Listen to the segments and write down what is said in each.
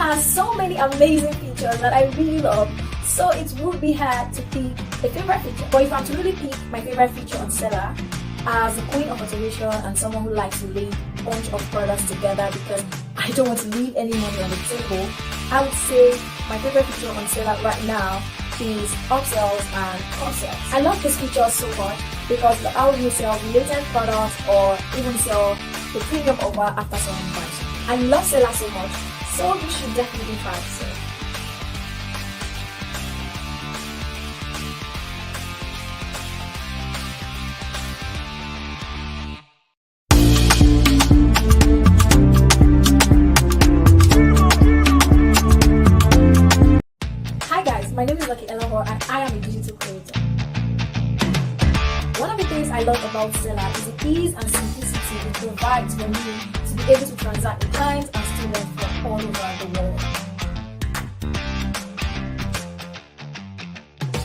has so many amazing features that I really love, so it would be hard to pick a favorite feature. But if I'm to really pick my favorite feature on Seller, as a queen of automation and someone who likes to lay a bunch of products together because I don't want to leave any money on the table, I would say my favorite feature on Seller right now is upsells and cross-sells. I love this feature so much because how you sell related products or even sell the premium offer after someone buys. I love Seller so much, so you should definitely try it. My name is Lucky Elahor and I am a digital creator. One of the things I love about Seller is the ease and simplicity it provides for me to be able to transact with clients and students from all over the world.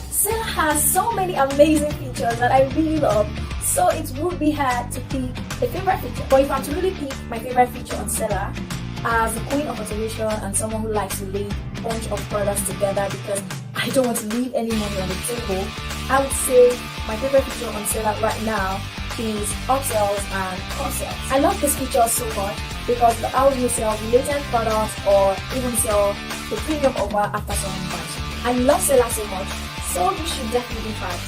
Seller has so many amazing features that I really love, so it would be hard to pick a favorite feature. But if I'm to really pick my favorite feature on Seller, as a queen of automation and someone who likes to lay a bunch of products together because I don't want to leave any money on the table, I would say my favorite feature on Seller right now is upsells and cross-sells. I love this feature so much because how you sell related products or even sell the premium offer after someone buys. I love Seller so much, so you should definitely try it.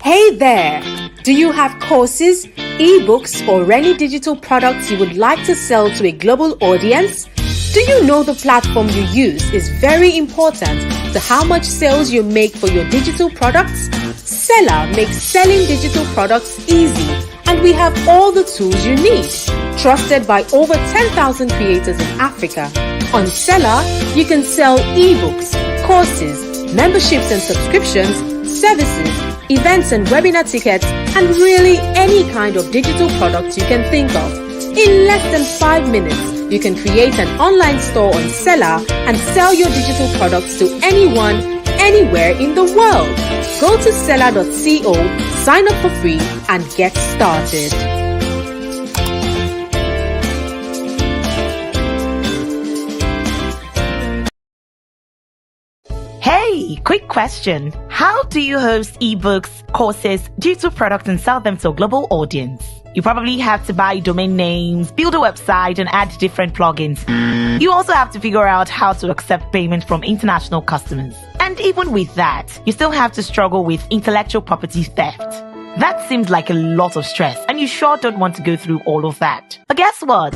Hey there! Do you have courses, ebooks, or any digital products you would like to sell to a global audience? Do you know the platform you use is very important to how much sales you make for your digital products? Seller makes selling digital products easy, and we have all the tools you need. Trusted by over 10,000 creators in Africa. On Seller, you can sell ebooks, courses, memberships and subscriptions, services, events and webinar tickets, and really any kind of digital product you can think of. In less than 5 minutes, you can create an online store on Seller and sell your digital products to anyone, anywhere in the world. Go to seller.co, sign up for free, and get started. Hey, quick question. How do you host ebooks, courses, digital products and sell them to a global audience? You probably have to buy domain names, build a website and add different plugins. You also have to figure out how to accept payment from international customers. And even with that, you still have to struggle with intellectual property theft. That seems like a lot of stress and you sure don't want to go through all of that. But guess what?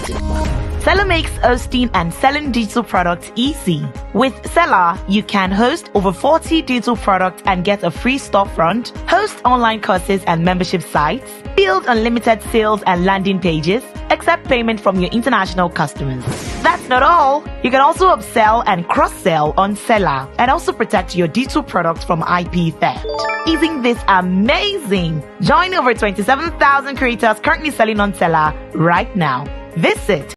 Seller makes hosting and selling digital products easy. With Seller, you can host over 40 digital products and get a free storefront, host online courses and membership sites, build unlimited sales and landing pages, accept payment from your international customers. That's not all. You can also upsell and cross-sell on Seller and also protect your digital products from IP theft. Isn't this amazing? Join over 27,000 creators currently selling on Seller right now. Visit.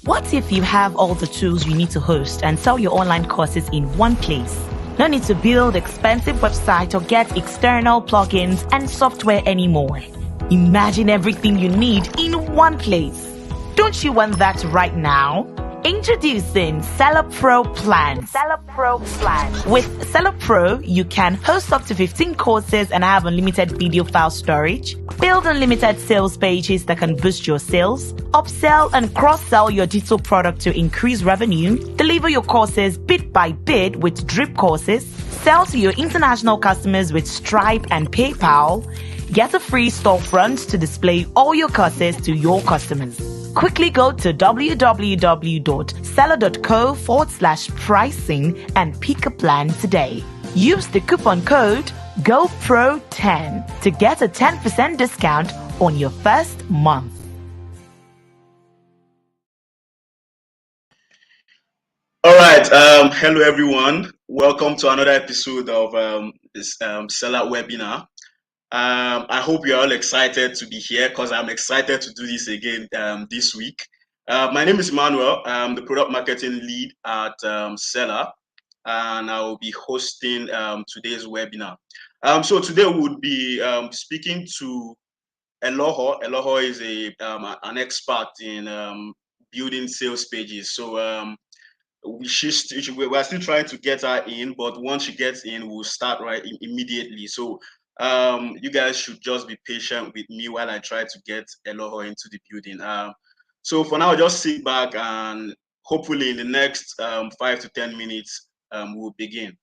What if you have all the tools you need to host and sell your online courses in one place? No need to build expensive website or get external plugins and software anymore. Imagine everything you need in one place. Don't you want that right now? Introducing Seller Pro Plan. Seller Pro Plan. With Seller Pro, you can host up to 15 courses and have unlimited video file storage, build unlimited sales pages that can boost your sales, upsell and cross-sell your digital product to increase revenue, deliver your courses bit by bit with drip courses, sell to your international customers with Stripe and PayPal, get a free storefront to display all your courses to your customers. Quickly go to www.seller.co/pricing and pick a plan today. Use the coupon code GoPro10 to get a 10% discount on your first month. All right. Hello, everyone. Welcome to another episode of this Seller webinar. I hope you're all excited to be here because I'm excited to do this again this week. My name is Emmanuel. I'm the product marketing lead at Seller. and I will be hosting today's webinar. So today we would be speaking to Eloho. Eloho is an expert in building sales pages. So we're still trying to get her in, but once she gets in, we'll start immediately. So you guys should just be patient with me while I try to get Eloho into the building. So for now, just sit back and hopefully in the next 5 to 10 minutes, we'll begin.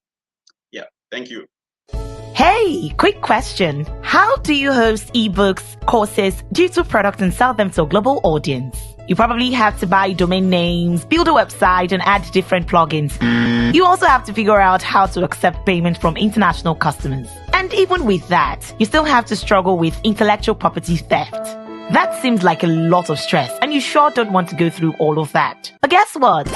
Yeah, thank you. Hey, quick question. How do you host ebooks, courses, digital products and sell them to a global audience? You probably have to buy domain names, build a website and add different plugins. You also have to figure out how to accept payment from international customers. And even with that, you still have to struggle with intellectual property theft. That seems like a lot of stress and you sure don't want to go through all of that. But guess what?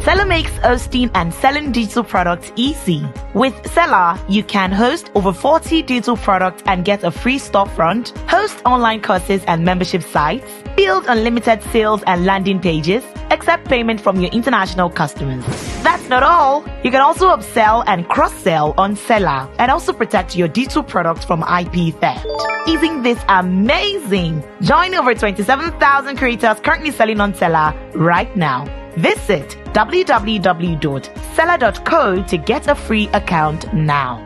Seller makes hosting and selling digital products easy. With Seller, you can host over 40 digital products and get a free storefront, host online courses and membership sites, build unlimited sales and landing pages, accept payment from your international customers. That's not all. You can also upsell and cross-sell on Seller and also protect your digital products from IP theft. Isn't this amazing? Join over 27,000 creators currently selling on Seller right now. Visit www.seller.co to get a free account now.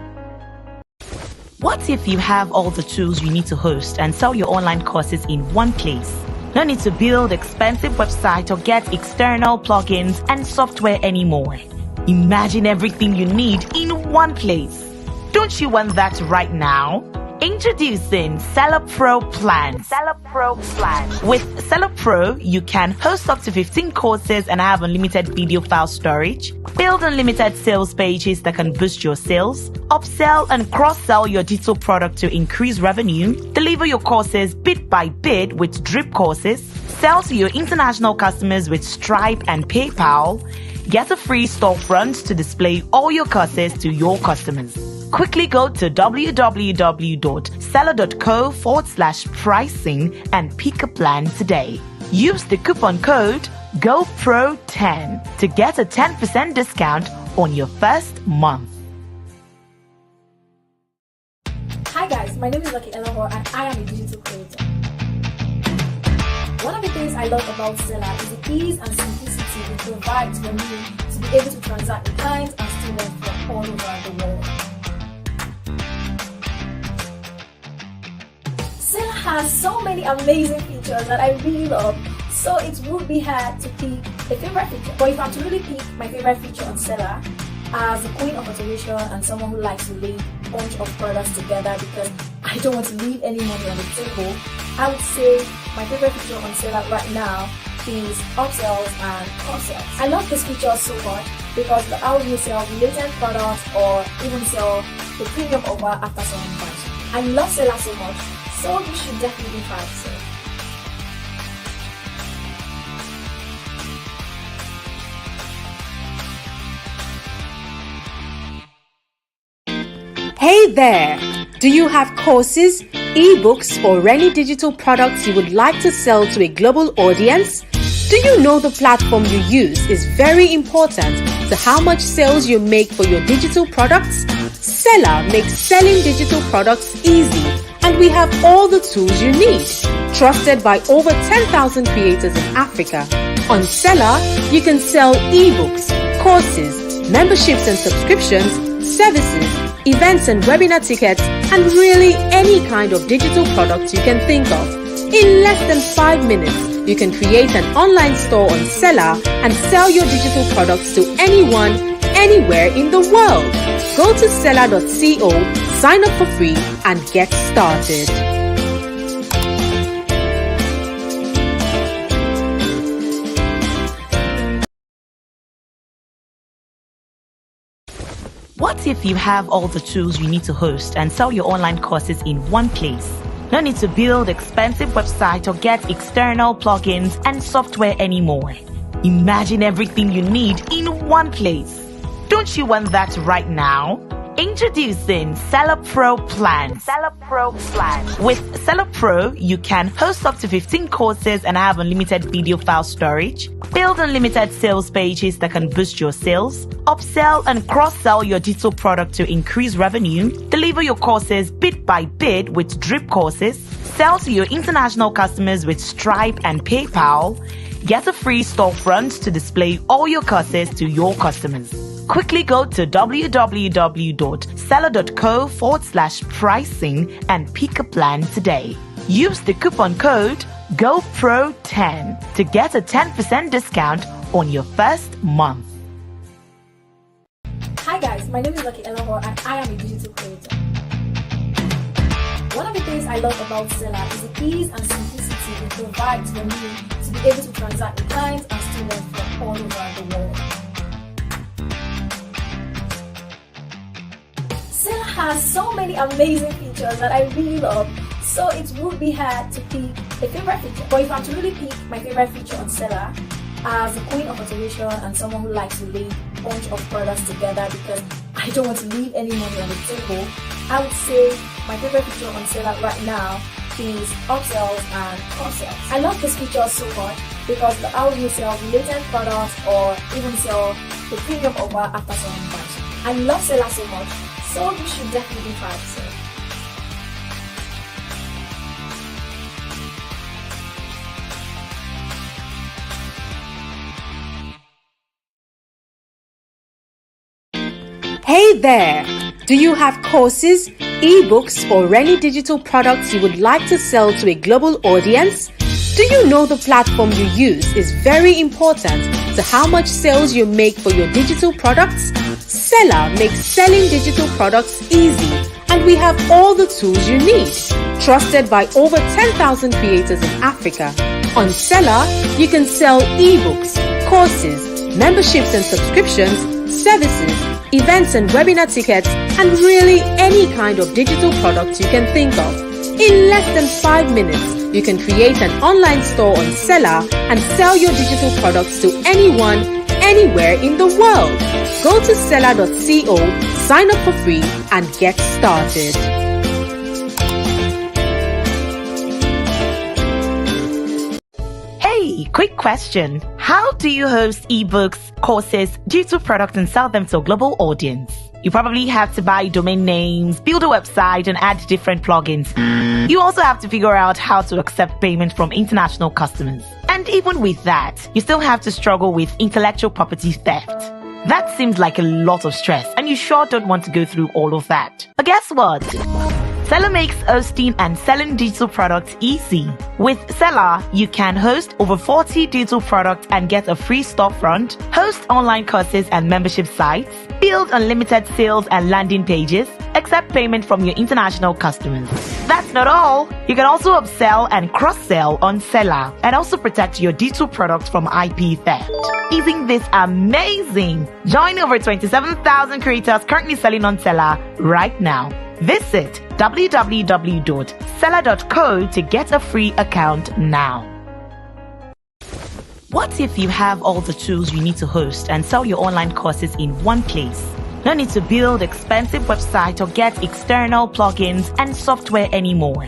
What if you have all the tools you need to host and sell your online courses in one place? No need to build expensive website or get external plugins and software anymore. Imagine everything you need in one place. Don't you want that right now? Introducing Seller Pro Plans. Seller Pro Plans. With Seller Pro, you can host up to 15 courses and have unlimited video file storage, build unlimited sales pages that can boost your sales, upsell and cross-sell your digital product to increase revenue, deliver your courses bit by bit with drip courses, sell to your international customers with Stripe and PayPal, get a free storefront to display all your courses to your customers. Quickly go to www.seller.co/pricing and pick a plan today. Use the coupon code GoPro10 to get a 10% discount on your first month. Hi guys, my name is Lucky Elohor and I am a digital creator. One of the things I love about Seller is the ease and simplicity it provides for me to be able to transact with clients and students from all over the world. Seller has so many amazing features that I really love, so it would be hard to pick a favorite feature. But if I'm to really pick my favorite feature on Seller, as a queen of automation and someone who likes to link a bunch of products together because I don't want to leave any money on the table, I would say my favorite feature on Seller right now is upsells and cross-sells. I love this feature so much because it allows you to sell related products or even sell the premium offer after someone buys. I love Seller so much, so you should definitely try it. Hey there! Do you have courses, ebooks, or any digital products you would like to sell to a global audience? Do you know the platform you use is very important to how much sales you make for your digital products? Seller makes selling digital products easy, and we have all the tools you need. Trusted by over 10,000 creators in Africa. On Seller, you can sell ebooks, courses, memberships and subscriptions, services, events and webinar tickets, and really any kind of digital product you can think of. In less than 5 minutes, you can create an online store on Seller and sell your digital products to anyone, anywhere in the world. Go to seller.co, sign up for free, and get started. What if you have all the tools you need to host and sell your online courses in one place? No need to build expensive website or get external plugins and software anymore. Imagine everything you need in one place. Don't you want that right now? Introducing Seller Pro Plans. With Seller Pro, you can host up to 15 courses and have unlimited video file storage, build unlimited sales pages that can boost your sales, upsell and cross-sell your digital product to increase revenue, deliver your courses bit by bit with drip courses, sell to your international customers with Stripe and PayPal, get a free storefront to display all your courses to your customers. Quickly go to www.seller.co/pricing and pick a plan today. Use the coupon code GoPro10 to get a 10% discount on your first month. Hi guys, my name is Lucky Elohor and I am a digital creator. One of the things I love about Seller is the ease and simplicity it provides for me to be able to transact with clients and students from all over the world. Seller has so many amazing features that I really love, so it would be hard to pick a favorite feature. But if I'm to really pick my favorite feature on Seller, as a queen of automation and someone who likes to lay a bunch of products together because I don't want to leave any money on the table, I would say my favorite feature on Seller right now is upsells and cross-sells. I love this feature so much because the how you sell related products or even sell the premium offer after someone buys. I love Seller so much, so you should definitely try it. Hey there! Do you have courses, ebooks, or any digital products you would like to sell to a global audience? Do you know the platform you use is very important to how much sales you make for your digital products? Seller makes selling digital products easy, and we have all the tools you need. Trusted by over 10,000 creators in Africa. On Seller, you can sell ebooks, courses, memberships and subscriptions, services, events and webinar tickets, and really any kind of digital product you can think of. In less than 5 minutes, you can create an online store on Seller and sell your digital products to anyone, anywhere in the world. Go to seller.co, sign up for free, and get started. Hey, quick question. How do you host ebooks, courses, digital products and sell them to a global audience? You probably have to buy domain names, build a website and add different plugins. You also have to figure out how to accept payment from international customers. And even with that, you still have to struggle with intellectual property theft. That seems like a lot of stress and you sure don't want to go through all of that. But guess what? Seller makes hosting and selling digital products easy. With Seller, you can host over 40 digital products and get a free storefront, host online courses and membership sites, build unlimited sales and landing pages, accept payment from your international customers. That's not all. You can also upsell and cross-sell on Seller and also protect your digital products from IP theft. Isn't this amazing? Join over 27,000 creators currently selling on Seller right now. Visit www.seller.co to get a free account now. What if you have all the tools you need to host and sell your online courses in one place? No need to build expensive website or get external plugins and software anymore.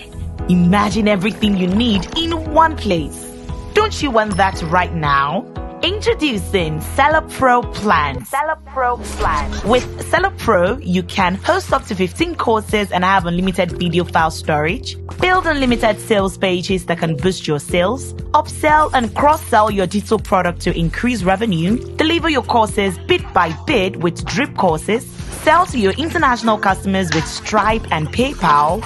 Imagine everything you need in one place. Don't you want that right now? Introducing Seller Pro Plans. With Seller Pro, you can host up to 15 courses and have unlimited video file storage, build unlimited sales pages that can boost your sales, upsell and cross-sell your digital product to increase revenue, deliver your courses bit by bit with drip courses, sell to your international customers with Stripe and PayPal,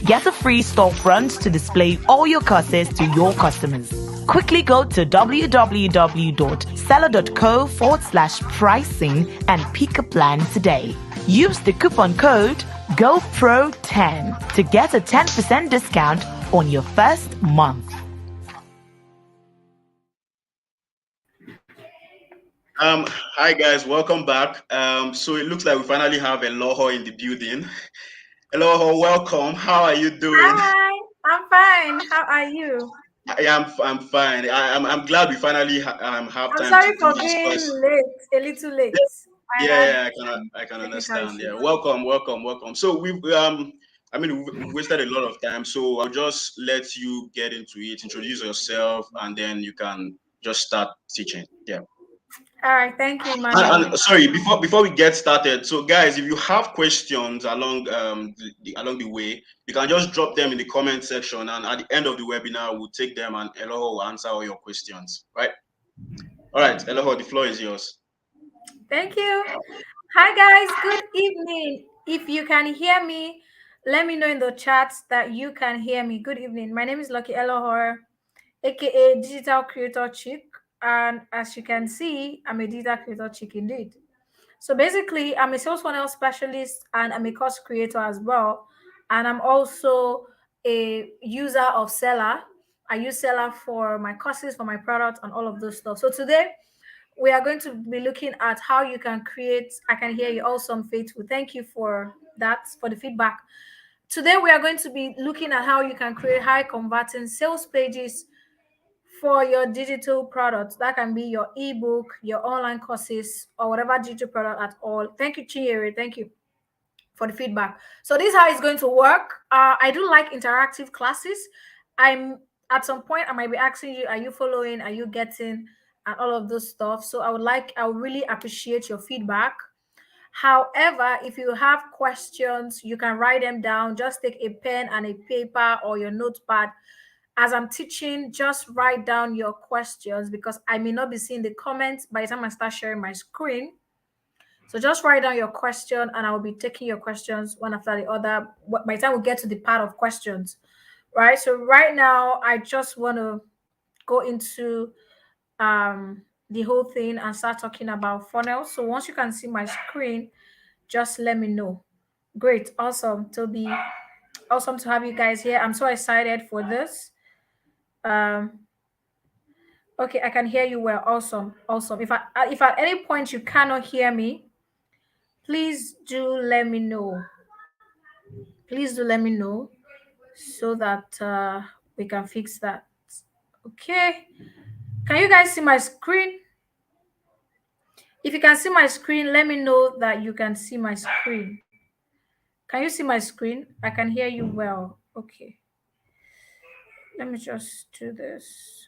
get a free storefront to display all your courses to your customers. Quickly go to www.seller.co/pricing and pick a plan today. Use the coupon code GoPro10 to get a 10% discount on your first month. Hi guys, welcome back. So it looks like we finally have Eloho in the building. Eloho, welcome. How are you doing? Hi, I'm fine. How are you? I'm fine. I'm glad we finally have I'm time sorry to do for this being because late, a little late. I Yeah, had yeah, some I can technical understand. Yeah, issues. welcome, welcome, welcome. So I mean, we've wasted a lot of time. So I'll just let you get into it, introduce yourself, and then you can just start teaching. Yeah. All right, thank you, Emmanuel. And sorry, before we get started, so guys, if you have questions along the way, you can just drop them in the comment section, and at the end of the webinar, we'll take them, and Eloho will answer all your questions. Right? All right, Eloho, the floor is yours. Thank you. Hi, guys. Good evening. If you can hear me, let me know in the chat that you can hear me. Good evening. My name is Lucky Elohor, aka Digital Creator Chick. And as you can see, I'm a digital creator chick indeed. So basically, I'm a sales funnel specialist and I'm a course creator as well. And I'm also a user of Seller. I use Seller for my courses, for my products, and all of those stuff. So today, we are going to be looking at how you can create. I can hear you, awesome, faithful. Thank you for that, for the feedback. Today, we are going to be looking at how you can create high converting sales pages for your digital products. That can be your ebook, your online courses, or whatever digital product at all. Thank you, Chiere. Thank you for the feedback. So this is how it's going to work. I do like interactive classes. I'm At some point I might be asking you, are you following? Are you getting? And all of those stuff. So I would really appreciate your feedback. However, if you have questions, you can write them down. Just take a pen and a paper or your notepad. As I'm teaching, just write down your questions because I may not be seeing the comments by the time I start sharing my screen. So just write down your question and I will be taking your questions one after the other. By the time we get to the part of questions, right? So right now, I just want to go into the whole thing and start talking about funnels. So once you can see my screen, just let me know. Great, awesome, Toby. Awesome to have you guys here. I'm so excited for this. Um, okay, I can hear you well. Awesome, awesome. If at any point you cannot hear me, please do let me know. Please do let me know so that we can fix that. Okay. Can you guys see my screen? If you can see my screen, let me know that you can see my screen. Can you see my screen? I can hear you well. Okay. Let me just do this.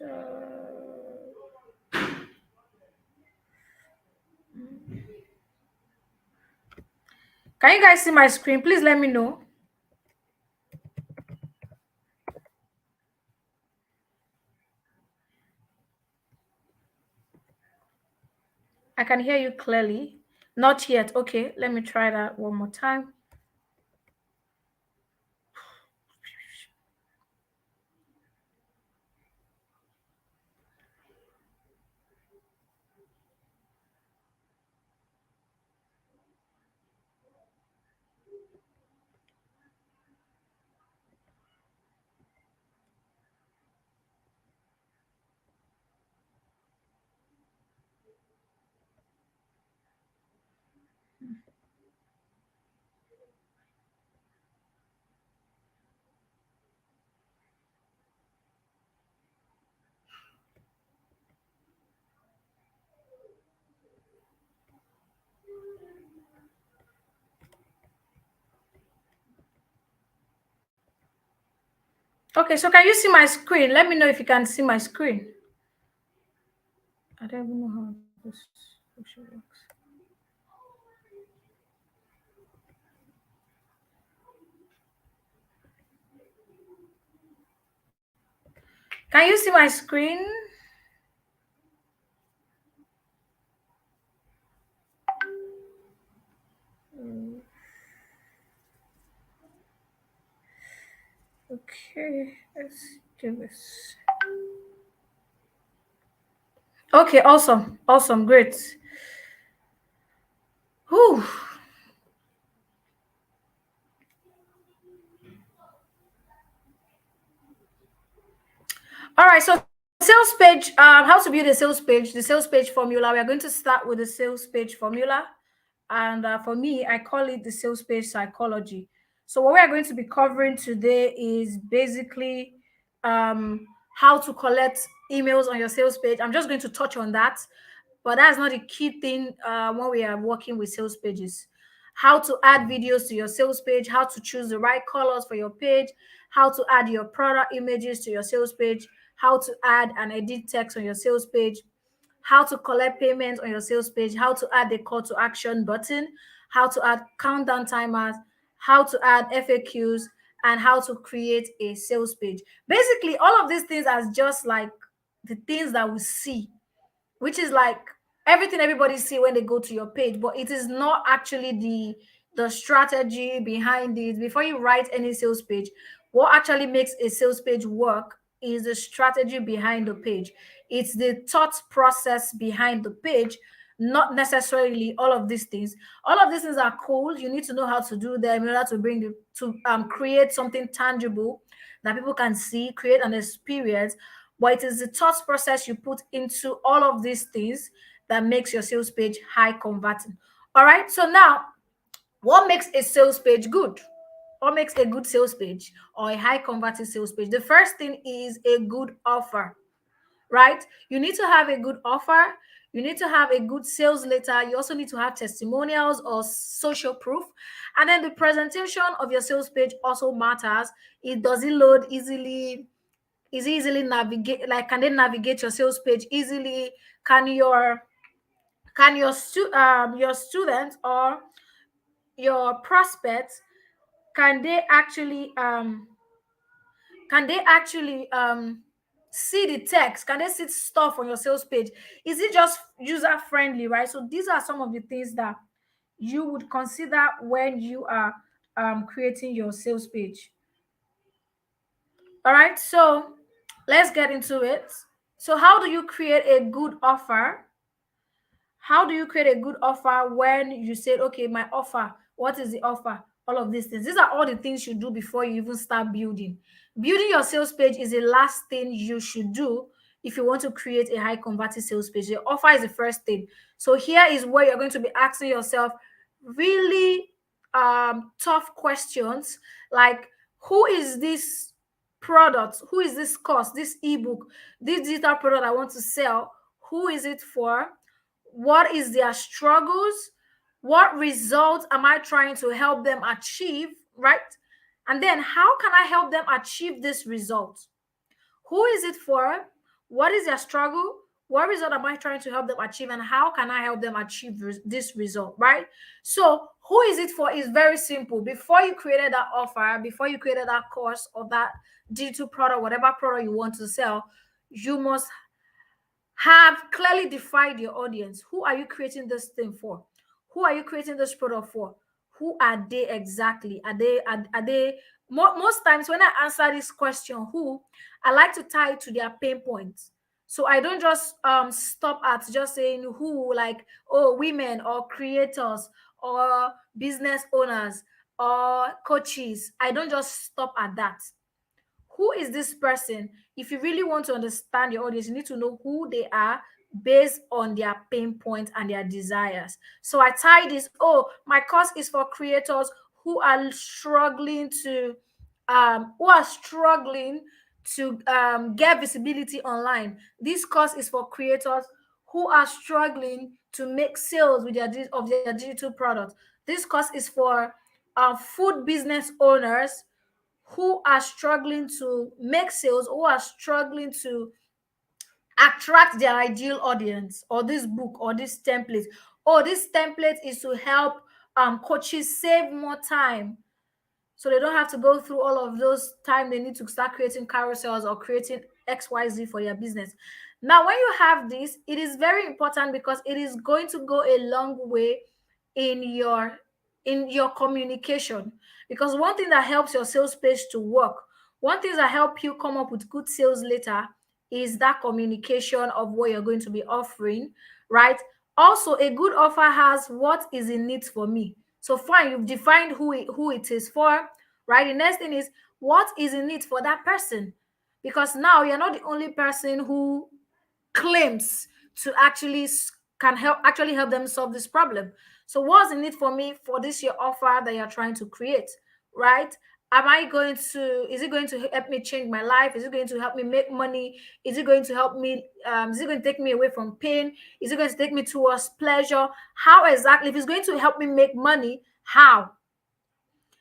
Can you guys see my screen? Please let me know. I can hear you clearly. Not yet. Okay, let me try that one more time. Okay, so can you see my screen? Let me know if you can see my screen. I don't even know how this actually works. Can you see my screen? Okay, let's do this. Okay, awesome. Awesome, great. Whew. All right, so sales page, how to build a sales page, the sales page formula. We are going to start with the sales page formula. And for me, I call it the sales page psychology. So what we are going to be covering today is basically how to collect emails on your sales page. I'm just going to touch on that. but that's not the key thing when we are working with sales pages. How to add videos to your sales page, how to choose the right colors for your page, how to add your product images to your sales page, how to add and edit text on your sales page, how to collect payments on your sales page, how to add a call to action button, how to add countdown timers, how to add FAQs, and how to create a sales page. Basically, all of these things are just like the things that we see, which is like everything everybody see when they go to your page, but it is not actually the strategy behind it. Before you write any sales page, what actually makes a sales page work is the strategy behind the page. It's the thought process behind the page, not necessarily all of these things. All of these things are cool. You need to know how to do them in order to bring the to create something tangible that people can see, create an experience. But it is the thought process you put into all of these things that makes your sales page high converting. All right. So now, what makes a sales page good? What makes a good sales page or a high converting sales page? The first thing is a good offer, right? You need to have a good offer. You need to have a good sales letter. You also need to have testimonials or social proof. And then the presentation of your sales page also matters. It does it load easily? Is it easily navigate, like can they navigate your sales page easily? Can your students or your prospects, can they actually can they actually see the text? Can they see stuff on your sales page? Is it just user friendly, right? So these are some of the things that you would consider when you are creating your sales page. All right, so let's get into it. So how do you create a good offer? How do you create a good offer when you said, okay, my offer, what is the offer? All of these things. These are all the things you do before you even start building. Building your sales page is the last thing you should do if you want to create a high converting sales page. The offer is the first thing. So here is where you're going to be asking yourself really tough questions like, who is this product? Who is this course, this ebook, this digital product I want to sell? Who is it for? What is their struggles? What results am I trying to help them achieve, right? And then how can I help them achieve this result? Who is it for? What is their struggle? What result am I trying to help them achieve? And how can I help them achieve this result, right? So who is it for is very simple. Before you created that offer, before you created that course or that digital product, whatever product you want to sell, you must have clearly defined your audience. Who are you creating this thing for? Who are you creating this product for? Who are they exactly? Are they most times when I answer this question, who, I like to tie it to their pain points. So I don't just stop at just saying who, like, oh, women or creators or business owners or coaches. I don't just stop at that. Who is this person? If you really want to understand your audience, you need to know who they are based on their pain points and their desires. So I tie this, oh, my course is for creators who are struggling to get visibility online. This course is for creators who are struggling to make sales with their digital products. This course is for food business owners who are struggling to make sales, who are struggling to attract their ideal audience, or this book or this template. Oh, this template is to help coaches save more time so they don't have to go through all of those time they need to start creating carousels or creating XYZ for their business. Now, when you have this, it is very important because it is going to go a long way in your communication. Because one thing that helps your sales page to work, one thing that help you come up with good sales later is that communication of what you're going to be offering, right? Also, a good offer has what is in it for me. So fine, you've defined who it is for, right? The next thing is what is in it for that person, because now you're not the only person who claims to can help them solve this problem. So what's in it for me for this your offer that you're trying to create, right? Am I going to, is it going to help me change my life? Is it going to help me make money? Is it going to help me, is it going to take me away from pain? Is it going to take me towards pleasure? How exactly? If it's going to help me make money, how?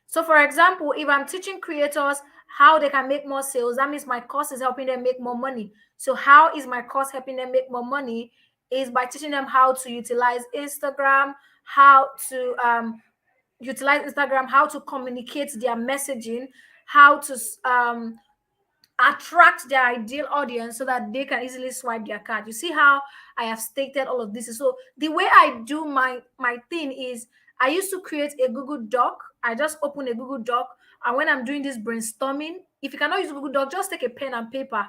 So, for example, if I'm teaching creators how they can make more sales, that means my course is helping them make more money. So, how is my course helping them make more money? Is by teaching them how to utilize Instagram, how to utilize Instagram, how to communicate their messaging, how to attract their ideal audience so that they can easily swipe their card. You see how I have stated all of this? So the way I do my thing is, I used to create a Google Doc. I just open a Google Doc, and when I'm doing this brainstorming, if you cannot use Google Doc, just take a pen and paper,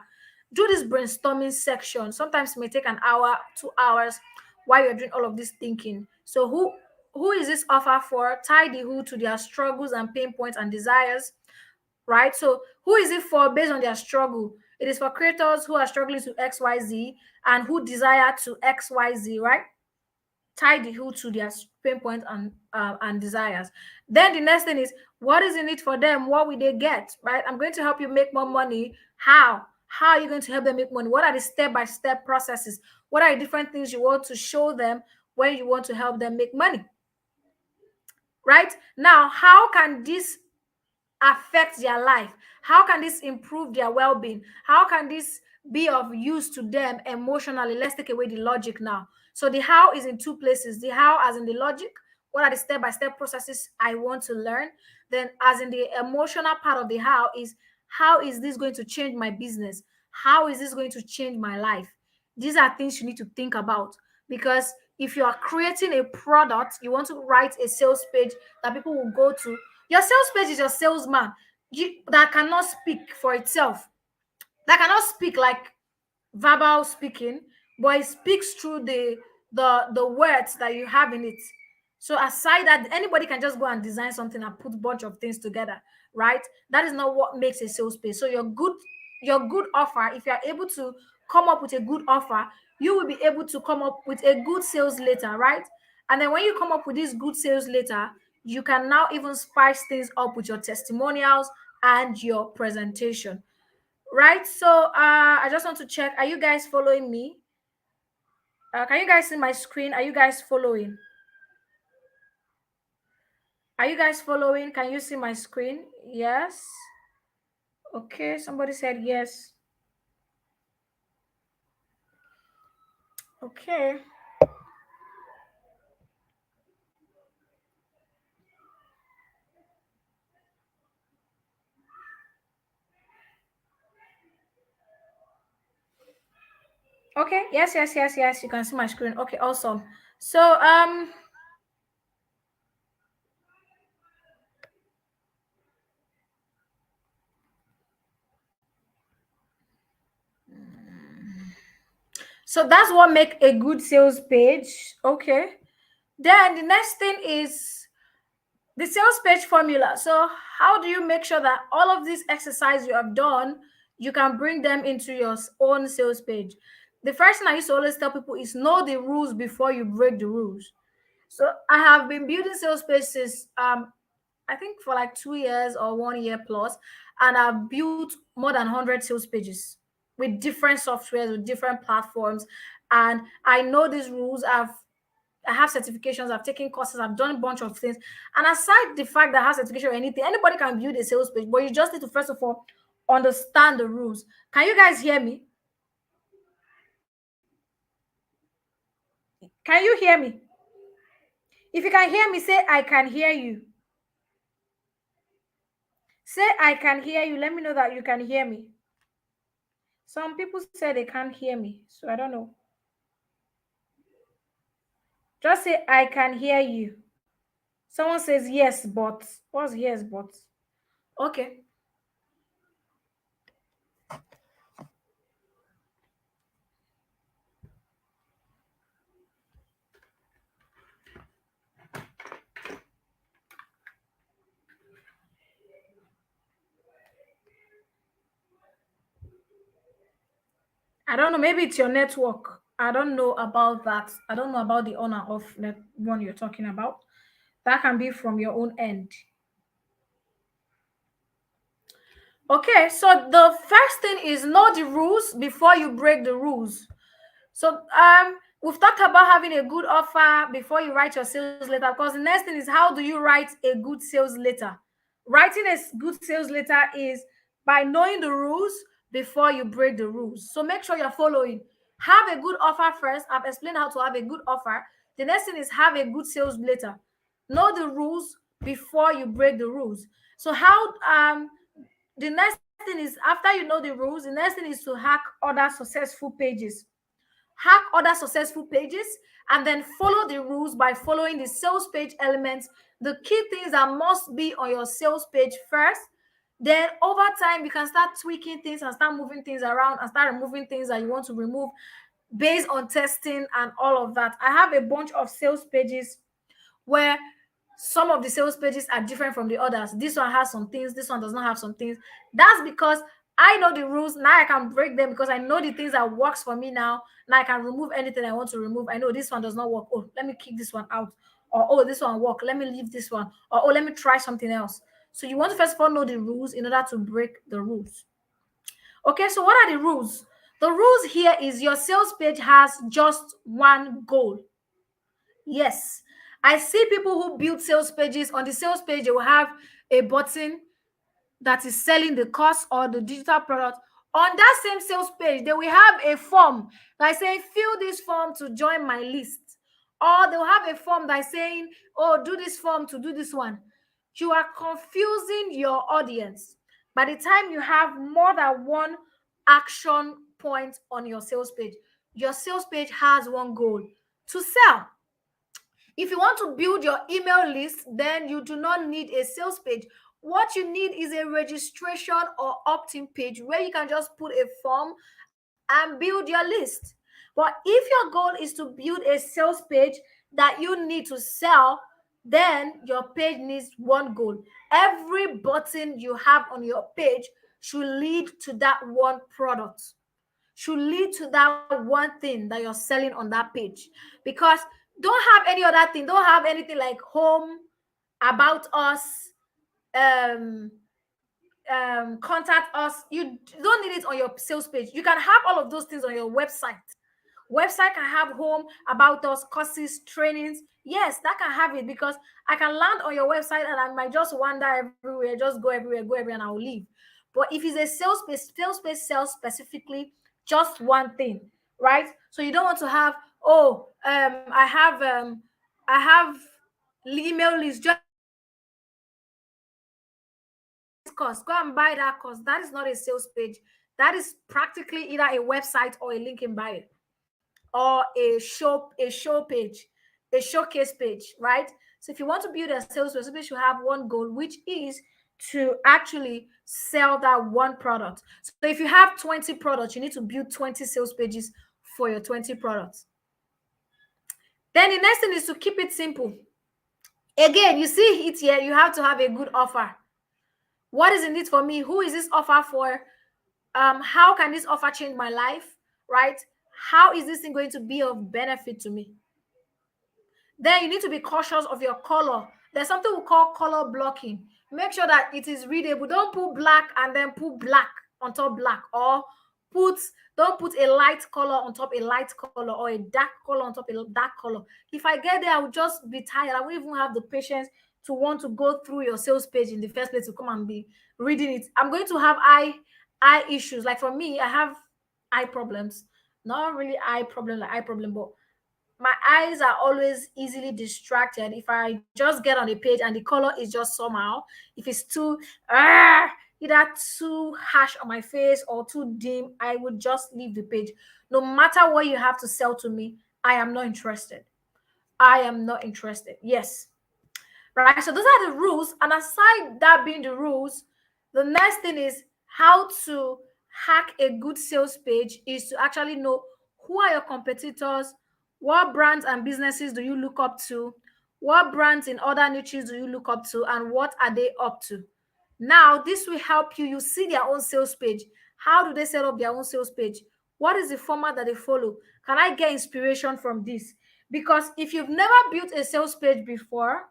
do this brainstorming section. Sometimes it may take an hour, 2 hours, while you're doing all of this thinking. So who is this offer for? Tie the who to their struggles and pain points and desires, right? So who is it for based on their struggle? It is for creators who are struggling to XYZ and who desire to XYZ, right? Tie the who to their pain points and desires. Then the next thing is, what is in it for them? What will they get, right? I'm going to help you make more money. How? How are you going to help them make money? What are the step-by-step processes? What are the different things you want to show them when you want to help them make money? Right? Now, how can this affect their life? How can this improve their well-being? How can this be of use to them emotionally? Let's take away the logic now. So the how is in two places. The how as in the logic, what are the step-by-step processes I want to learn? Then as in the emotional part of the how is this going to change my business? How is this going to change my life? These are things you need to think about, because if you are creating a product, you want to write a sales page that people will go to. Your sales page is your salesman, that cannot speak for itself, that cannot speak like verbal speaking, but it speaks through the words that you have in it. So aside that, anybody can just go and design something and put a bunch of things together, right? That is not what makes a sales page. So your good offer, if you are able to come up with a good offer, you will be able to come up with a good sales letter, right? And then when you come up with this good sales letter, you can now even spice things up with your testimonials and your presentation, right? So I just want to check, are you guys following me? Can you guys see my screen? Are you guys following? Are you guys following? Can you see my screen? Yes. Okay, somebody said yes. Okay. Okay, yes, yes, yes, yes, you can see my screen. Okay, awesome. So so that's what make a good sales page. Okay. Then the next thing is the sales page formula. So how do you make sure that all of these exercise you have done, you can bring them into your own sales page? The first thing I used to always tell people is know the rules before you break the rules. So I have been building sales pages I think for like 2 years or 1 year plus, and I've built more than 100 sales pages with different softwares, with different platforms. And I know these rules. I have certifications, I've taken courses, I've done a bunch of things. And aside the fact that I have certification or anything, anybody can build a sales page, but you just need to first of all understand the rules. Can you guys hear me? Can you hear me? If you can hear me, say I can hear you. Say I can hear you. Let me know that you can hear me. Some people say they can't hear me, so I don't know. Just say I can hear you. Someone says yes, but what's yes, but? Okay. I don't know. Maybe it's your network. I don't know about that. I don't know about the on and off net one you're talking about. That can be from your own end. Okay, so the first thing is know the rules before you break the rules. So we've talked about having a good offer before you write your sales letter, because the next thing is how do you write a good sales letter? Writing a good sales letter is by knowing the rules before you break the rules. So make sure you're following. Have a good offer first. I've explained how to have a good offer. The next thing is have a good sales letter. Know the rules before you break the rules. So how the next thing is, after you know the rules, the next thing is to hack other successful pages. Hack other successful pages and then follow the rules by following the sales page elements, the key things that must be on your sales page first. Then over time, you can start tweaking things and start moving things around and start removing things that you want to remove based on testing and all of that. I have a bunch of sales pages where some of the sales pages are different from the others. This one has some things, this one does not have some things. That's because I know the rules. Now I can break them because I know the things that works for me now. Now I can remove anything I want to remove. I know this one does not work. Oh, let me kick this one out. Or oh, this one work. Let me leave this one. Or oh, let me try something else. So you want to first of all know the rules in order to break the rules. Okay, so what are the rules? The rules here is your sales page has just one goal. Yes. I see people who build sales pages. On the sales page, they will have a button that is selling the course or the digital product. On that same sales page, they will have a form that is saying, fill this form to join my list. Or they'll have a form that is saying, oh, do this form to do this one. You are confusing your audience. By the time you have more than one action point on your sales page has one goal: to sell. If you want to build your email list, then you do not need a sales page. What you need is a registration or opt-in page where you can just put a form and build your list. But if your goal is to build a sales page that you need to sell, then your page needs one goal. Every button you have on your page should lead to that one product, should lead to that one thing that you're selling on that page. Because don't have any other thing, don't have anything like home, about us, um contact us. You don't need it on your sales page. You can have all of those things on your website. Website can have home, about us, courses, trainings. Yes, that can have it, because I can land on your website and I might just wander everywhere, just go everywhere, and I'll leave. But if it's a sales page sells specifically just one thing, right? So you don't want to have, oh, I have email list, just course, go and buy that course. That is not a sales page. That is practically either a website or a link in bio, or a show page, a showcase page, right? So if you want to build a sales page, you should have one goal, which is to actually sell that one product. So if you have 20 products, you need to build 20 sales pages for your 20 products. Then the next thing is to keep it simple. Again, you see it here, you have to have a good offer. What is in it for me? Who is this offer for? How can this offer change my life, right? How is this thing going to be of benefit to me? Then you need to be cautious of your color. There's something we call color blocking. Make sure that it is readable. Don't put black and then put black on top black, or put don't put a light color on top a light color, or a dark color on top a dark color. If I get there, I will just be tired. I won't even have the patience to want to go through your sales page in the first place to come and be reading it. I'm going to have eye issues. Like for me, I have eye problems. Not really eye problem like eye problem, but my eyes are always easily distracted. If I just get on a page and the color is just somehow, if it's too either too harsh on my face or too dim, I would just leave the page. No matter what you have to sell to me, I am not interested. I am not interested. Yes. Right. So those are the rules. And aside that being the rules, the next thing is how to hack a good sales page is to actually know who are your competitors, what brands and businesses do you look up to, what brands in other niches do you look up to, and what are they up to. Now, this will help you. You see their own sales page. How do they set up their own sales page? What is the format that they follow? Can I get inspiration from this? Because if you've never built a sales page before,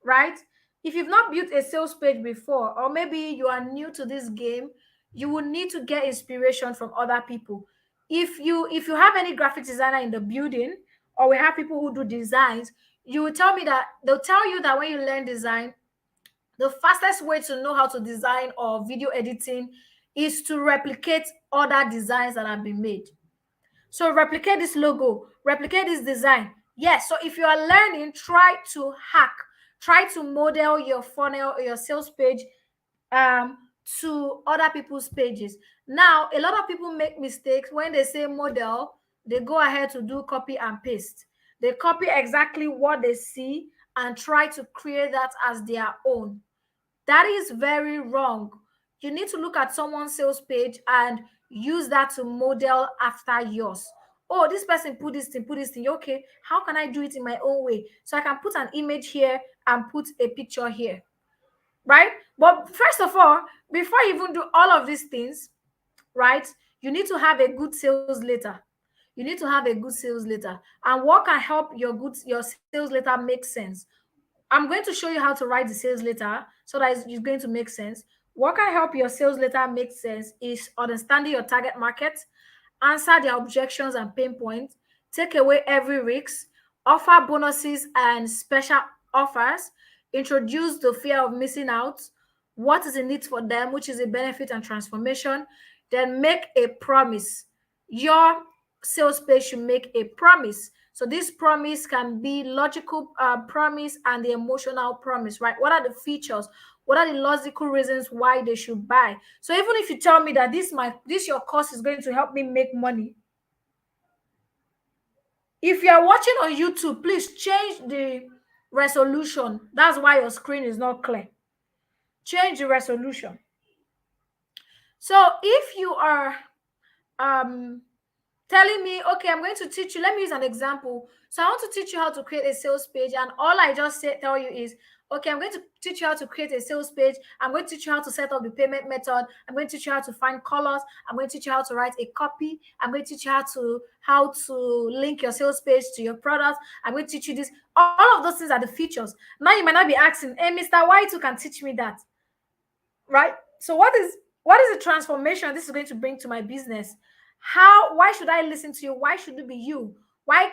right, If you've not built a sales page before, or maybe you are new to this game, you will need to get inspiration from other people. If you have any graphic designer in the building, or we have people who do designs, you will tell me that they'll tell you that when you learn design, the fastest way to know how to design or video editing is to replicate other designs that have been made. So replicate this logo, replicate this design. Yes, so if you are learning, try to hack, try to model your funnel or your sales page um to other people's pages. Now, a lot of people make mistakes when they say model, they go ahead to do copy and paste. They copy exactly what they see and try to create that as their own. That is very wrong. You need to look at someone's sales page and use that to model after yours. Oh, this person put this thing, put this thing. Okay, how can I do it in my own way? So I can put an image here and put a picture here, right? But first of all, before you even do all of these things, right, you need to have a good sales letter. You need to have a good sales letter. And what can help your sales letter make sense? I'm going to show you how to write the sales letter so that it's going to make sense. What can help your sales letter make sense is understanding your target market, answer their objections and pain points, take away every risk, offer bonuses and special offers, introduce the fear of missing out, what is in it for them, which is a benefit and transformation, then make a promise. Your sales page should make a promise. So this promise can be logical promise and the emotional promise, right? What are the features? What are the logical reasons why they should buy? So even if you tell me that this your course is going to help me make money, if you are watching on YouTube, please change the resolution. That's why your screen is not clear. Change the resolution. So if you are um telling me, okay, I'm going to teach you. Let me use an example. So I want to teach you how to create a sales page, and all I just tell you is, okay, I'm going to teach you how to create a sales page. I'm going to teach you how to set up the payment method. I'm going to teach you how to find colors. I'm going to teach you how to write a copy. I'm going to teach you how to link your sales page to your product. I'm going to teach you this. All of those things are the features. Now you might not be asking, hey, Mr. White, you can teach me that, right? So what is the transformation this is going to bring to my business? Why should I listen to you? Why should it be you?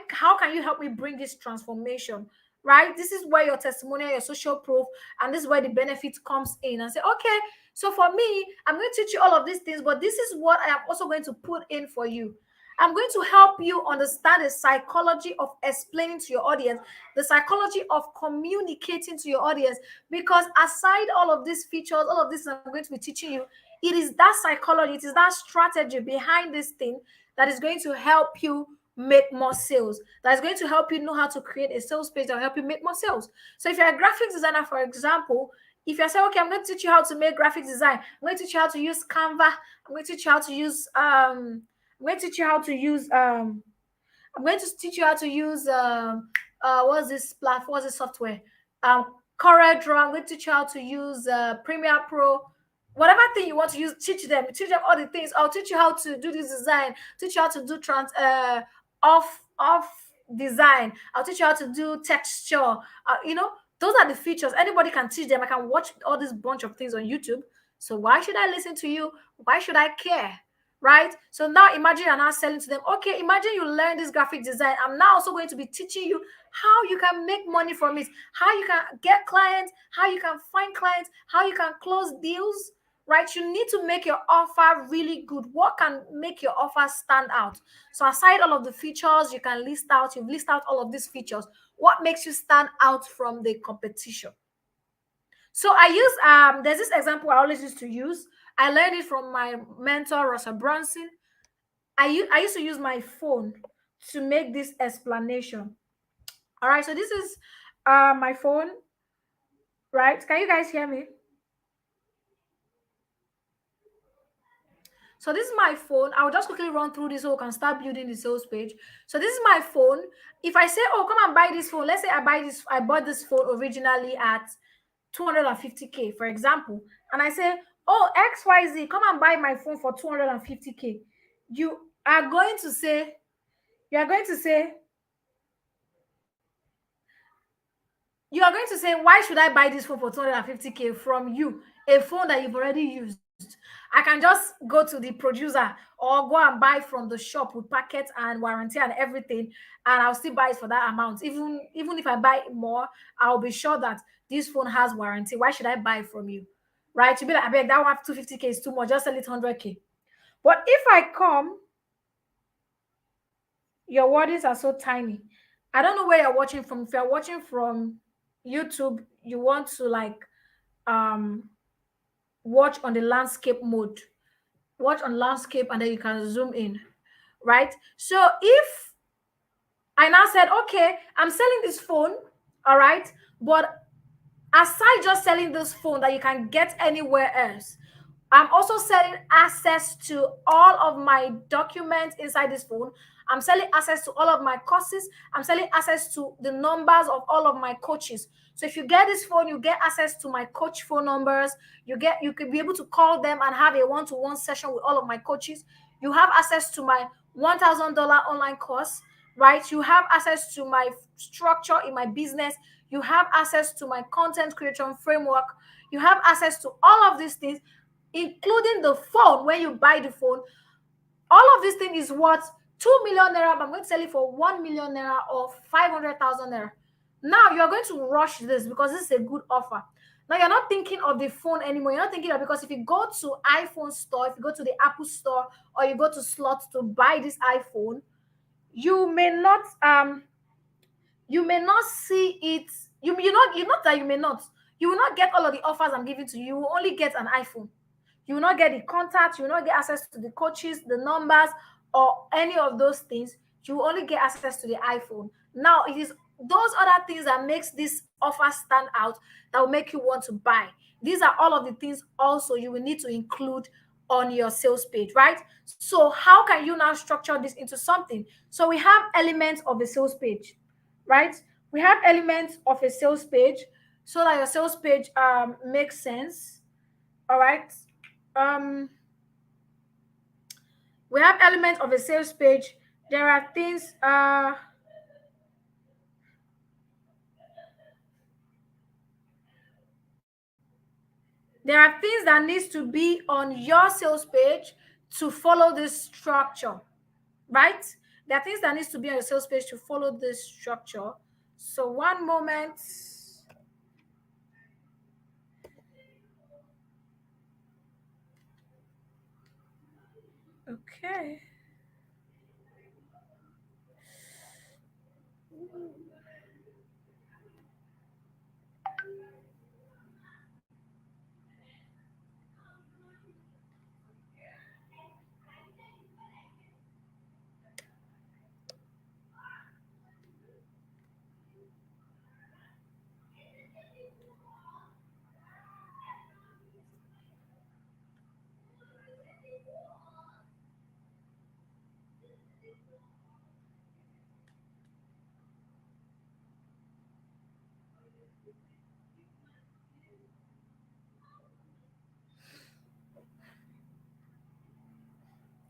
How can you help me bring this transformation? Right? This is where your testimonial, your social proof, and this is where the benefit comes in and say, okay, so for me, I'm going to teach you all of these things, but this is what I am also going to put in for you. I'm going to help you understand the psychology of explaining to your audience, the psychology of communicating to your audience. Because aside all of these features, all of this I'm going to be teaching you, it is that psychology, it is that strategy behind this thing that is going to help you make more sales. That is going to help you know how to create a sales page that will help you make more sales. So if you're a graphic designer, for example, if you're saying, okay, I'm going to teach you how to make graphic design, I'm going to teach you how to use Canva, I'm going to teach you how to use I'm going to teach you how to use I'm going to teach you how to use what's this platform, what's this software? CorelDRAW. I'm going to teach you how to use Premiere Pro. Whatever thing you want to use, teach them all the things. I'll teach you how to do this design, teach you how to do off design. I'll teach you how to do texture. Those are the features. Anybody can teach them. I can watch all this bunch of things on YouTube. So why should I listen to you? Why should I care? Right? So now imagine you're now selling to them. Okay, imagine you learn this graphic design. I'm now also going to be teaching you how you can make money from it, how you can get clients, how you can find clients, how you can close deals, right? You need to make your offer really good. What can make your offer stand out? So aside all of the features you've listed out all of these features. What makes you stand out from the competition? So I use there's this example I always used to use. I learned it from my mentor, Russell Brunson. I used to use my phone to make this explanation. All right, so this is my phone, right? Can you guys hear me? So this is my phone. I'll just quickly run through this so we can start building the sales page. So this is my phone. If I say, oh, come and buy this phone. Let's say I bought this phone originally at 250K, for example. And I say, oh, XYZ, come and buy my phone for 250K. You are going to say, You are going to say, why should I buy this phone for 250K from you? A phone that you've already used. I can just go to the producer or go and buy from the shop with packets and warranty and everything, and I'll still buy it for that amount. Even if I buy more, I'll be sure that this phone has warranty. Why should I buy it from you? Right? You'll be like, I beg, that one 250K is too much, just sell it 100K. But if I come, your words are so tiny. I don't know where you're watching from. If you're watching from YouTube, you want to like um watch on the landscape mode. Watch on landscape and then you can zoom in. Right? So if I now said, okay, I'm selling this phone, all right, but aside just selling this phone that you can get anywhere else, I'm also selling access to all of my documents inside this phone. I'm selling access to all of my courses. I'm selling access to the numbers of all of my coaches. So if you get this phone, you get access to my coach phone numbers. You could be able to call them and have a one-to-one session with all of my coaches. You have access to my $1,000 online course, right? You have access to my structure in my business. You have access to my content creation framework. You have access to all of these things, including the phone. When you buy the phone, all of this thing is worth 2 million naira, but I'm going to sell it for 1 million naira or 500,000 naira. Now you're going to rush this because this is a good offer. Now you're not thinking of the phone anymore. You're not thinking of, because if you go to iPhone store, if you go to the Apple store, or you go to slots to buy this iPhone, you may not see it. You not that you may not. You will not get all of the offers I'm giving to you. You will only get an iPhone. You will not get the contact. You will not get access to the coaches, the numbers, or any of those things. You will only get access to the iPhone. Now, it is those other things that makes this offer stand out, that will make you want to buy. These are all of the things also you will need to include on your sales page, right? So how can you now structure this into something? So we have elements of a sales page, right? We have elements of a sales page so that your sales page makes sense. All right. Um, we have elements of a sales page. There are things. There are things that needs to be on your sales page to follow this structure, right? There are things that needs to be on your sales page to follow this structure. So one moment. Okay.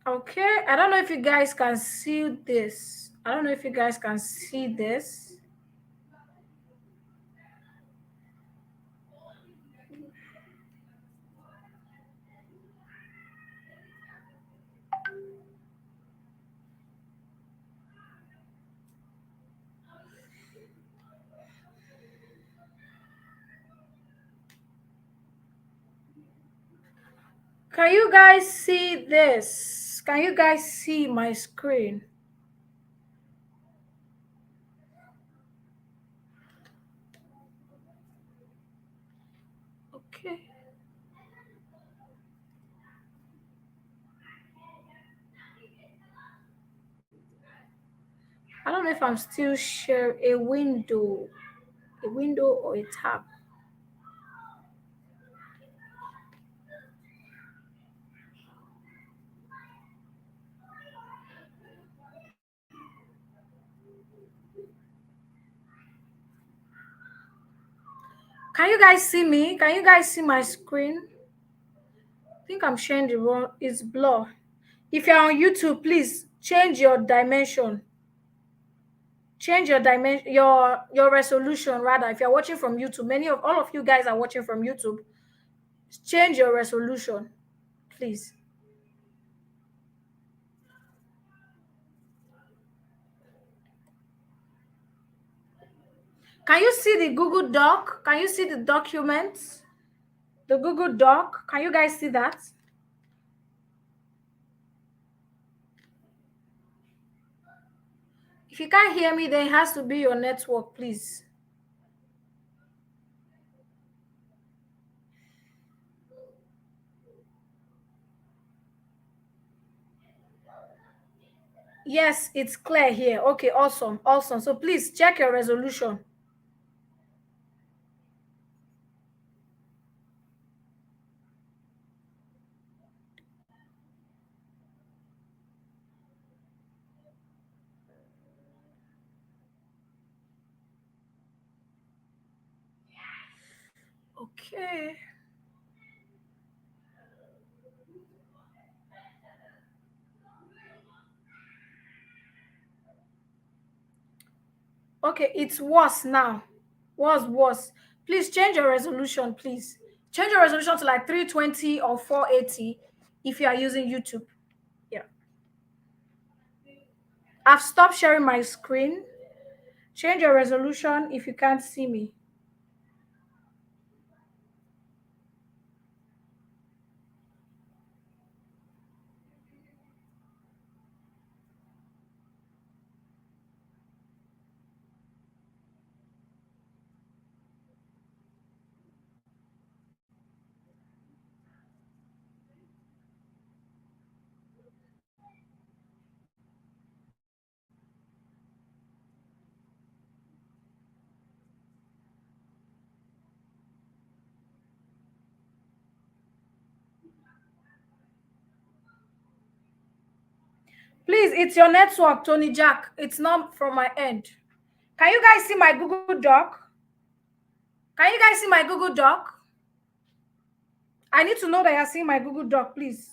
Okay. I don't know if you guys can see this. I don't know if you guys can see this. Can you guys see this? Can you guys see my screen? Okay. I don't know if I'm still share a window or a tab. Can you guys see me? Can you guys see my screen? I think I'm sharing the wrong. It's blur. If you're on YouTube, please change your dimension. change your dimension, your resolution rather. If you're watching from YouTube, many of all of you guys are watching from YouTube, change your resolution, please. Can you see the Google Doc? Can you see the documents? The Google Doc? Can you guys see that? If you can't hear me, then it has to be your network, please. Yes, it's clear here. Okay, awesome, awesome. So please check your resolution. Okay. Okay, it's worse now. Worse. Please change your resolution, please. Change your resolution to like 320 or 480 if you are using YouTube. Yeah. I've stopped sharing my screen. Change your resolution if you can't see me. Please, it's your network, Tony Jack. It's not from my end. Can you guys see my Google Doc? Can you guys see my Google Doc? I need to know that you're seeing my Google Doc, please.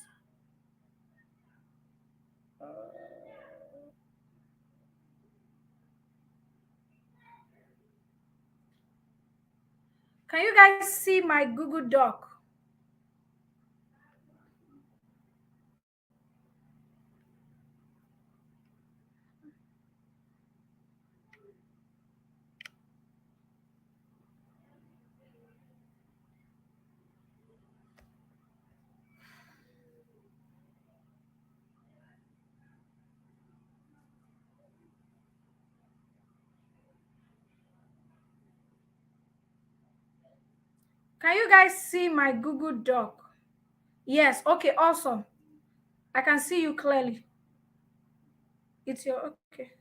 Can you guys see my Google Doc? Can you guys see my Google Doc? Yes. Okay, awesome. I can see you clearly. It's your okay.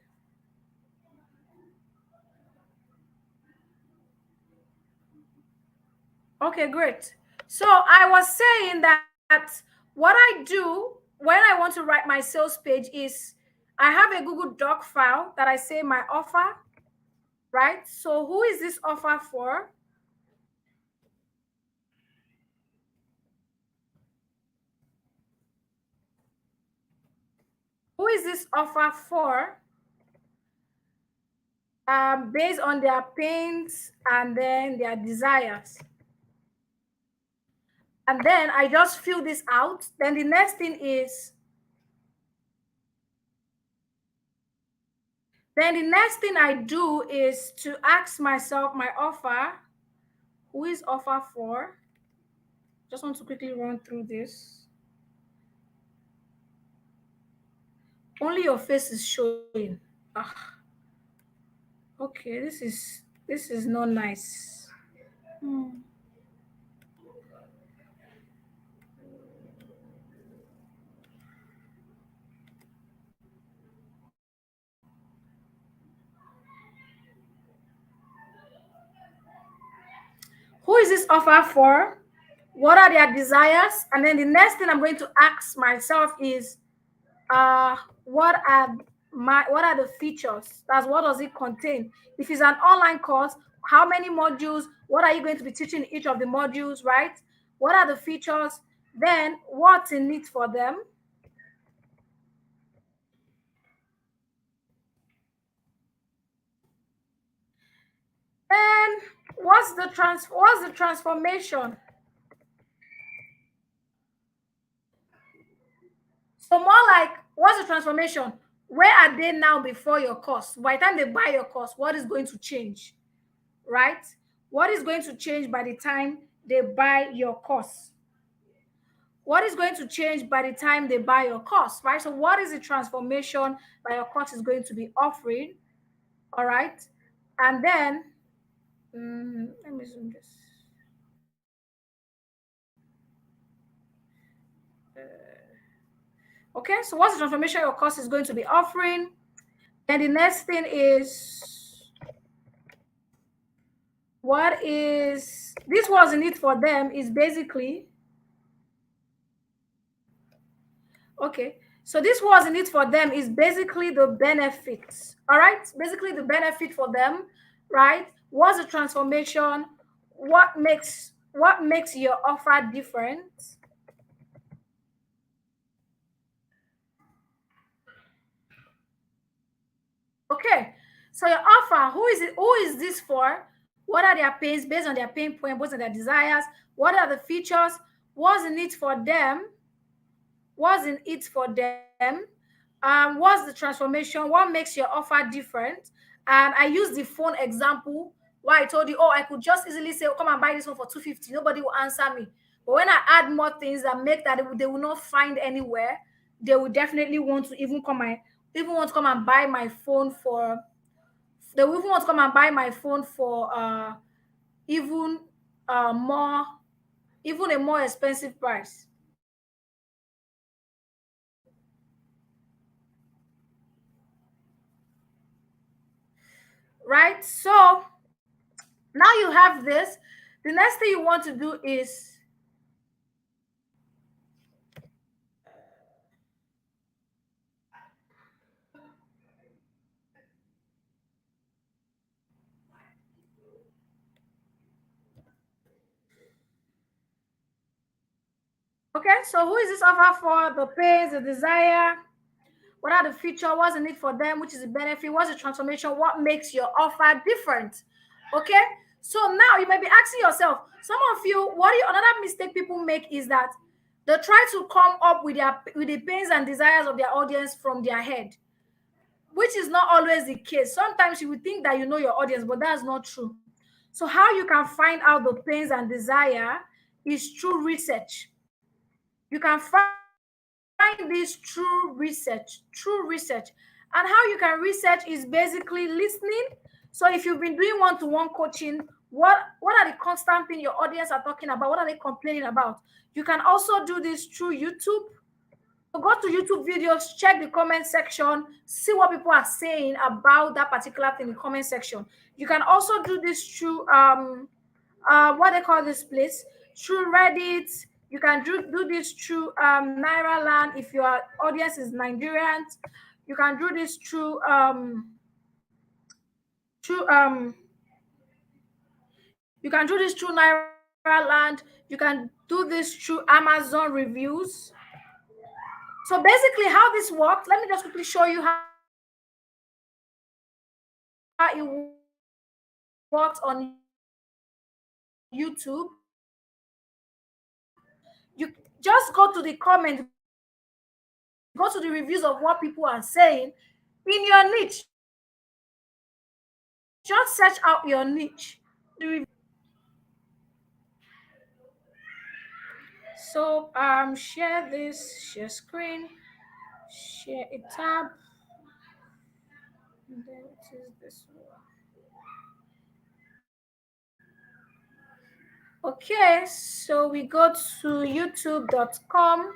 Okay, great. So I was saying that what I do when I want to write my sales page is I have a Google Doc file that I say my offer, right? So who is this offer for? Who is this offer for? Based on their pains and then their desires. And then I just fill this out. Then the next thing is, I do is to ask myself my offer. Who is offer for? Just want to quickly run through this. Only your face is showing. Ah, okay, this is not nice. Hmm. Who is this offer for? What are their desires? And then the next thing I'm going to ask myself is, what are the features? That's what does it contain? If it's an online course, how many modules? What are you going to be teaching in each of the modules, right? What are the features? Then what's in it for them? And what's the transformation? So more like, what's the transformation? Where are they now before your course? By the time they buy your course, what is going to change? Right? What is going to change by the time they buy your course? What is going to change by the time they buy your course, right? So what is the transformation that your course is going to be offering? All right. And then let me zoom this. Okay, so what's the transformation your course is going to be offering? And the next thing is, what is this was in it for them is basically, okay, so this was in it for them is basically the benefits. All right, basically the benefit for them, right? What's the transformation? What makes your offer different? Okay, so your offer, who is this for? What are their pains based on their pain point, based on their desires? What are the features? What's in it for them? What's in it for them? What's the transformation? What makes your offer different? And I use the phone example why I told you, oh, I could just easily say, oh, come and buy this one for 250. Nobody will answer me. But when I add more things that make that they will not find anywhere, they will definitely want to even want to come and buy my phone for they will even want to come and buy my phone for even more even a more expensive price. Right? So now you have this. The next thing you want to do is, okay, so who is this offer for? The pains, the desire, what are the feature, what's the need for them, which is the benefit, what's the transformation, what makes your offer different? Okay, so now you might be asking yourself, some of you, another mistake people make is that they try to come up with the pains and desires of their audience from their head, which is not always the case. Sometimes you would think that you know your audience, but that's not true. So how you can find out the pains and desire is through research. You can find this through research. And how you can research is basically listening. So if you've been doing one-to-one coaching, what are the constant things your audience are talking about? What are they complaining about? You can also do this through YouTube. So go to YouTube videos, check the comment section, see what people are saying about that particular thing in the comment section. You can also do this through what they call this place, through Reddit. You can do this through Naira Land if your audience is Nigerian. You can do this through you can do this through Naira Land. You can do this through Amazon reviews. So basically, how this works, let me just quickly show you how it works on YouTube. You just go to the comment, go to the reviews of what people are saying in your niche. Just search out your niche. The reviews are there. So share this, share screen, share a tab, and then it is this one. Okay, so we go to youtube.com.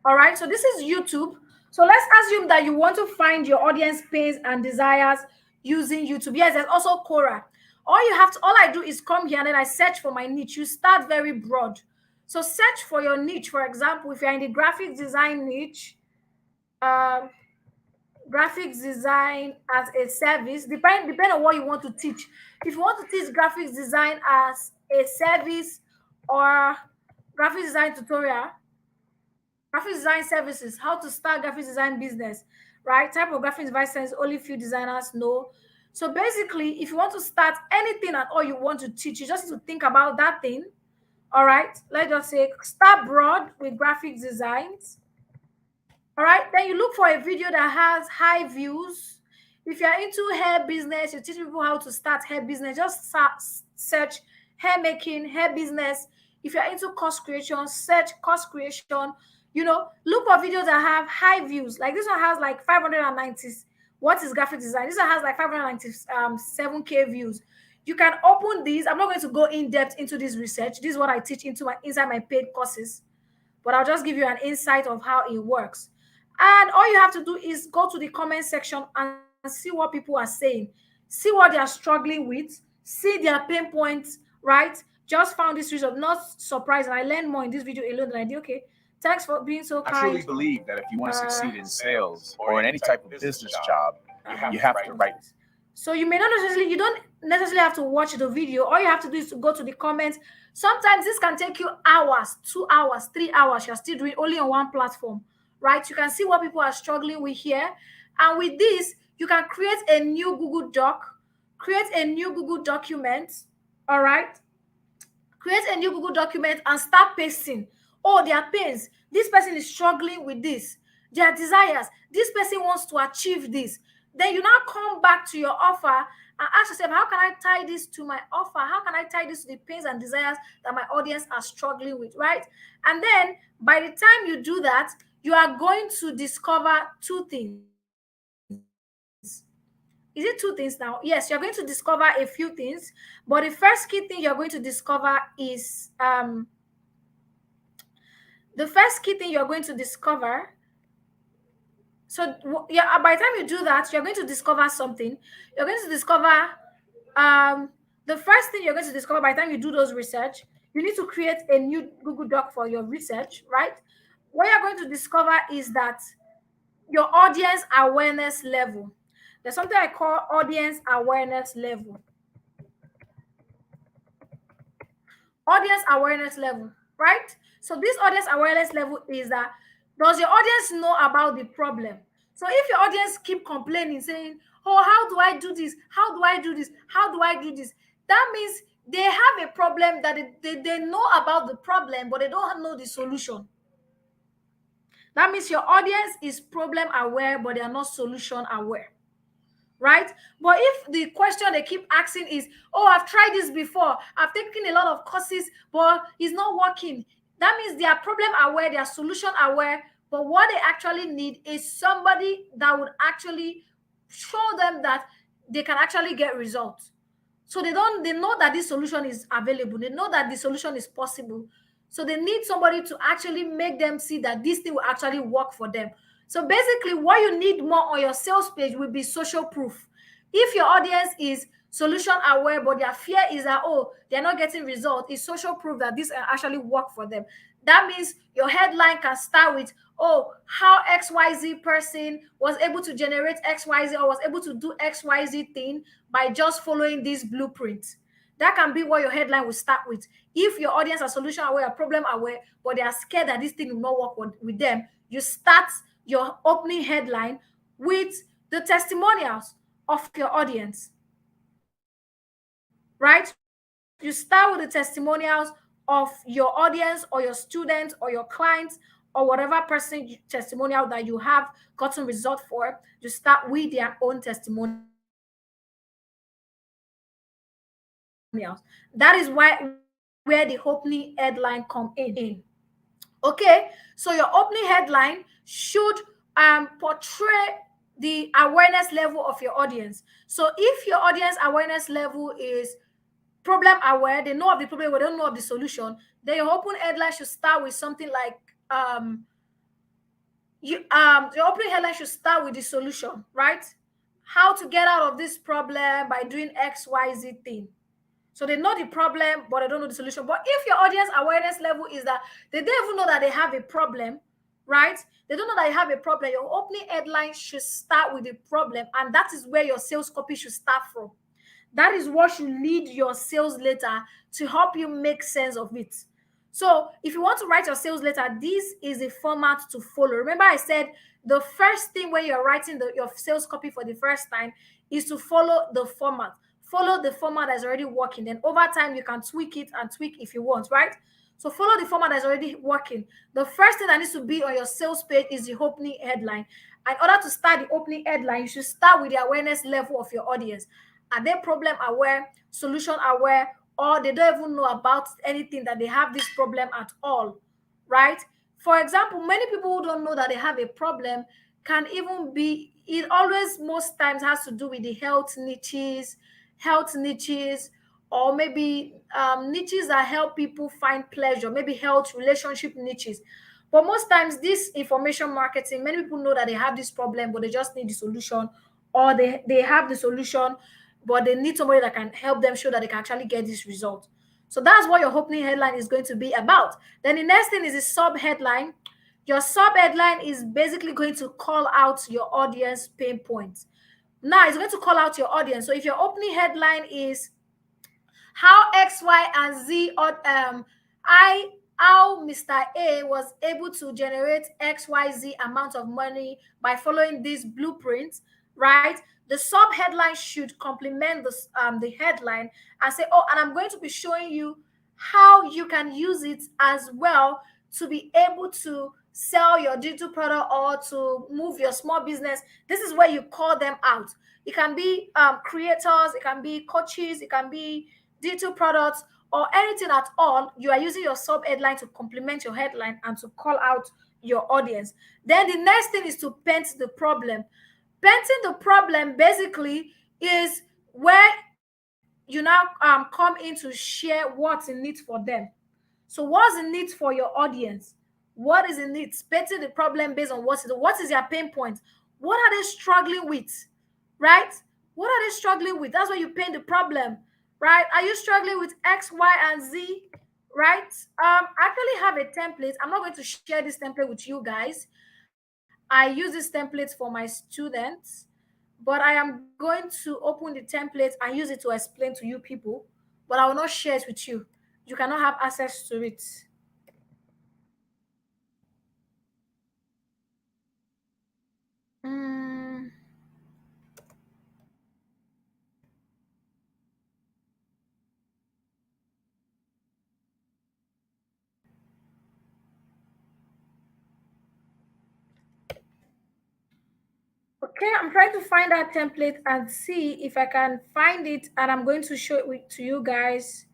All right, so this is YouTube. So let's assume that you want to find your audience pains and desires using YouTube. Yes, there's also Quora. All I do is come here and then I search for my niche. You start very broad. So search for your niche. For example, if you're in the graphics design niche, um, graphics design as a service, depend on what you want to teach. If you want to teach graphics design as a service or graphics design tutorial, graphics design services, how to start graphics design business, right? Type of graphics design only few designers know. So basically, if you want to start anything at all you want to teach, you just need to think about that thing. All right. Let's just say start broad with graphic designs. All right. Then you look for a video that has high views. If you're into hair business, you teach people how to start hair business. Just search hair making, hair business. If you're into course creation, search course creation. Look for videos that have high views. Like this one has like 590. What is graphic design? This one has like 597K views. You can open these. I'm not going to go in depth into this research. This is what I teach inside my paid courses, but I'll just give you an insight of how it works. And all you have to do is go to the comment section and see what people are saying, see what they are struggling with, see their pain points, right? Just found this result, not surprised. And I learned more in this video alone than I did. Okay, thanks for being so kind. I truly believe that if you want to succeed in sales or in any type of business job, you have to write. So you don't necessarily have to watch the video. All you have to do is to go to the comments. Sometimes this can take you hours, 2 hours, 3 hours. You're still doing only on one platform, right? You can see what people are struggling with here. And with this, you can create a new Google Doc, create a new Google document, all right? Create a new Google document and start pasting. Oh, their pains. This person is struggling with this. Their desires. This person wants to achieve this. Then you now come back to your offer and ask yourself, how can I tie this to my offer? How can I tie this to the pains and desires that my audience are struggling with, right? And then by the time you do that, you are going to discover two things. Is it two things now? Yes, you're going to discover a few things, but the first key thing you're going to discover is so yeah, by the time you do that, you're going to discover something. You're going to discover the first thing you're going to discover by the time you do those research, you need to create a new Google Doc for your research, right? What you're going to discover is that your audience awareness level. There's something I call audience awareness level. Audience awareness level, right? So this audience awareness level is that, does your audience know about the problem? So if your audience keep complaining, saying, oh, how do I do this? How do I do this? How do I do this? That means they have a problem that they know about the problem, but they don't know the solution. That means your audience is problem aware, but they are not solution aware, right? But if the question they keep asking is, oh, I've tried this before, I've taken a lot of courses, but it's not working, that means they are problem aware, they are solution aware, but what they actually need is somebody that would actually show them that they can actually get results. So they know that this solution is available, they know that the solution is possible. So they need somebody to actually make them see that this thing will actually work for them. So basically, what you need more on your sales page will be social proof. If your audience is solution aware, but their fear is that, oh, they're not getting results, it's social proof that this can actually work for them. That means your headline can start with, oh, how XYZ person was able to generate XYZ or was able to do XYZ thing by just following this blueprint. That can be what your headline will start with. If your audience are solution aware or problem aware, but they are scared that this thing will not work with them, you start your opening headline with the testimonials of your audience, right? You start with the testimonials of your audience or your students or your clients or whatever person testimonial that you have gotten result for. You start with their own testimonials. That is where the opening headline come in. Okay, so your opening headline should portray the awareness level of your audience. So if your audience awareness level is problem aware, they know of the problem, but they don't know of the solution, then your opening headline should start with something like your opening headline should start with the solution, right? How to get out of this problem by doing XYZ thing. So they know the problem, but they don't know the solution. But if your audience awareness level is that they don't even know that they have a problem, right? They don't know that you have a problem. Your opening headline should start with the problem, and that is where your sales copy should start from. That is what should lead your sales letter to help you make sense of it. So if you want to write your sales letter, this is the format to follow. Remember I said the first thing when you're writing your sales copy for the first time is to follow the format. Follow the format that's already working. Then over time, you can tweak it and tweak if you want, right? So follow the format that's already working. The first thing that needs to be on your sales page is the opening headline. In order to start the opening headline, you should start with the awareness level of your audience. Are they problem aware, solution aware, or they don't even know about anything that they have this problem at all, right? For example, many people who don't know that they have a problem can even be, it always most times has to do with the health niches, or maybe niches that help people find pleasure, maybe health relationship niches. But most times, this information marketing, many people know that they have this problem, but they just need the solution, or they have the solution, but they need somebody that can help them show that they can actually get this result. So that's what your opening headline is going to be about. Then the next thing is the sub headline. Your sub headline is basically going to call out your audience pain points. Now it's going to call out your audience. So if your opening headline is how X, Y, and Z, or I how Mr. A was able to generate XYZ amount of money by following these blueprints, right? The sub headline should complement the headline and say, oh, and I'm going to be showing you how you can use it as well to be able to sell your digital product or to move your small business. This is where you call them out. It can be creators, it can be coaches, it can be digital products, or anything at all. You are using your sub headline to complement your headline and to call out your audience. Then the next thing is to paint the problem. Painting the problem basically is where you now come in to share what's in it for them. So what's in it for your audience? What is in it? Painting the problem based on what is their pain point? What are they struggling with? Right? What are they struggling with? That's why you paint the problem, right? Are you struggling with X, Y, and Z? Right? I actually have a template. I'm not going to share this template with you guys. I use this template for my students, but I am going to open the template and use it to explain to you people, but I will not share it with you. You cannot have access to it. Mm, okay, I'm trying to find that template and see if I can find it, and I'm going to show to you guys,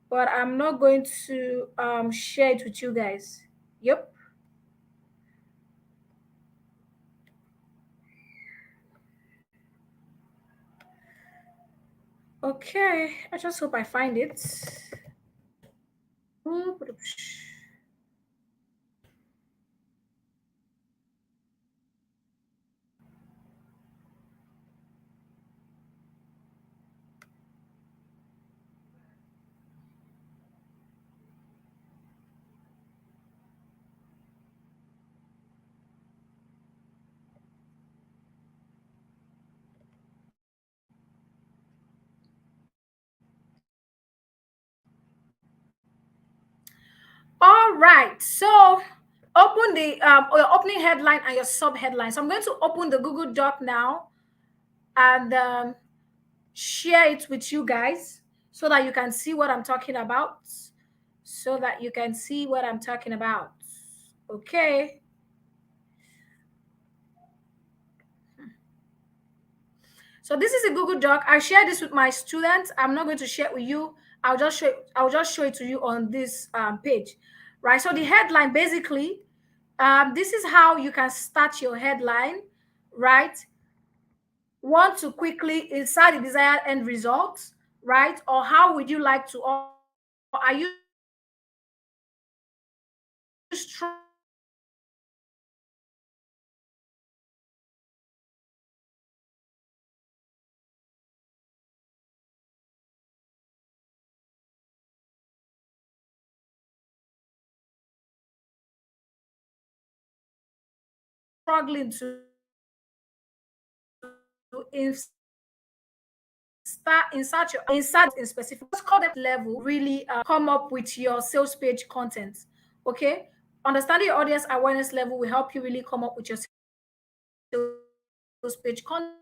but I'm not going to share it with you guys. Yep. Okay, I just hope I find it. All right, so open the your opening headline and your sub headline. So I'm going to open the Google Doc now and share it with you guys so that you can see what I'm talking about. So that you can see what I'm talking about. Okay. So this is a Google Doc. I share this with my students. I'm not going to share it with you. I'll just show it to you on this page, right? So the headline basically, this is how you can start your headline, right? Want to quickly insert the desired end result, right? Or how would you like to, or are you struggling to insert in specific, just call them level, really come up with your sales page content. Okay, understanding your audience awareness level will help you really come up with your sales page content.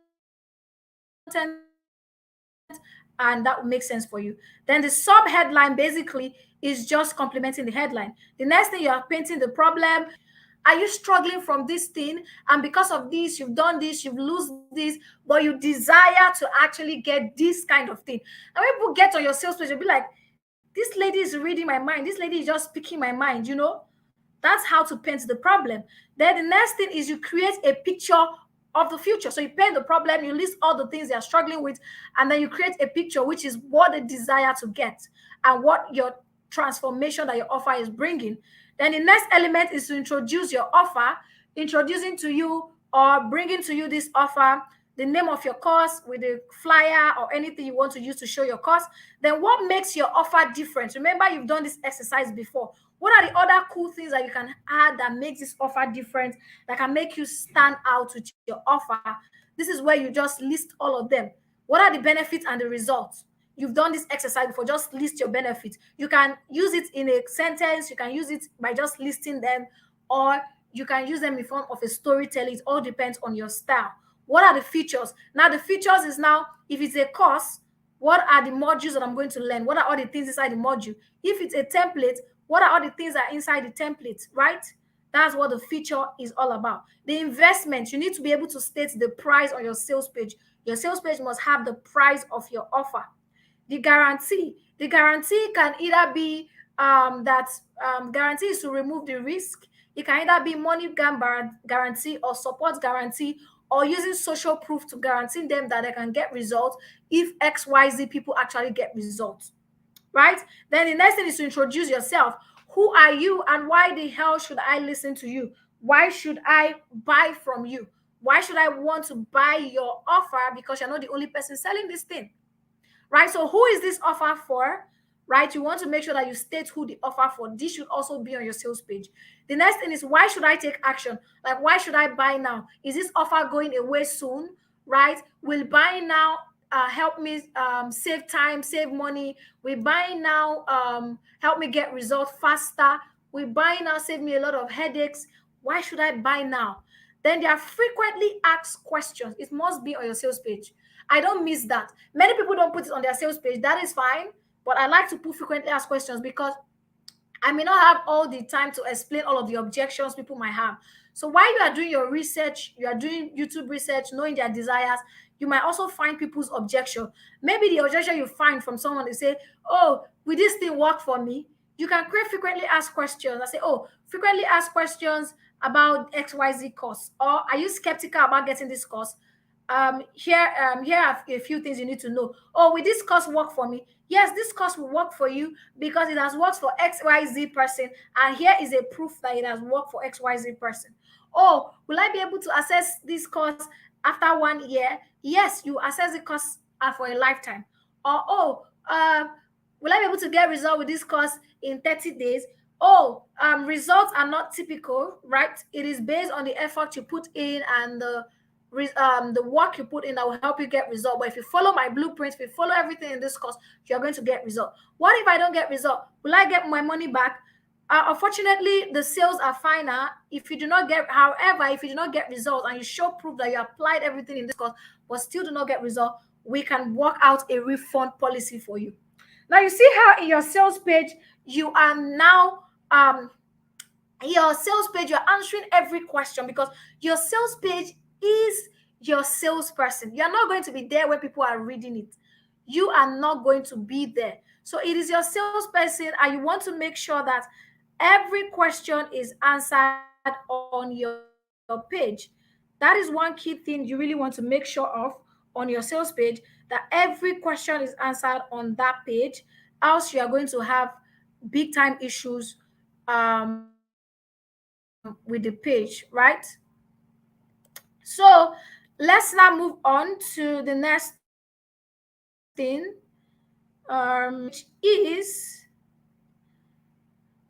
and that will make sense for you. Then the subheadline basically is just complementing the headline. The next thing, you are painting the problem. Are you struggling from this thing? And because of this, you've done this, you've lose this, but you desire to actually get this kind of thing. And when people get on your sales page, you'll be like, this lady is reading my mind. This lady is just speaking my mind. That's how to paint the problem. Then the next thing is you create a picture of the future. So you paint the problem, you list all the things they are struggling with, and then you create a picture which is what they desire to get and what your transformation that your offer is bringing. Then the next element is to introduce your offer, introducing to you or bringing to you this offer, the name of your course with a flyer or anything you want to use to show your course. Then what makes your offer different? Remember, you've done this exercise before. What are the other cool things that you can add that makes this offer different, that can make you stand out with your offer? This is where you just list all of them. What are the benefits and the results? You've done this exercise before, just list your benefits. You can use it in a sentence, you can use it by just listing them, or you can use them in form of a storytelling. It all depends on your style. What are the features? Now, the features is now, if it's a course, what are the modules that I'm going to learn? What are all the things inside the module? If it's a template, what are all the things that are inside the template, right? That's what the feature is all about. The investment, you need to be able to state the price on your sales page. Your sales page must have the price of your offer. The guarantee can either be guarantee is to remove the risk. It can either be money guarantee or support guarantee, or using social proof to guarantee them that they can get results if XYZ people actually get results, right? Then the next thing is to introduce yourself. Who are you and why the hell should I listen to you? Why should I buy from you? Why should I want to buy your offer? Because you're not the only person selling this thing, right? So who is this offer for, right? You want to make sure that you state who the offer for. This should also be on your sales page. The next thing is, why should I take action? Like, why should I buy now? Is this offer going away soon, right? Will buying now help me save time, save money? Will buying now help me get results faster? Will buying now save me a lot of headaches? Why should I buy now? Then there are frequently asked questions. It must be on your sales page. I don't miss that. Many people don't put it on their sales page. That is fine. But I like to put frequently asked questions because I may not have all the time to explain all of the objections people might have. So while you are doing your research, you are doing YouTube research, knowing their desires, you might also find people's objection. Maybe the objection you find from someone, they say, oh, will this thing work for me? You can create frequently asked questions. I say, oh, frequently asked questions about XYZ course. Or are you skeptical about getting this course? Here are a few things you need to know. Oh, will this course work for me? Yes, this course will work for you because it has worked for XYZ person, and here is a proof that it has worked for XYZ person. Oh, will I be able to access this course after 1 year? Yes, you access the course for a lifetime. Or will I be able to get result with this course in 30 days? Oh, results are not typical, right? It is based on the effort you put in and the work you put in that will help you get result. But if you follow my blueprint, if you follow everything in this course, you're going to get result. What if I don't get result? Will I get my money back? Unfortunately, the sales are final if you do not get. However, if you do not get results and you show proof that you applied everything in this course but still do not get result, we can work out a refund policy for you. Now you see how in your sales page you are now your sales page, you're answering every question because your sales page is your salesperson. You're not going to be there when people are reading it. You are not going to be there. So it is your salesperson, and you want to make sure that every question is answered on your page. That is one key thing you really want to make sure of on your sales page, that every question is answered on that page. Else you are going to have big time issues with the page, right? So let's now move on to the next thing, which is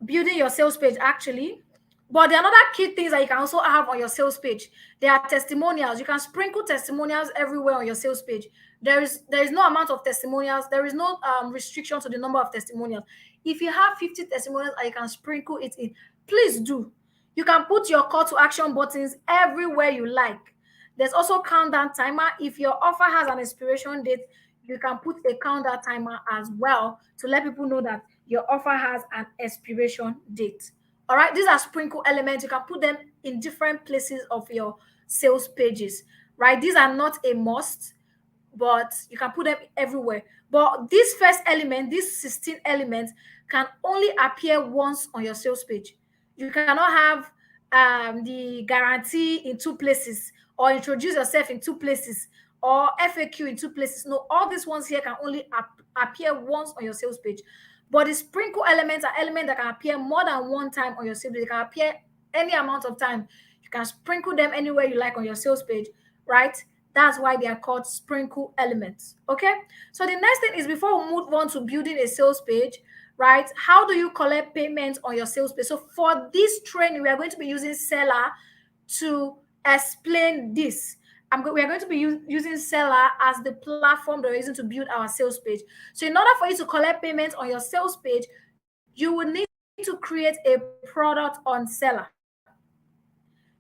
building your sales page actually. But there are other key things that you can also have on your sales page. There are testimonials. You can sprinkle testimonials everywhere on your sales page. There is no amount of testimonials. There is no restriction to the number of testimonials. If you have 50 testimonials and you can sprinkle it in, please do. You can put your call to action buttons everywhere you like. There's also countdown timer. If your offer has an expiration date, you can put a countdown timer as well to let people know that your offer has an expiration date. All right, these are sprinkle elements. You can put them in different places of your sales pages, right? These are not a must, but you can put them everywhere. But this first element, these 16 elements, can only appear once on your sales page. You cannot have the guarantee in two places, or introduce yourself in two places, or FAQ in two places. No, all these ones here can only appear once on your sales page. But the sprinkle elements are elements that can appear more than one time on your sales page. They can appear any amount of time. You can sprinkle them anywhere you like on your sales page, right? That's why they are called sprinkle elements. Okay. So the next thing is, before we move on to building a sales page, right? How do you collect payments on your sales page? So for this training, we are going to be using Seller to explain this. We are going to be using Seller as the platform that we're using to build our sales page. So in order for you to collect payments on your sales page, you will need to create a product on Seller.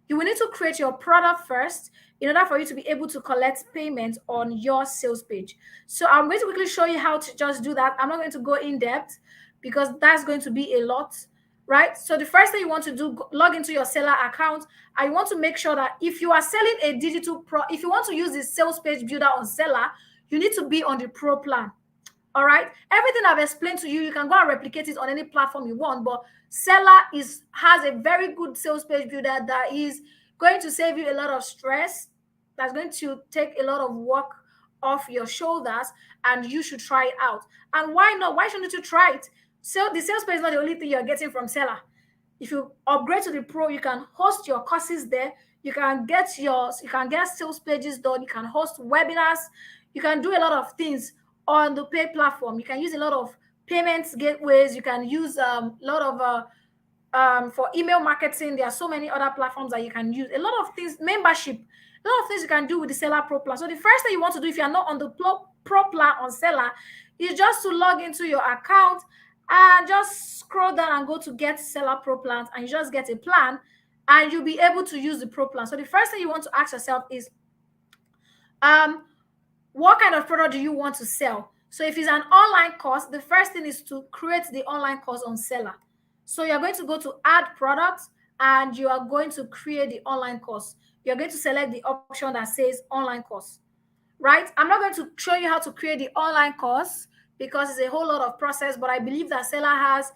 You will need to create your product first in order for you to be able to collect payments on your sales page. So I'm going to quickly show you how to just do that. I'm not going to go in depth because that's going to be a lot, right? So the first thing you want to do, log into your seller account. I want to make sure that if you are selling a digital if you want to use the sales page builder on Seller, you need to be on the pro plan. All right, everything I've explained to you, you can go and replicate it on any platform you want, but Seller has a very good sales page builder that is going to save you a lot of stress, that's going to take a lot of work off your shoulders, and you should try it out. And why not? Why shouldn't you try it? So the sales page is not the only thing you're getting from Seller. If you upgrade to the pro, you can host your courses there. You can get sales pages done. You can host webinars. You can do a lot of things on the paid platform. You can use a lot of payments gateways. You can use a lot of for email marketing. There are so many other platforms that you can use. A lot of things, membership, a lot of things you can do with the Seller Pro Plan. So the first thing you want to do if you're not on the Pro Plan on Seller is just to log into your account and just scroll down and go to get Seller Pro Plans, and you just get a plan and you'll be able to use the Pro Plan. So the first thing you want to ask yourself is, what kind of product do you want to sell? So if it's an online course, the first thing is to create the online course on Seller. So you're going to go to add products and you are going to create the online course. You're going to select the option that says online course, right? I'm not going to show you how to create the online course because it's a whole lot of process, but I believe that Seller has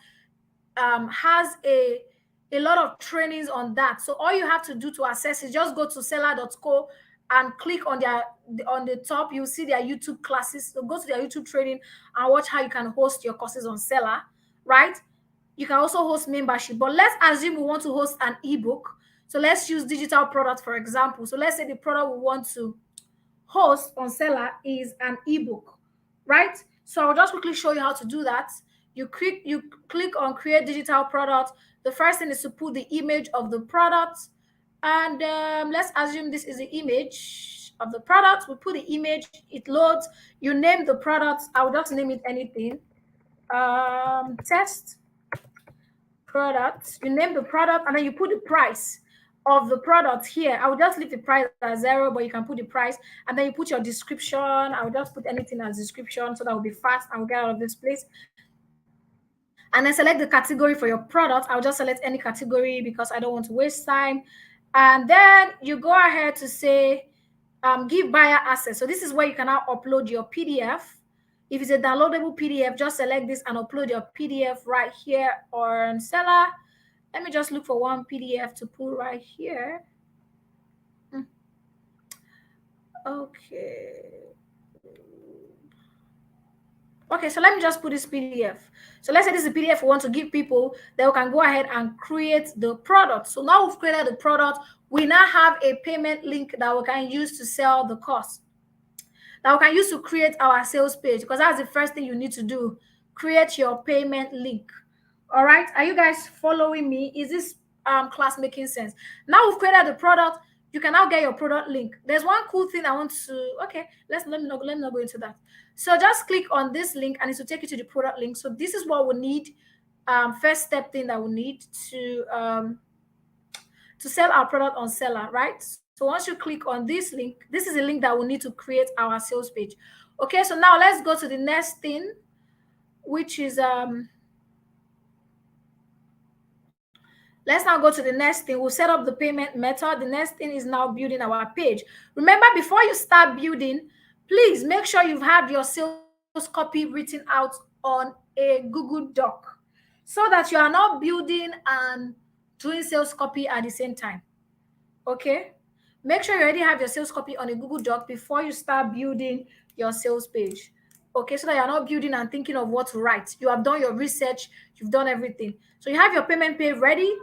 a lot of trainings on that. So all you have to do to access is just go to seller.co and click on the top. You'll see their YouTube classes. So go to their YouTube training and watch how you can host your courses on Seller, right? You can also host membership, but let's assume we want to host an ebook. So let's use digital product, for example. So let's say the product we want to host on Seller is an ebook, right? So I'll just quickly show you how to do that. You click on create digital product. The first thing is to put the image of the product. And let's assume this is the image of the product. We put the image, it loads. You name the product. I will just name it anything. Test product. You name the product, and then you put the price of the product here. I will just leave the price at 0, but you can put the price, and then you put your description. I will just put anything as description so that will be fast and we'll get out of this place. And then select the category for your product. I'll just select any category because I don't want to waste time. And then you go ahead to say, give buyer access. So this is where you can now upload your PDF. If it's a downloadable PDF, just select this and upload your PDF right here on Seller. Let me just look for one PDF to put right here. Okay, so let me just put this PDF. So let's say this is a PDF we want to give people, then we can go ahead and create the product. So now we've created the product. We now have a payment link that we can use to sell the course, that we can use to create our sales page, because that's the first thing you need to do. Create your payment link. All right, are you guys following me? Is this class making sense? Now we've created the product. You can now get your product link. There's one cool thing I want to, okay, let me not go into that. So just click on this link and it will take you to the product link. So this is what we need. First step thing that we need to sell our product on Seller, right? So once you click on this link, this is a link that we need to create our sales page. Okay, so now let's go to the next thing, which is let's now go to the next thing. We'll set up the payment method. The next thing is now building our page. Remember, before you start building, please make sure you've had your sales copy written out on a Google Doc, so that you are not building and doing sales copy at the same time. Okay, make sure you already have your sales copy on a Google Doc before you start building your sales page. Okay, so that you're not building and thinking of what to write. You have done your research, you've done everything. So you have your payment page ready.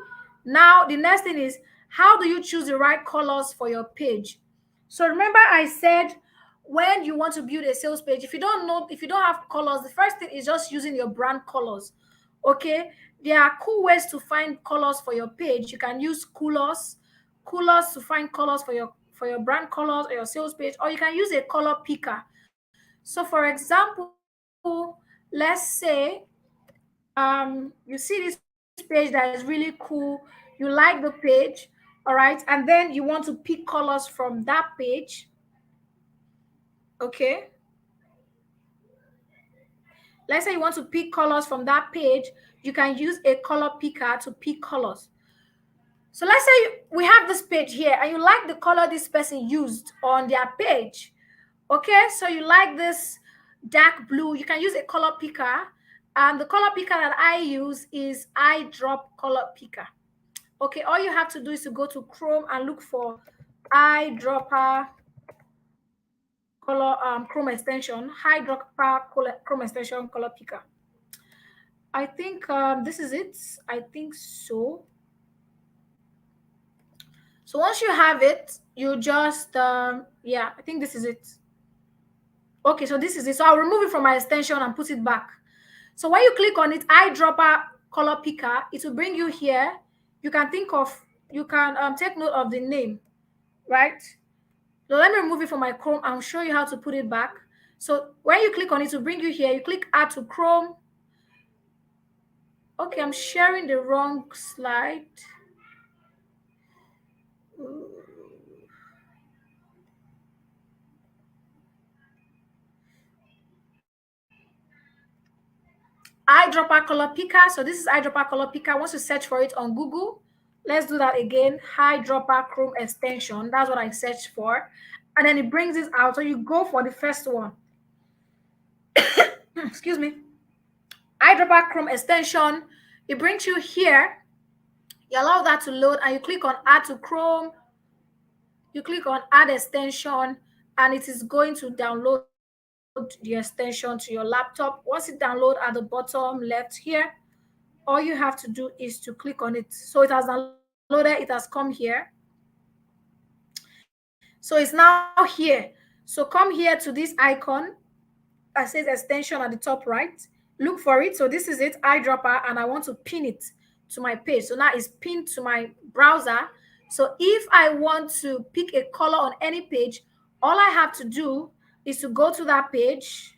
Now the next thing is, how do you choose the right colors for your page? So remember I said, when you want to build a sales page, if you don't have colors, the first thing is just using your brand colors. Okay, there are cool ways to find colors for your page. You can use coolers to find colors for your brand colors or your sales page, or you can use a color picker. So for example, let's say you see this page that is really cool, you like the page, all right, and then you want to pick colors from that page. Okay, let's say you want to pick colors from that page, you can use a color picker to pick colors. So let's say we have this page here and you like the color this person used on their page. Okay, so you like this dark blue, you can use a color picker. And the color picker that I use is eyedrop color picker. Okay, all you have to do is to go to Chrome and look for eyedropper color Chrome extension, Chrome extension color picker. I think this is it. I think so. So once you have it, you just yeah, I think this is it. Okay, so this is it. So I'll remove it from my extension and put it back. So when you click on it, eyedropper color picker, it will bring you here. You can take note of the name, right? So let me remove it from my Chrome and show you how to put it back. So when you click on it, to bring you here, you click add to Chrome. Okay, I'm sharing the wrong slide. Eyedropper color picker. So this is eyedropper color picker. Once you search for it on Google, let's do that again. Eyedropper Chrome extension. That's what I searched for. And then it brings it out. So you go for the first one. Excuse me. Eyedropper Chrome extension. It brings you here. You allow that to load and you click on add to Chrome. You click on add extension and it is going to download the extension to your laptop. Once it downloads at the bottom left here, all you have to do is to click on it. So it has downloaded, it has come here. So it's now here. So come here to this icon that says extension at the top right. Look for it. So this is it, eyedropper, and I want to pin it to my page. So now it's pinned to my browser. So if I want to pick a color on any page, all I have to do is to go to that page.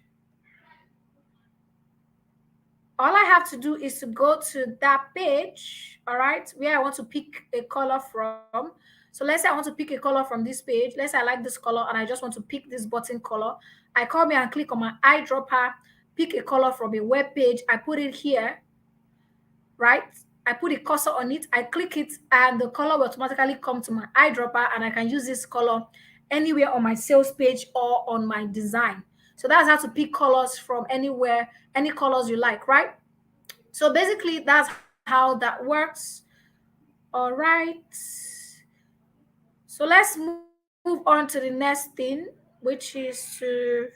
All I have to do is to go to that page, all right, where I want to pick a color from. So let's say I want to pick a color from this page. Let's say I like this color and I just want to pick this button color. I come here and click on my eyedropper, pick a color from a web page. I put it here, right? I put a cursor on it, I click it, and the color will automatically come to my eyedropper, and I can use this color anywhere on my sales page or on my design. So that's how to pick colors from anywhere, any colors you like, right? So basically, that's how that works. All right. So let's move on to the next thing, which is to...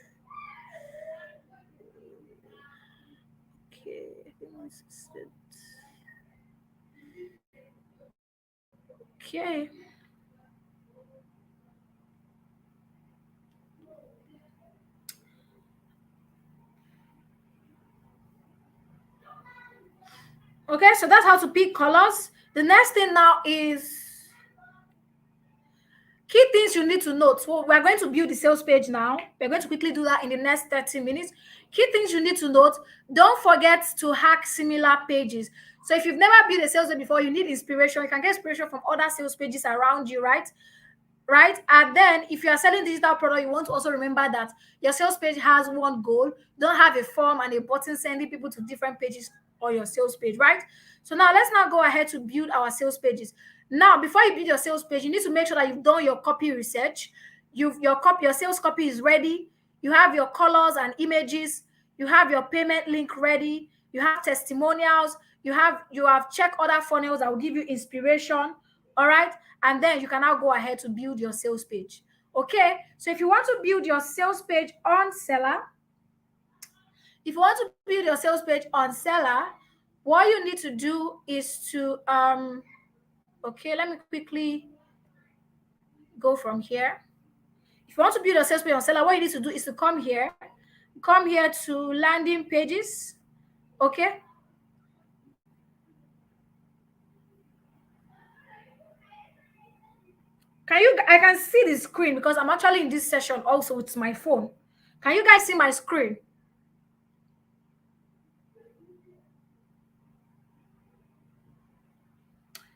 Okay, this is it. Okay. Okay, so that's how to pick colors. The next thing now is key things you need to note. So we're going to build the sales page now. We're going to quickly do that in the next 30 minutes. Key things you need to note. Don't forget to hack similar pages. So if you've never built a sales page before, you need inspiration. You can get inspiration from other sales pages around you, right? right? And then if you are selling digital product, you want to also remember that your sales page has one goal. Don't have a form and a button sending people to different pages on your sales page, right? So now let's now go ahead to build our sales pages. Now, before you build your sales page, you need to make sure that you've done your copy research. Your sales copy is ready. You have your colors and images. You have your payment link ready. You have testimonials. You have check other funnels that will give you inspiration. All right. And then you can now go ahead to build your sales page. Okay. So if you want to build your sales page on Seller, if you want to build your sales page on Seller, what you need to do is to okay, let me quickly go from here. If you want to build a sales page on Seller, what you need to do is to come here to landing pages. Okay. I can see the screen because I'm actually in this session also with my phone. Can you guys see my screen?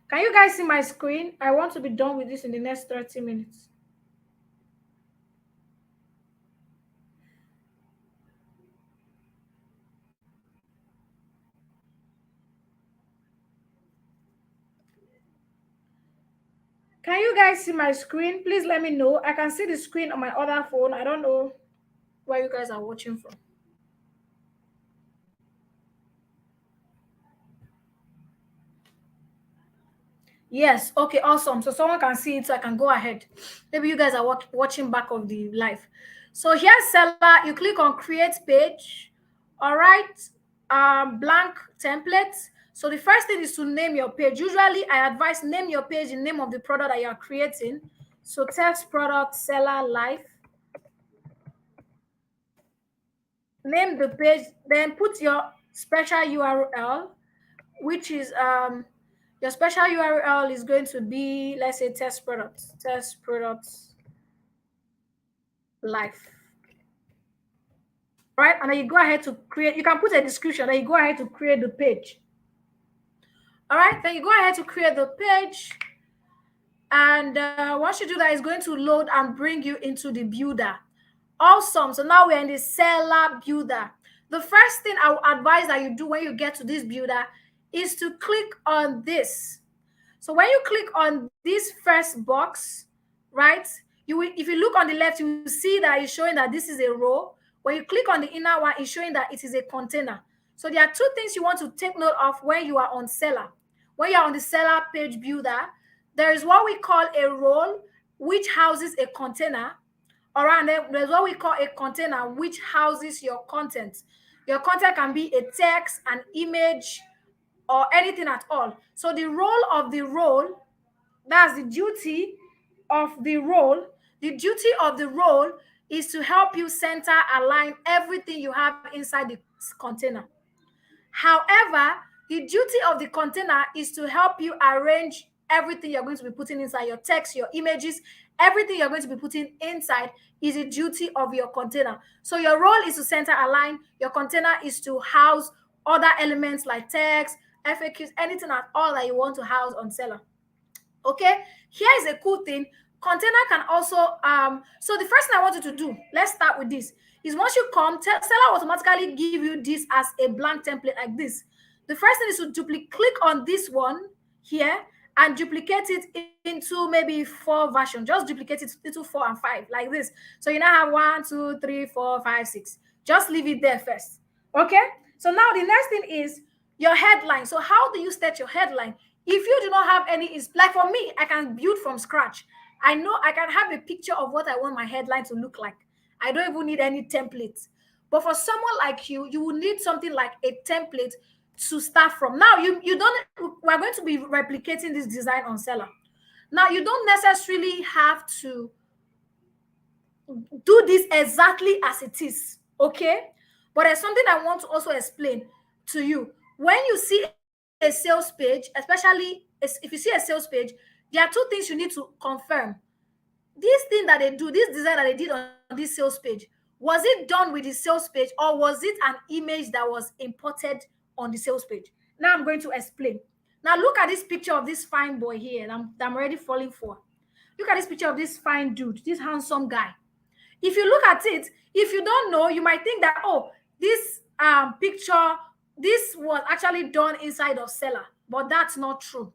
Can you guys see my screen? I want to be done with this in the next 30 minutes. Can you guys see my screen? Please let me know. I can see the screen on my other phone. I don't know where you guys are watching from. Yes. Okay, awesome. So someone can see it, so I can go ahead. Maybe you guys are watching back of the live. So here's Seller. You click on create page. All right. Blank template. So the first thing is to name your page. Usually I advise name your page in name of the product that you are creating. So test product Seller Life. Name the page, then put your special URL, which is your special URL is going to be, let's say, test products life. Right, and then you go ahead to create. You can put a description, then you go ahead to create the page. All right, then you go ahead to create the page, and once you do that, it's going to load and bring you into the builder. Awesome. So now we're in the Seller builder. The first thing I would advise that you do when you get to this builder is to click on this. So when you click on this first box, right, if you look on the left, you will see that it's showing that this is a row. When you click on the inner one, it's showing that it is a container. So there are two things you want to take note of when you are on Seller. When you're on the Seller page builder, there is what we call a role, which houses a container. All right, and then there's what we call a container, which houses your content. Your content can be a text, an image, or anything at all. So the role of the role, that's the duty of the role. The duty of the role is to help you center, align everything you have inside the container. However, the duty of the container is to help you arrange everything you're going to be putting inside, your text, your images, everything you're going to be putting inside is a duty of your container. So your role is to center, align. Your container is to house other elements like text, FAQs, anything at all that you want to house on Seller. Okay, here is a cool thing. Container can also so the first thing I want you to do, let's start with this, is once you come, Seller automatically give you this as a blank template like this. The first thing is to duplicate, click on this one here and duplicate it into maybe 4 versions. Just duplicate it into 4 and 5 like this. So you now have 1, 2, 3, 4, 5, 6. Just leave it there first. Okay, so now the next thing is your headline. So how do you set your headline? If you do not have any, like for me, I can build from scratch. I know I can have a picture of what I want my headline to look like. I don't even need any templates. But for someone like you will need something like a template to start from. Now, we're going to be replicating this design on Seller. Now, you don't necessarily have to do this exactly as it is, okay? But there's something I want to also explain to you. When you see a sales page, especially if you see a sales page, there are two things you need to confirm. This thing that they do, this design that they did on this sales page, was it done with the sales page or was it an image that was imported on the sales page? Now I'm going to explain. Now look at this picture of this fine boy here that I'm already falling for. Look at this picture of this fine dude, this handsome guy. If you look at it, if you don't know, you might think that, oh, this picture, this was actually done inside of seller, but that's not true.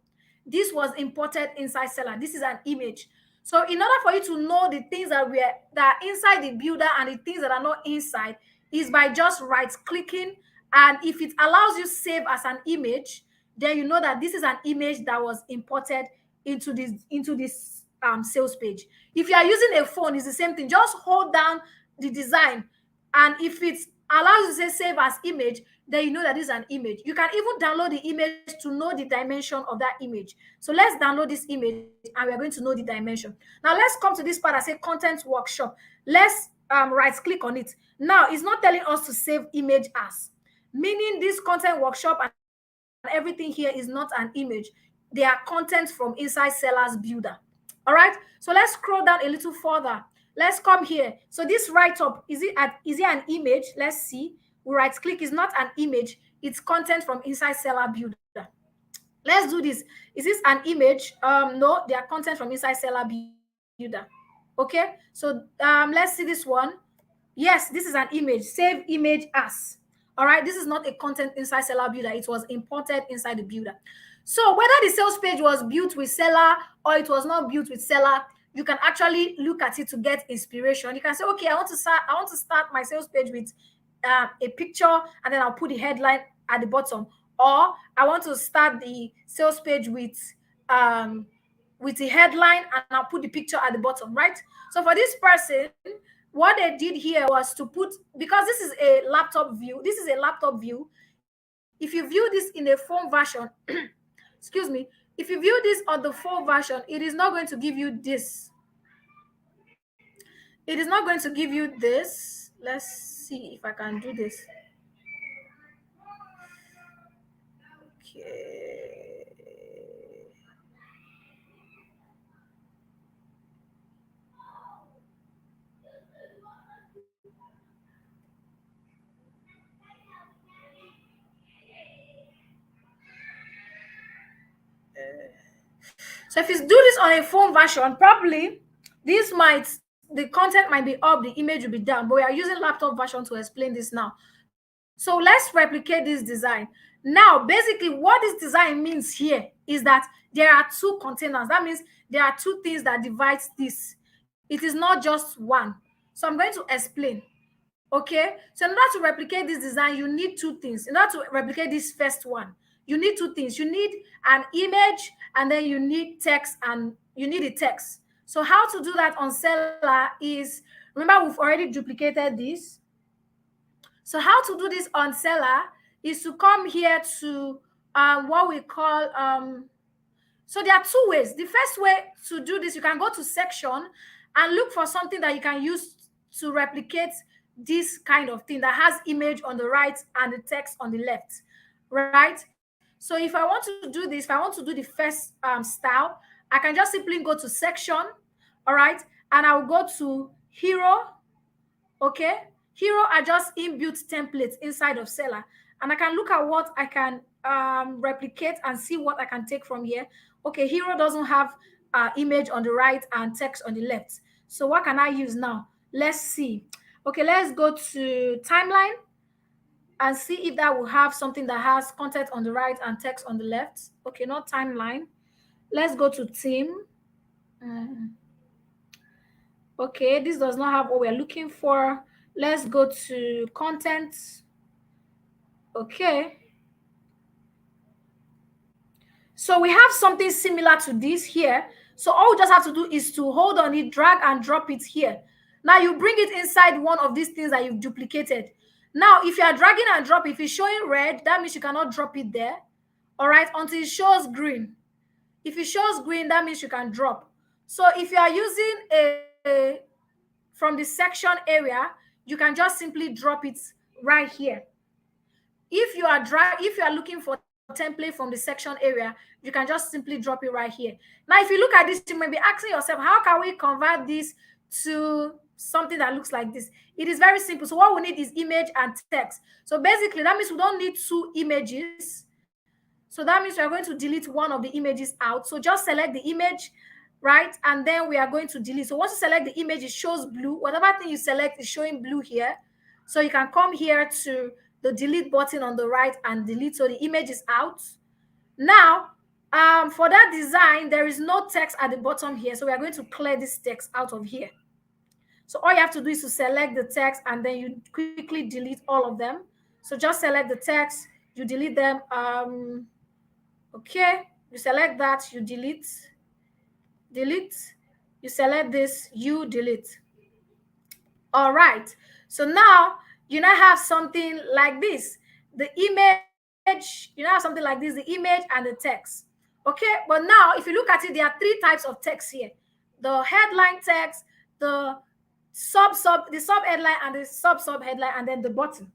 This was imported inside seller. This is an image. So in order for you to know the things that are inside the builder and the things that are not inside, is by just right clicking, and if it allows you save as an image, then you know that this is an image that was imported into this sales page. If you are using a phone, it's the same thing. Just hold down the design, and if it allows you to say save as image, then you know that this is an image. You can even download the image to know the dimension of that image. So let's download this image, and we're going to know the dimension. Now let's come to this part that say content workshop. Let's right click on it. Now it's not telling us to save image as, meaning this content workshop and everything here is not an image. They are content from inside seller's builder. All right, so let's scroll down a little further. Let's come here. So this write-up, is it an image? Let's see. We right click, is not an image, it's content from inside seller builder. Let's do this. Is this an image? No, they are content from inside seller builder. Okay, so let's see this one. Yes, this is an image. Save image as. All right, this is not a content inside seller builder. It was imported inside the builder. So whether the sales page was built with seller or it was not built with seller, you can actually look at it to get inspiration. You can say, okay, I want to start my sales page with a picture, and then I'll put the headline at the bottom. Or I want to start the sales page with the headline, and I'll put the picture at the bottom, right? So for this person, what they did here was to put, because this is a laptop view, if you view this in a phone version, excuse me, if you view this on the phone version, it is not going to give you this. It is not going to give you this. Let's see if I can do this. Okay. So if you do this on a phone version, probably the content might be up, the image will be down, but we are using laptop version to explain this now. So let's replicate this design. Now, basically what this design means here is that there are two containers. That means there are two things that divides this. It is not just one. So I'm going to explain. Okay, so in order to replicate this design, you need two things. In order to replicate this first one, you need two things. You need an image, and then you need text, and you need the text. So how to do that on seller is, remember we've already duplicated this. So how to do this on seller is to come here to what we call so there are two ways. The first way to do this, you can go to section and look for something that you can use to replicate this kind of thing that has image on the right and the text on the left, right? So if I want to do this, if I want to do the first style, I can just simply go to section, all right, and I'll go to hero. Okay, hero are just inbuilt templates inside of seller, and I can look at what I can replicate and see what I can take from here. Okay, hero doesn't have image on the right and text on the left. So what can I use now? Let's see. Okay, let's go to timeline and see if that will have something that has content on the right and text on the left. Okay, not timeline. Let's go to theme. Okay, this does not have what we're looking for. Let's go to content. Okay. So we have something similar to this here. So all we just have to do is to hold on it, drag and drop it here. Now you bring it inside one of these things that you've duplicated. Now, if you are dragging and drop, if it's showing red, that means you cannot drop it there. All right, until it shows green. If it shows green, that means you can drop. So if you are using from the section area, you can just simply drop it right here. If you are looking for template from the section area, you can just simply drop it right here. Now, if you look at this, you may be asking yourself, how can we convert this to something that looks like this? It is very simple. So what we need is image and text. So basically, that means we don't need two images. So that means we're going to delete one of the images out. So just select the image, right? And then we are going to delete. So once you select the image, it shows blue. Whatever thing you select is showing blue here. So you can come here to the delete button on the right and delete. So the image is out. Now, for that design, there is no text at the bottom here. So we are going to clear this text out of here. So all you have to do is to select the text and then you quickly delete all of them. So just select the text, you delete them. Okay, you select that, you delete, you select this, you delete. All right, so now you now have something like this, the image, you now have something like this, the image and the text. Okay, but now if you look at it, there are three types of text here: the headline text, the the sub headline, and the sub headline, and then the button.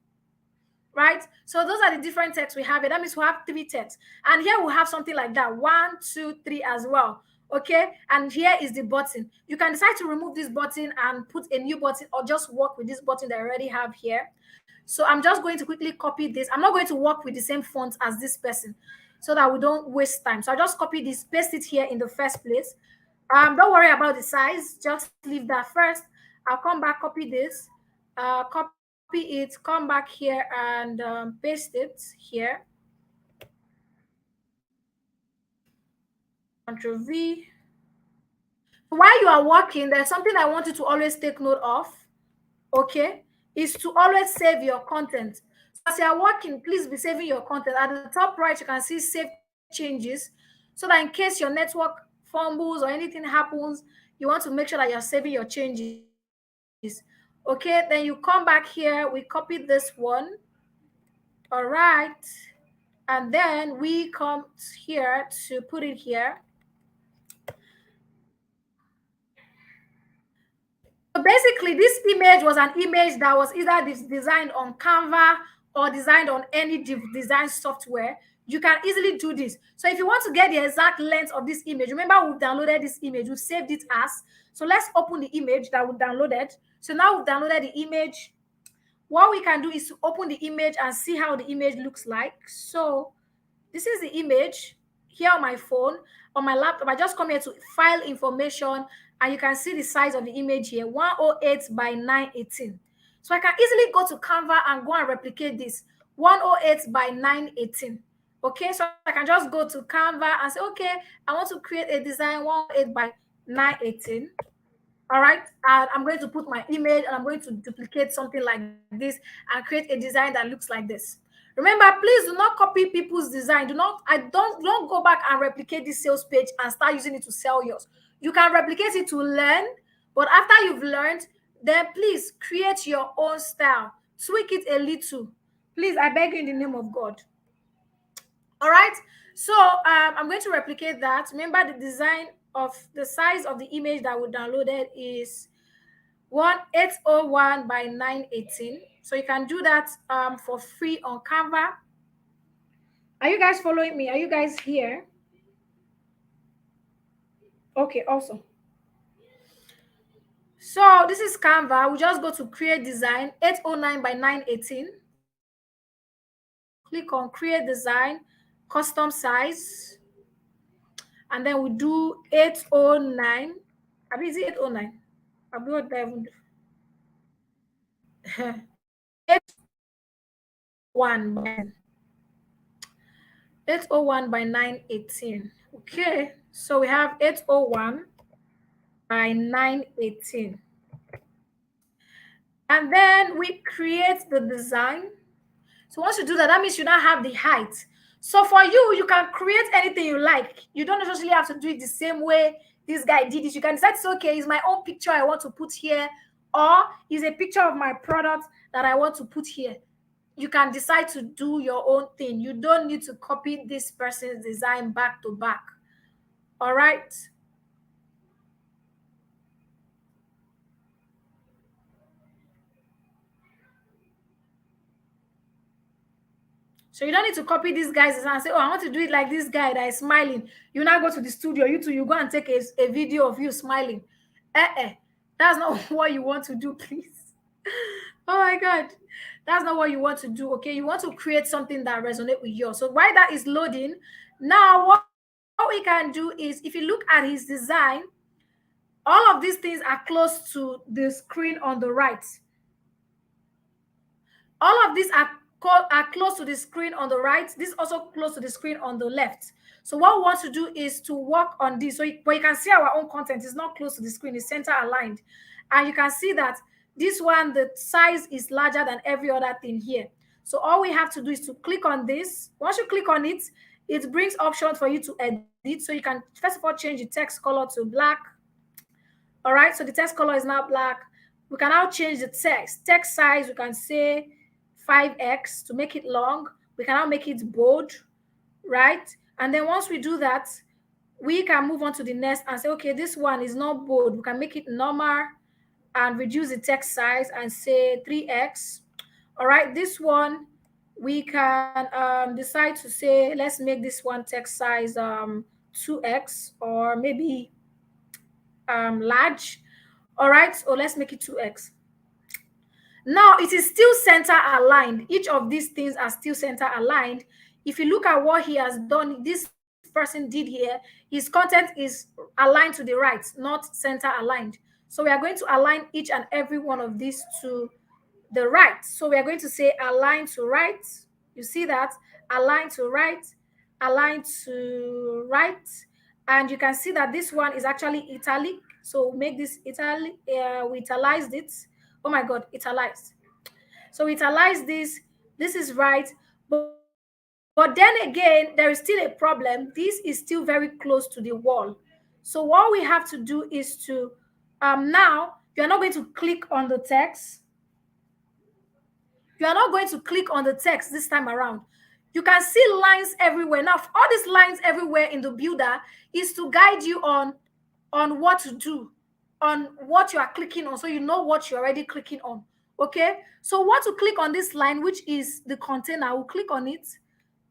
Right, so those are the different texts we have here. That means we have three texts, and here we have something like that, 1, 2, 3 as well. Okay, and here is the button. You can decide to remove this button and put a new button, or just work with this button that I already have here. So I'm just going to quickly copy this. I'm not going to work with the same font as this person so that we don't waste time. So I just copy this, paste it here in the first place. Don't worry about the size, just leave that first. I'll come back, copy this, copy it, come back here and paste it here. Ctrl V. While you are working, there's something I want you to always take note of, okay, is to always save your content. So as you are working, please be saving your content. At the top right, you can see save changes, so that in case your network fumbles or anything happens, you want to make sure that you're saving your changes. Okay, then you come back here, we copy this one. All right, and then we come here to put it here. So basically, this image was an image that was either designed on Canva or designed on any design software. You can easily do this. So if you want to get the exact length of this image, remember we've downloaded this image, we've saved it as. So let's open the image that we downloaded. So now we've downloaded the image. What we can do is to open the image and see how the image looks like. So this is the image here on my phone, on my laptop. I just come here to file information, and you can see the size of the image here, 108 by 918. So I can easily go to Canva and go and replicate this, 108 by 918. Okay, so I can just go to Canva and say, okay, I want to create a design 108 by 918. All right, and I'm going to put my image and I'm going to duplicate something like this and create a design that looks like this. Remember, please do not copy people's design. Don't go back and replicate this sales page and start using it to sell yours. You can replicate it to learn, but after you've learned, then please create your own style. Tweak it a little. Please, I beg you in the name of God. All right, so I'm going to replicate that. Remember, the design of the size of the image that we downloaded is 1801 by 918. So you can do that for free on Canva. Are you guys following me? Are you guys here? Okay, awesome. So this is Canva. We just go to create design, 809 by 918. Click on create design, custom size, and then we do 809. I mean, is it 809? I'll be what that 801 by 801 by 918. Okay, so we have 801 by 918. And then we create the design. So once you do that, that means you now have the height. So for you, you can create anything you like. You don't necessarily have to do it the same way this guy did it. You can decide, okay, it's my own picture I want to put here, or is a picture of my product that I want to put here. You can decide to do your own thing. You don't need to copy this person's design back to back. All right. So you don't need to copy this guy's design and say, oh, I want to do it like this guy that is smiling. You now go to the studio, you go and take a video of you smiling. That's not what you want to do, please. Oh my God. That's not what you want to do, okay? You want to create something that resonates with you. So while that is loading, now what we can do is, if you look at his design, All of these things are close to the screen on the right. All of these are close to the screen on the right. This is also close to the screen on the left. So what we want to do is to work on this. But you can see our own content is not close to the screen, it's center aligned. And you can see that this one, the size is larger than every other thing here. So all we have to do is to click on this. Once you click on it, it brings options for you to edit. So you can first of all change the text color to black. All right, so the text color is now black. We can now change the text size. We can say 5x to make it long. We can now make it bold, right? And then once we do that, we can move on to the next and say, okay, this one is not bold. We can make it normal and reduce the text size and say 3x. All right, this one, we can decide to say, let's make this one text size 2x, or maybe large. All right, so let's make it 2x. Now it is still center aligned. Each of these things are still center aligned. If you look at what he has done, this person did here, his content is aligned to the right, not center aligned. So we are going to align each and every one of these to the right. So we are going to say align to right. You see that? Align to right, align to right. And you can see that this one is actually italic. So make this italic, we italiced it. Oh my God, italiced. So italize this. This is right. But then again, there is still a problem. This is still very close to the wall. So what we have to do is to, now, you're not going to click on the text. You are not going to click on the text this time around. You can see lines everywhere. Now, all these lines everywhere in the builder is to guide you on what to do, on what you are clicking on, so you know what you're already clicking on. Okay, so want to click on this line, which is the container. We'll click on it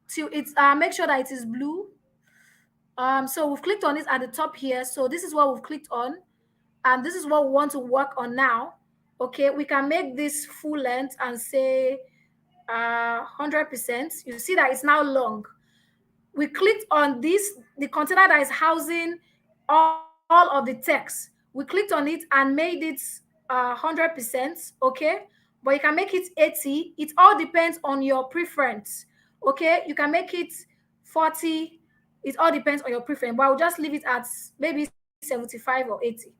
till it's make sure that it is blue. So we've clicked on it at the top here. So this is what we've clicked on, and this is what we want to work on now. Okay, we can make this full length and say 100%. You see that it's now long. We clicked on this, the container that is housing all of the text. We clicked on it and made it 100%. Okay, but you can make it 80. It all depends on your preference. Okay, you can make it 40. It all depends on your preference, but I'll just leave it at maybe 75 or 80.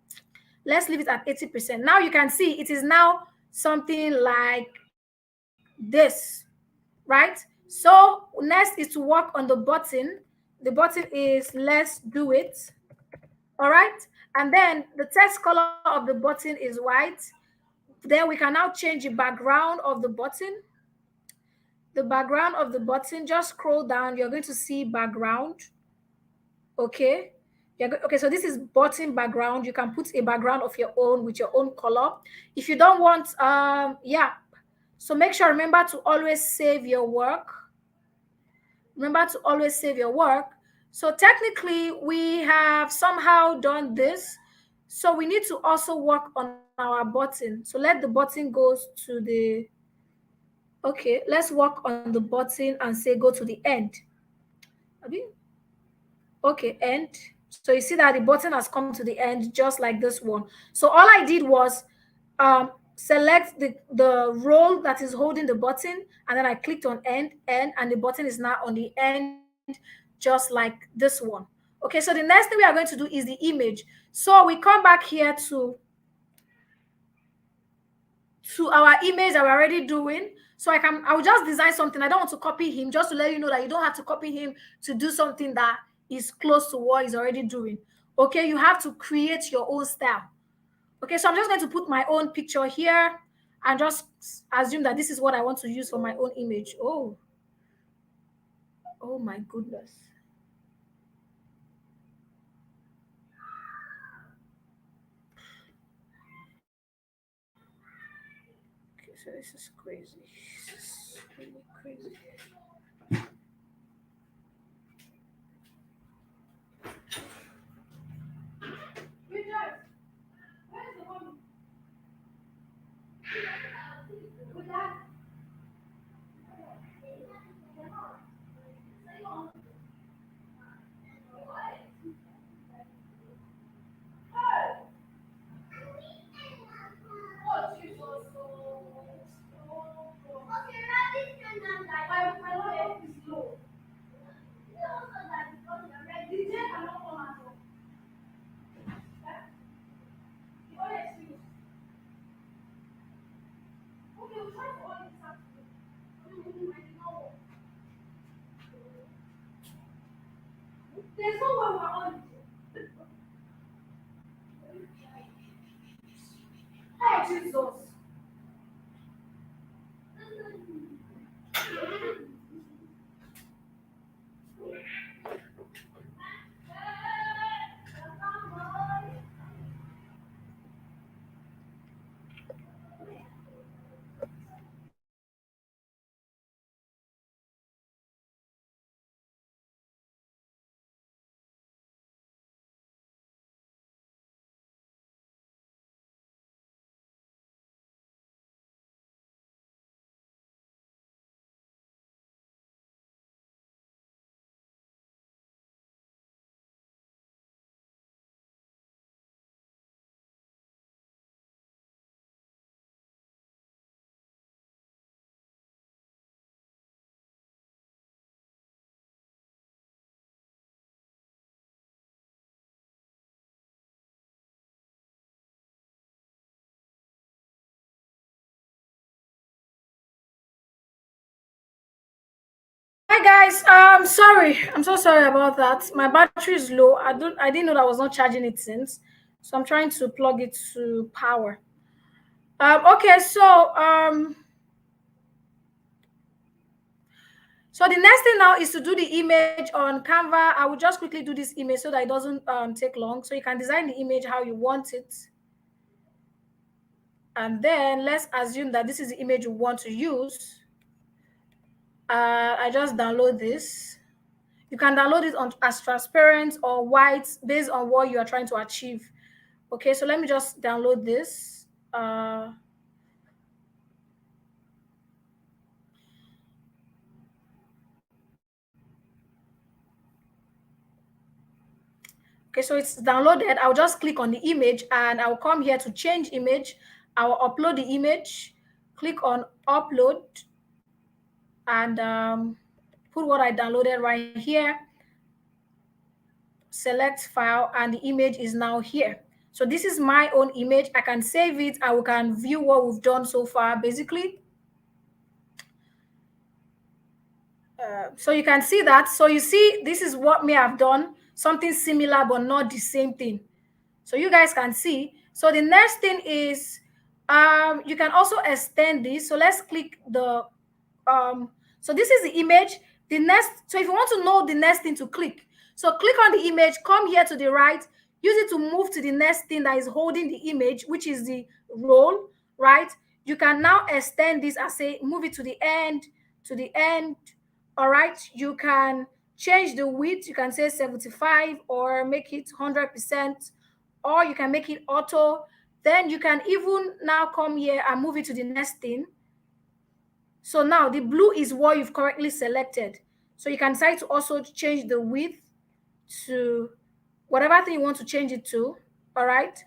Let's leave it at 80%. Now you can see it is now something like this, right? So next is to work on the button. The button is let's do it. All right, and then the text color of the button is white. Then we can now change the background of the button. The background of the button, just scroll down, you're going to see background. Okay, okay, so this is button background. You can put a background of your own with your own color. If you don't want, yeah, so make sure, remember to always save your work. Remember to always save your work. So technically we have somehow done this, so we need to also work on our button. So let the button go to the, okay, let's work on the button and say go to the end. Okay, end. So you see that the button has come to the end, just like this one. So all I did was select the roll that is holding the button, and then I clicked on end, and the button is now on the end, just like this one. Okay, so the next thing we are going to do is the image. So we come back here to our image that we're already doing. So I will just design something. I don't want to copy him, just to let you know that you don't have to copy him to do something that is close to what he's already doing. Okay, you have to create your own style. Okay, so I'm just going to put my own picture here and just assume that this is what I want to use for my own image. Oh my goodness. Okay, so this is crazy. This is really crazy. Hi guys, sorry, I'm so sorry about that. My battery is low. I didn't know that I was not charging it since, so I'm trying to plug it to power. Okay, so the next thing now is to do the image on Canva. I will just quickly do this image so that it doesn't take long. So you can design the image how you want it, and then let's assume that this is the image you want to use. I just download this. You can download it on as transparent or white based on what you are trying to achieve. Okay, so let me just download this. Okay, so it's downloaded. I'll just click on the image and I'll come here to change image. I'll upload the image, click on upload, and put what I downloaded right here, select file, and the image is now here. So this is my own image. I can save it and we can view what we've done so far, basically. So you can see that. So you see, this is what me have done, something similar but not the same thing. So you guys can see. So the next thing is you can also extend this. So let's click the so this is the image. The next, so if you want to know the next thing to click, so click on the image, come here to the right, use it to move to the next thing that is holding the image, which is the roll, right? You can now extend this and say move it to the end, to the end. All right, you can change the width. You can say 75 or make it 100%, or you can make it auto. Then you can even now come here and move it to the next thing. So now the blue is what you've correctly selected. So you can decide to also change the width to whatever thing you want to change it to. All right,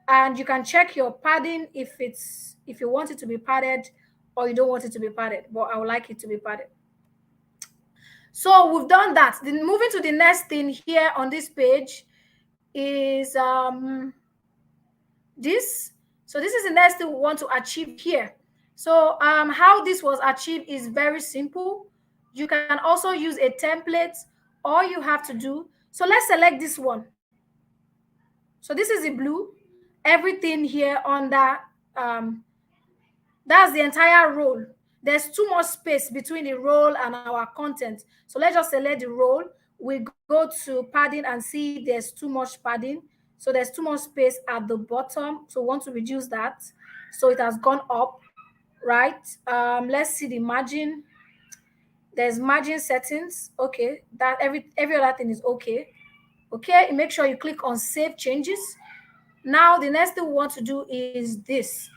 and you can check your padding if you want it to be padded or you don't want it to be padded, but I would like it to be padded. So we've done that. Then moving to the next thing here on this page is this. So this is the next thing we want to achieve here. So how this was achieved is very simple. You can also use a template. All you have to do, so let's select this one. So this is the blue. Everything here under that's the entire roll. There's too much space between the roll and our content. So let's just select the roll. We go to padding and see there's too much padding. So there's too much space at the bottom. So we want to reduce that. So it has gone up, right? Let's see the margin. There's margin settings. Okay, that every other thing is okay. Okay, make sure you click on save changes. Now the next thing we want to do is this.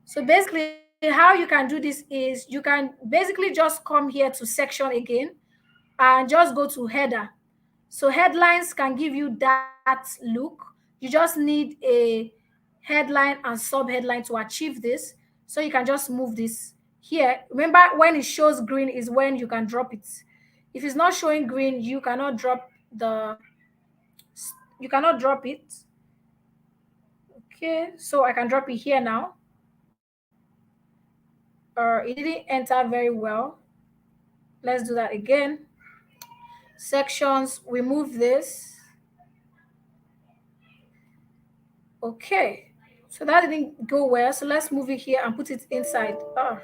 So basically, how you can do this is you can basically just come here to section again and just go to header. So headlines can give you that look. You just need a headline and sub-headline to achieve this. So you can just move this here. Remember, when it shows green is when you can drop it. If it's not showing green, you cannot drop it. Okay, so I can drop it here now. Or it didn't enter very well. Let's do that again. Sections, we move this. Okay, So that didn't go well. So let's move it here and put it inside. Oh.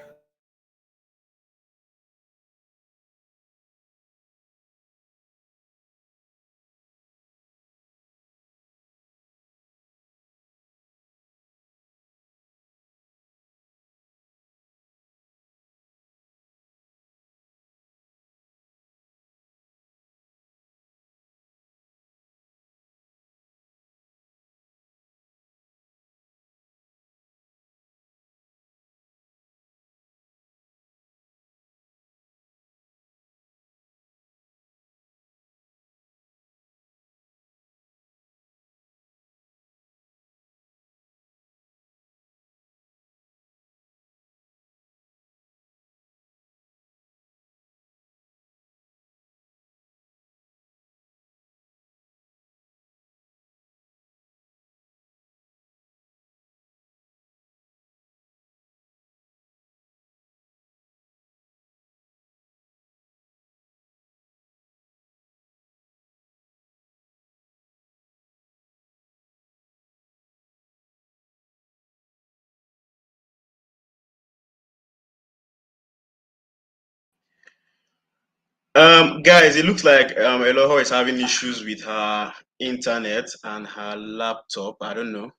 Guys, it looks like Eloho is having issues with her internet and her laptop. I don't know.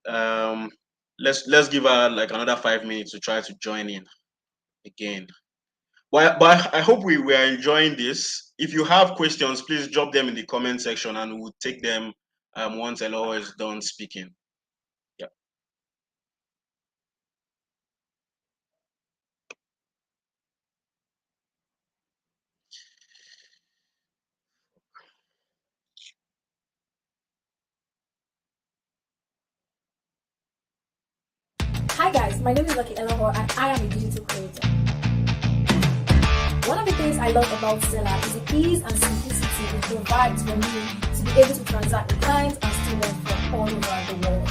Um, let's give her like another 5 minutes to try to join in again. But I hope we are enjoying this. If you have questions, please drop them in the comment section, and we'll take them once Eloho is done speaking. Yeah. Hi guys, my name is Lucky Elohor and I am a digital creator. One of the things I love about Seller is the ease and simplicity it provides for me to be able to transact with clients and students from all over the world.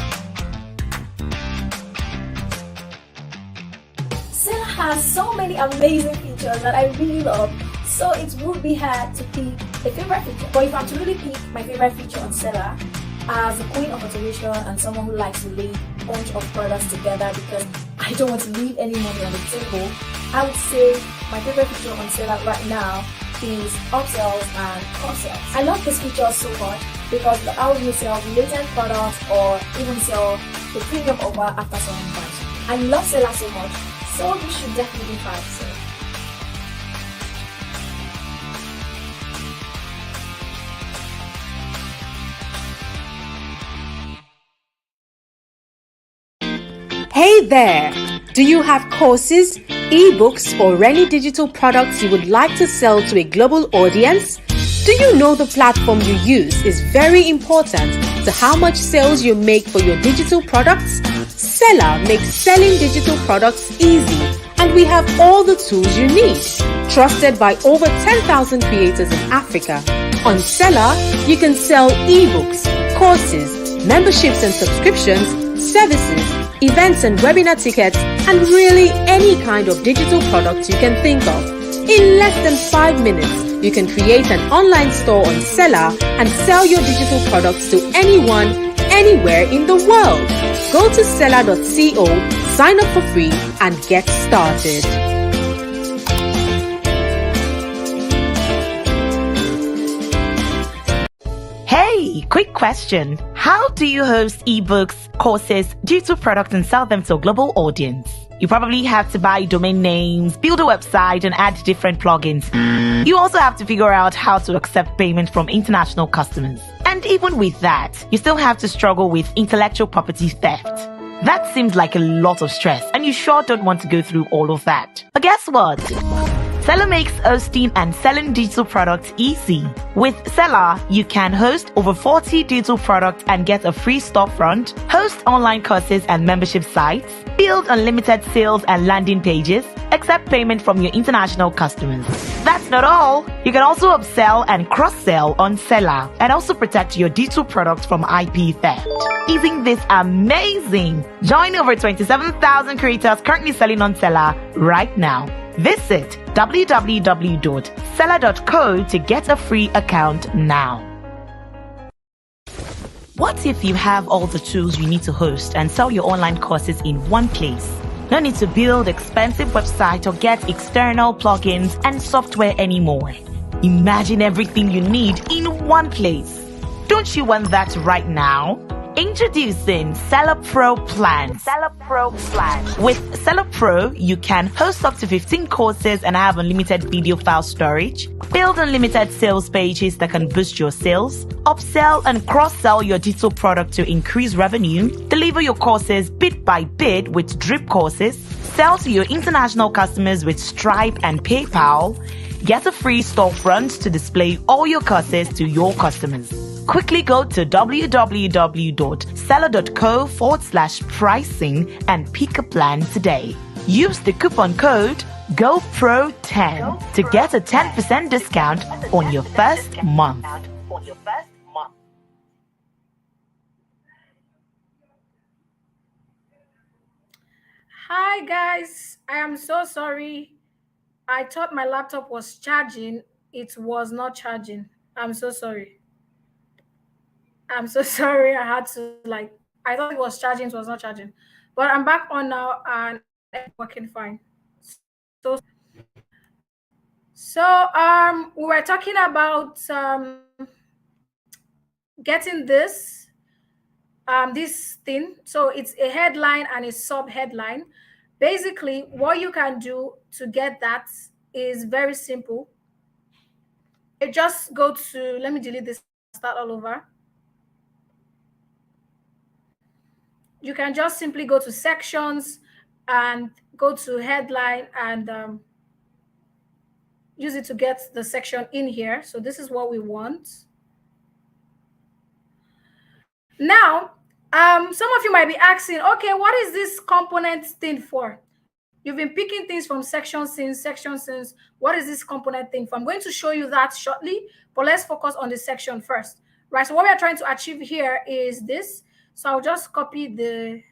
Seller has so many amazing features that I really love, so it would be hard to pick a favorite feature. But if I'm to really pick my favorite feature on Seller, as a queen of automation and someone who likes to lay a bunch of products together because I don't want to leave any money on the table, I would say my favorite feature on Seller right now is upsells and cross-sells. I love this feature so much because it allows me to sell related products or even sell the premium offer after someone buys. I love Seller so much, so you should definitely try it. Hey there! Do you have courses, ebooks, or any digital products you would like to sell to a global audience? Do you know the platform you use is very important to how much sales you make for your digital products? Seller makes selling digital products easy, and we have all the tools you need. Trusted by over 10,000 creators in Africa. On Seller, you can sell ebooks, courses, memberships and subscriptions, services, events and webinar tickets, and really any kind of digital product you can think of. In less than 5 minutes, you can create an online store on Seller and sell your digital products to anyone, anywhere in the world. Go to seller.co, sign up for free, and get started. Hey, quick question. How do you host ebooks, courses, digital products, and sell them to a global audience? You probably have to buy domain names, build a website, and add different plugins. You also have to figure out how to accept payment from international customers. And even with that, you still have to struggle with intellectual property theft. That seems like a lot of stress, and you sure don't want to go through all of that. But guess what? Seller makes hosting and selling digital products easy. With Seller, you can host over 40 digital products and get a free storefront, host online courses and membership sites, build unlimited sales and landing pages, accept payment from your international customers. That's not all. You can also upsell and cross-sell on Seller and also protect your digital products from IP theft. Isn't this amazing? Join over 27,000 creators currently selling on Seller right now. Visit www.seller.co to get a free account now. What if you have all the tools you need to host and sell your online courses in one place? No need to build expensive website or get external plugins and software anymore. Imagine everything you need in one place. Don't you want that right now? Introducing Seller Pro Plans. With Seller Pro, you can host up to 15 courses and have unlimited video file storage, build unlimited sales pages that can boost your sales, upsell and cross-sell your digital product to increase revenue, deliver your courses bit by bit with drip courses, sell to your international customers with Stripe and PayPal, get a free storefront to display all your courses to your customers. Quickly go to www.seller.co/pricing and pick a plan today. Use the coupon code GoPro10 to get a 10% discount on your first month. Hi guys, I am so sorry. I thought my laptop was charging. It was not charging. I'm so sorry. I'm so sorry. I had to I thought it was charging, it was not charging. But I'm back on now and it's working fine. So we were talking about getting this thing. So it's a headline and a sub headline. Basically, what you can do to get that is very simple. It just go to, let me delete this, start all over. You can just simply go to sections and go to headline and use it to get the section in here. So this is what we want. Now, some of you might be asking, okay, what is this component thing for? You've been picking things from section since. What is this component thing for? I'm going to show you that shortly, but let's focus on the section first, right? So what we are trying to achieve here is this. So I'll just copy the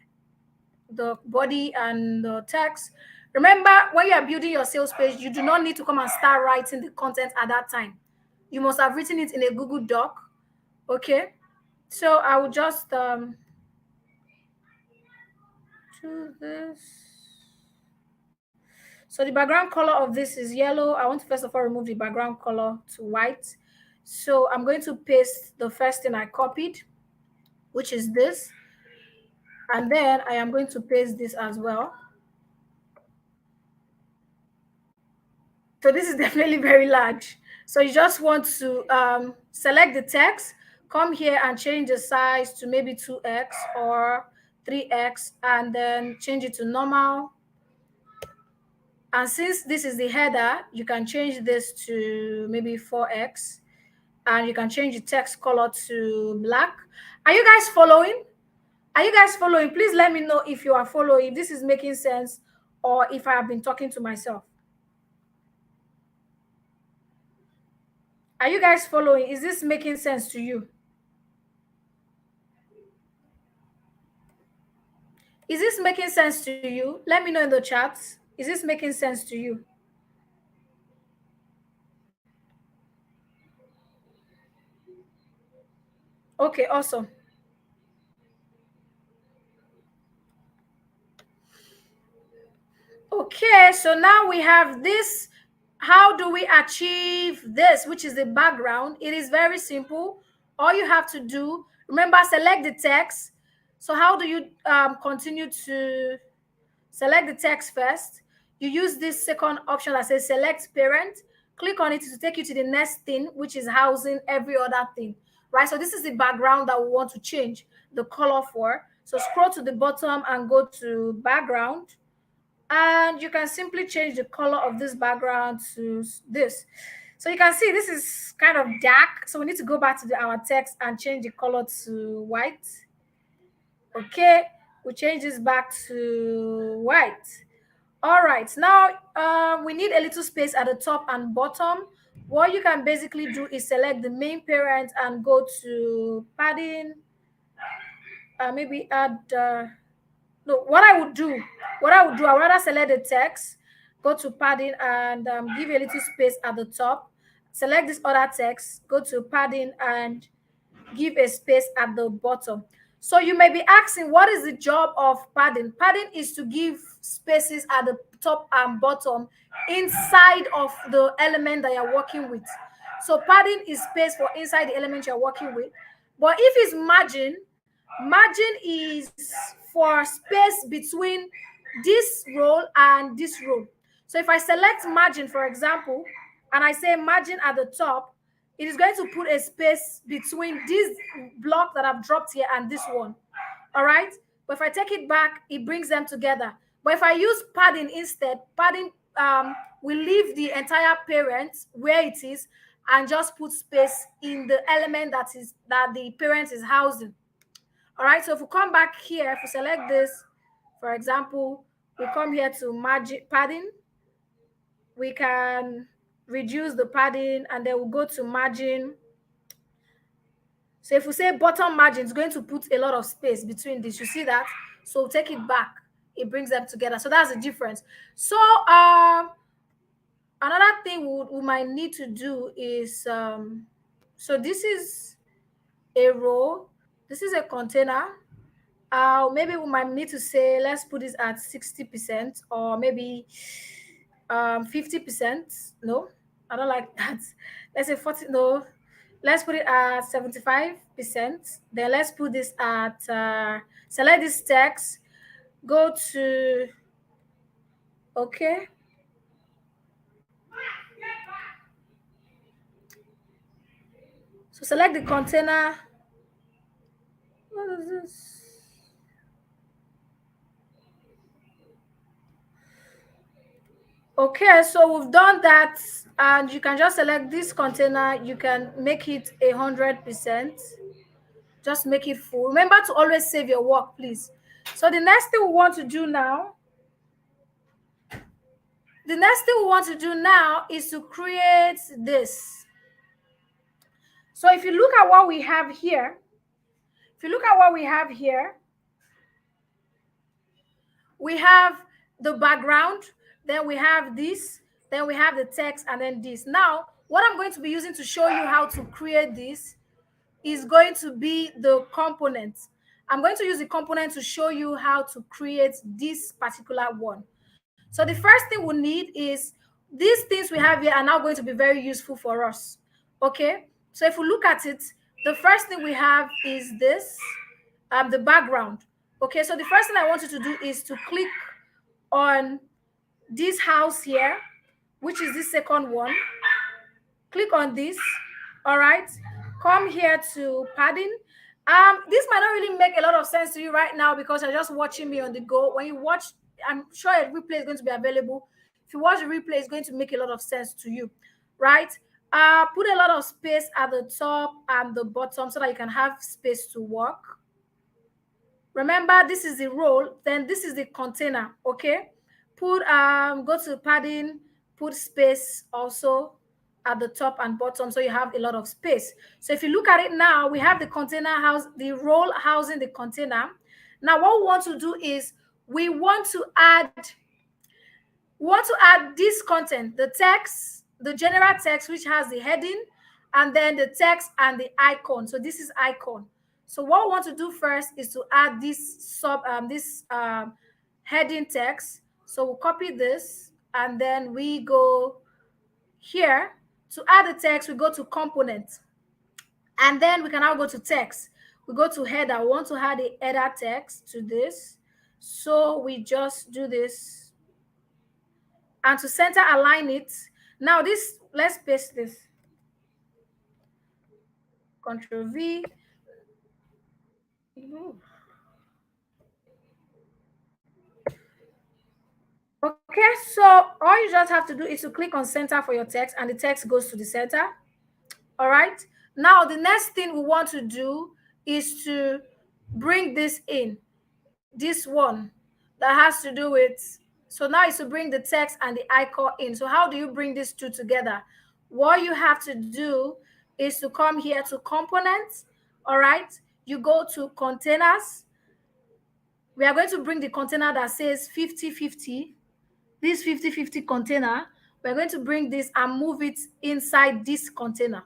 body and the text. Remember, when you are building your sales page, you do not need to come and start writing the content at that time. You must have written it in a Google Doc, okay? So I will just do this. So the background color of this is yellow. I want to first of all remove the background color to white. So I'm going to paste the first thing I copied, which is this. And then I am going to paste this as well. So this is definitely very large. So you just want to select the text, come here and change the size to maybe 2x or 3x, and then change it to normal. And since this is the header, you can change this to maybe 4x, and you can change the text color to black. Are you guys following? Are you guys following? Please let me know if you are following, if this is making sense, or if I have been talking to myself. Are you guys following? Is this making sense to you? Is this making sense to you? Let me know in the chat. Is this making sense to you? Okay, awesome. Okay, so now we have this. How do we achieve this, which is the background? It is very simple. All you have to do, remember, select the text. So how do you continue to select the text first? You use this second option that says select parent. Click on it to take you to the next thing, which is housing every other thing, right? So this is the background that we want to change the color for. So scroll to the bottom and go to background. And you can simply change the color of this background to this. So you can see this is kind of dark. So we need to go back to our text and change the color to white. Okay, we change this back to white. All right, now we need a little space at the top and bottom. What you can basically do is select the main parent and go to padding. Maybe add... No, what I would do, I would rather select the text, go to padding and give a little space at the top, select this other text, go to padding and give a space at the bottom. So you may be asking, what is the job of padding? Padding is to give spaces at the top and bottom inside of the element that you're working with. So padding is space for inside the element you're working with. But if it's margin, margin is for space between this row and this row. So if I select margin, for example, and I say margin at the top, it is going to put a space between this block that I've dropped here and this one. All right. But if I take it back, it brings them together. But if I use padding instead, padding will leave the entire parent where it is and just put space in the element that the parent is housing. All right. So if we come back here, if we select this, for example, we come here to margin padding, we can reduce the padding, and then we'll go to margin. So if we say bottom margin, it's going to put a lot of space between this. You see that? So take it back. It brings them together. So that's the difference. So another thing we might need to do is, so this is a row. This is a container. Maybe we might need to say, let's put this at 60%, or maybe 50%. No, I don't like that. Let's say 40. No, let's put it at 75%. Then let's put this at select this text, go to okay. So select the container. What is this? Okay, so we've done that, and you can just select this container. You can make it 100%. Just make it full. Remember to always save your work, please. So the next thing we want to do now, is to create this. So if you look at what we have here, we have the background, then we have this, then we have the text, and then this. Now, what I'm going to be using to show you how to create this is going to be the components. I'm going to use the component to show you how to create this particular one. So the first thing we need is these things we have here are now going to be very useful for us. Okay, so if we look at it, the first thing we have is this, the background. Okay, so the first thing I want you to do is to click on this house here, which is this second one. Click on this. All right, come here to padding. This might not really make a lot of sense to you right now because you're just watching me on the go. When you watch, I'm sure a replay is going to be available. If you watch the replay, it's going to make a lot of sense to you, right? Put a lot of space at the top and the bottom so that you can have space to work. Remember, this is the role, then this is the container. Okay, put go to padding, put space also at the top and bottom so you have a lot of space. So if you look at it now, we have the container house, the role housing the container. Now what we want to do is we want to add this content, the text, the general text, which has the heading, and then the text and the icon. So this is icon. So what we want to do first is to add this heading text. So we'll copy this, and then we go here to add the text. We go to component, and then we can now go to text. We go to header. We want to add the header text to this, so we just do this, and to center align it. Now this, let's paste this. Control V. Okay, so all you just have to do is to click on center for your text, and the text goes to the center. All right, now the next thing we want to do is to bring this in, this one that has to do with, so now is to bring the text and the icon in. So how do you bring these two together? What you have to do is to come here to components. All right, you go to containers. We are going to bring the container that says 50/50. This 50/50 container, we're going to bring this and move it inside this container,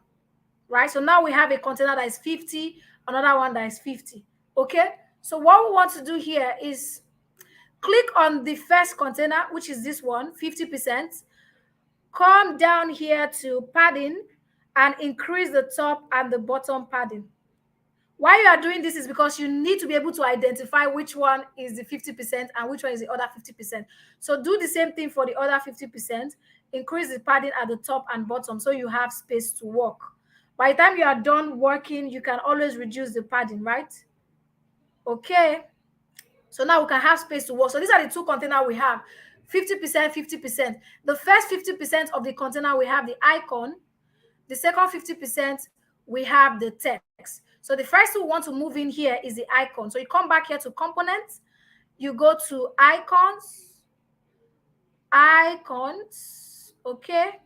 right? So now we have a container that is 50, another one that is 50. Okay, so what we want to do here is click on the first container, which is this one, 50%. Come down here to padding and increase the top and the bottom padding. Why you are doing this is because you need to be able to identify which one is the 50% and which one is the other 50%. So do the same thing for the other 50%. Increase the padding at the top and bottom so you have space to work. By the time you are done working, you can always reduce the padding, right? Okay. So now we can have space to work. So these are the two containers we have, 50%, 50%. The first 50% of the container, we have the icon. The second 50%, we have the text. So the first we want to move in here is the icon. So you come back here to components, you go to icons, okay?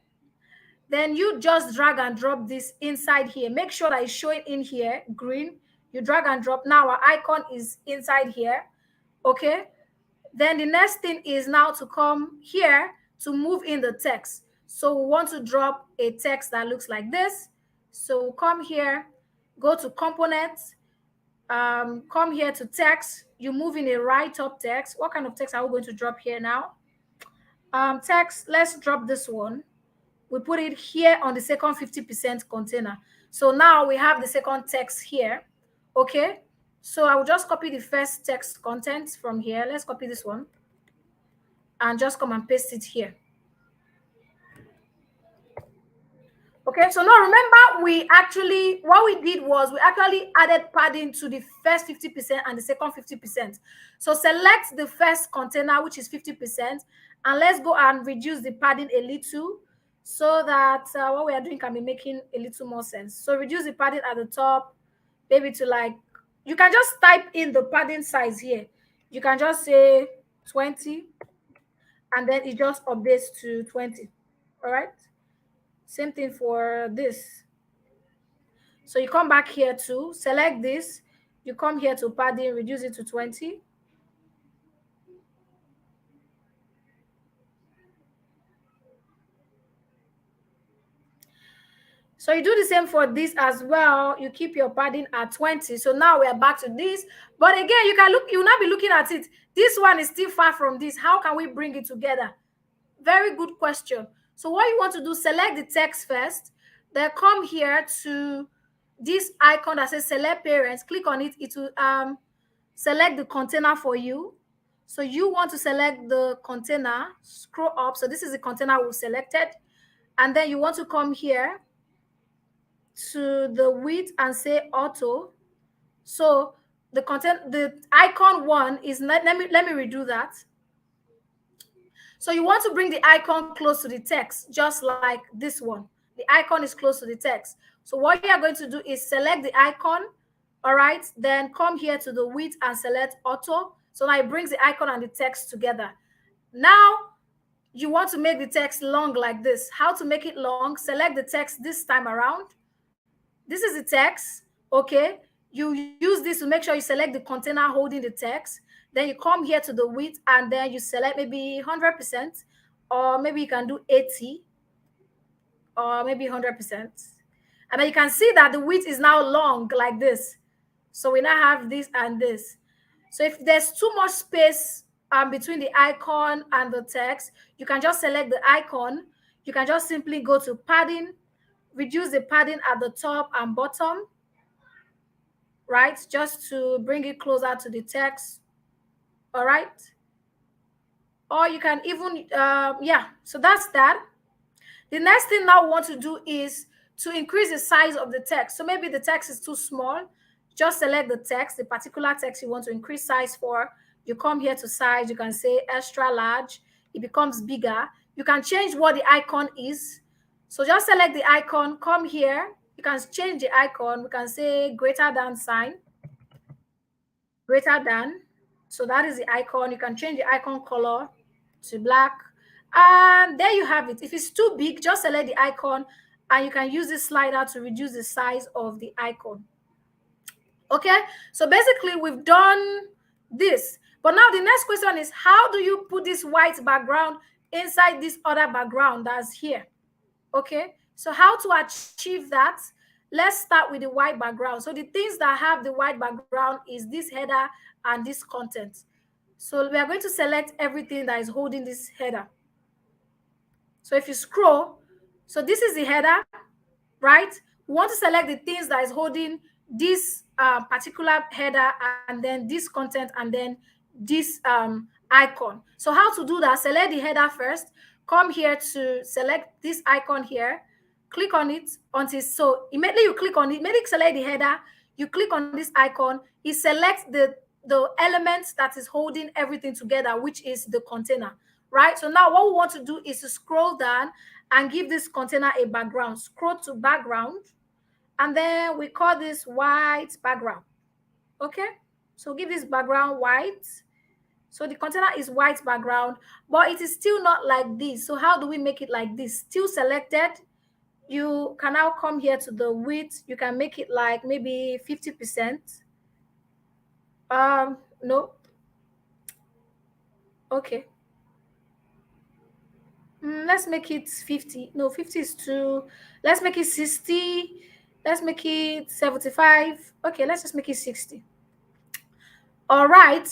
Then you just drag and drop this inside here. Make sure that it's showing in here, green. You drag and drop. Now our icon is inside here, okay? Then the next thing is now to come here to move in the text. So we want to drop a text that looks like this. So we'll come here, go to components, come here to text. You move in a write-up text. What kind of text are we going to drop here now? Text, let's drop this one. We put it here on the second 50% container. So now we have the second text here, okay? So I will just copy the first text content from here. Let's copy this one and just come and paste it here. Okay, so now remember what we did was we actually added padding to the first 50% and the second 50%. So select the first container, which is 50%, and let's go and reduce the padding a little so that what we are doing can be making a little more sense. So reduce the padding at the top, maybe to like, you can just type in the padding size here. You can just say 20, and then it just updates to 20, all right? Same thing for this. So you come back here to select this. You come here to padding, reduce it to 20. So you do the same for this as well. You keep your padding at 20. So now we are back to this. But again, you'll not be looking at it. This one is still far from this. How can we bring it together? Very good question. So what you want to do, select the text first, then come here to this icon that says select parents. Click on it. It will select the container for you. So you want to select the container, scroll up. So this is the container we've selected. And then you want to come here to the width and say auto. So the icon one is not, let me redo that. So you want to bring the icon close to the text, just like this one. The icon is close to the text. So what you are going to do is select the icon, all right? Then come here to the width and select auto. So now it brings the icon and the text together. Now you want to make the text long like this. How to make it long? Select the text this time around. This is the text, okay? You use this to make sure you select the container holding the text. Then you come here to the width and then you select maybe 100%, or maybe you can do 80, or maybe 100%. And then you can see that the width is now long like this. So we now have this and this. So if there's too much space between the icon and the text, you can just select the icon. You can just simply go to padding, reduce the padding at the top and bottom, right? Just to bring it closer to the text. All right. Or you can even, so that's that. The next thing now we want to do is to increase the size of the text. So maybe the text is too small. Just select the text, the particular text you want to increase size for. You come here to size. You can say extra large. It becomes bigger. You can change what the icon is. So just select the icon. Come here. You can change the icon. We can say greater than sign. Greater than. So that is the icon. You can change the icon color to black. And there you have it. If it's too big, just select the icon and you can use this slider to reduce the size of the icon. Okay, so basically we've done this. But now the next question is, how do you put this white background inside this other background that's here? Okay, so how to achieve that? Let's start with the white background. So the things that have the white background is this header and this content. So we are going to select everything that is holding this header. So if you scroll, so this is the header, right? We want to select the things that is holding this particular header, and then this content, and then this icon. So how to do that? Select the header first, come here to select this icon here, click on it until, so immediately you click on it, immediately select the header, you click on this icon, it selects the elements that is holding everything together, which is the container, right? So now what we want to do is to scroll down and give this container a background. Scroll to background, and then we call this white background. Okay, so give this background white. So the container is white background, but it is still not like this. So how do we make it like this? Still selected. You can now come here to the width. You can make it like maybe 50%. No. Okay. Let's make it 50. No, 50 is too. Let's make it 60. Let's make it 75. Okay, let's just make it 60. All right.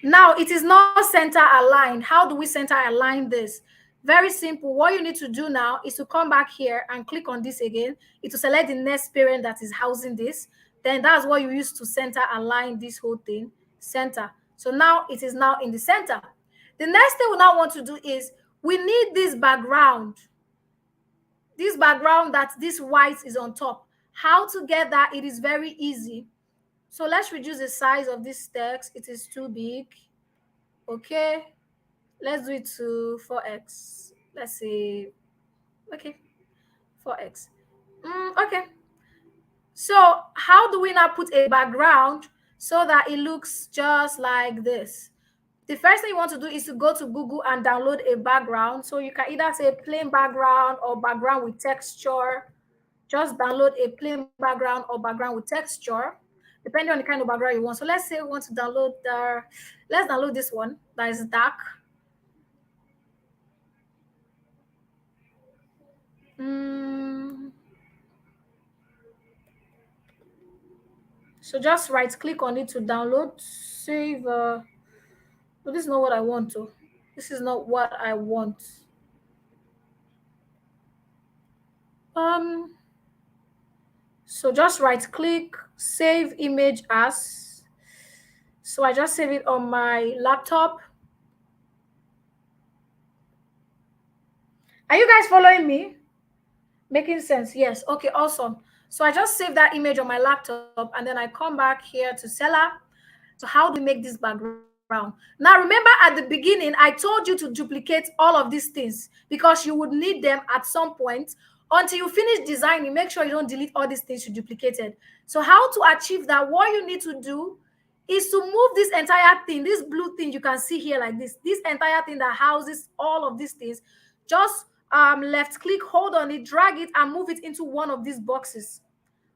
Now it is not center aligned. How do we center align this? Very simple. What you need to do now is to come back here and click on this again. It will select the next parent that is housing this. Then that's what you use to center align this whole thing. Center. So now it is now in the center. The next thing we now want to do is we need this background. This background that this white is on top. How to get that? It is very easy. So let's reduce the size of this text. It is too big. Okay, let's do it to 4x. Let's say, okay, 4x. Okay. So how do we now put a background so that it looks just like this? The first thing you want to do is to go to Google and download a background. So you can either say plain background or background with texture. Just download a plain background or background with texture, depending on the kind of background you want. So let's say we want to download let's download this one that is dark. So just right click on it to download, save. But this is not what I want to. This is not what I want. So just right click, save image as. So I just save it on my laptop. Are you guys following me? Making sense? Yes. Okay, awesome. So I just saved that image on my laptop, and then I come back here to Seller. So how do we make this background? Now remember, at the beginning I told you to duplicate all of these things because you would need them at some point. Until you finish designing, make sure you don't delete all these things you duplicated. So how to achieve that? What you need to do is to move this entire thing, this blue thing you can see here like this entire thing that houses all of these things. Just left click, hold on it, drag it, and move it into one of these boxes.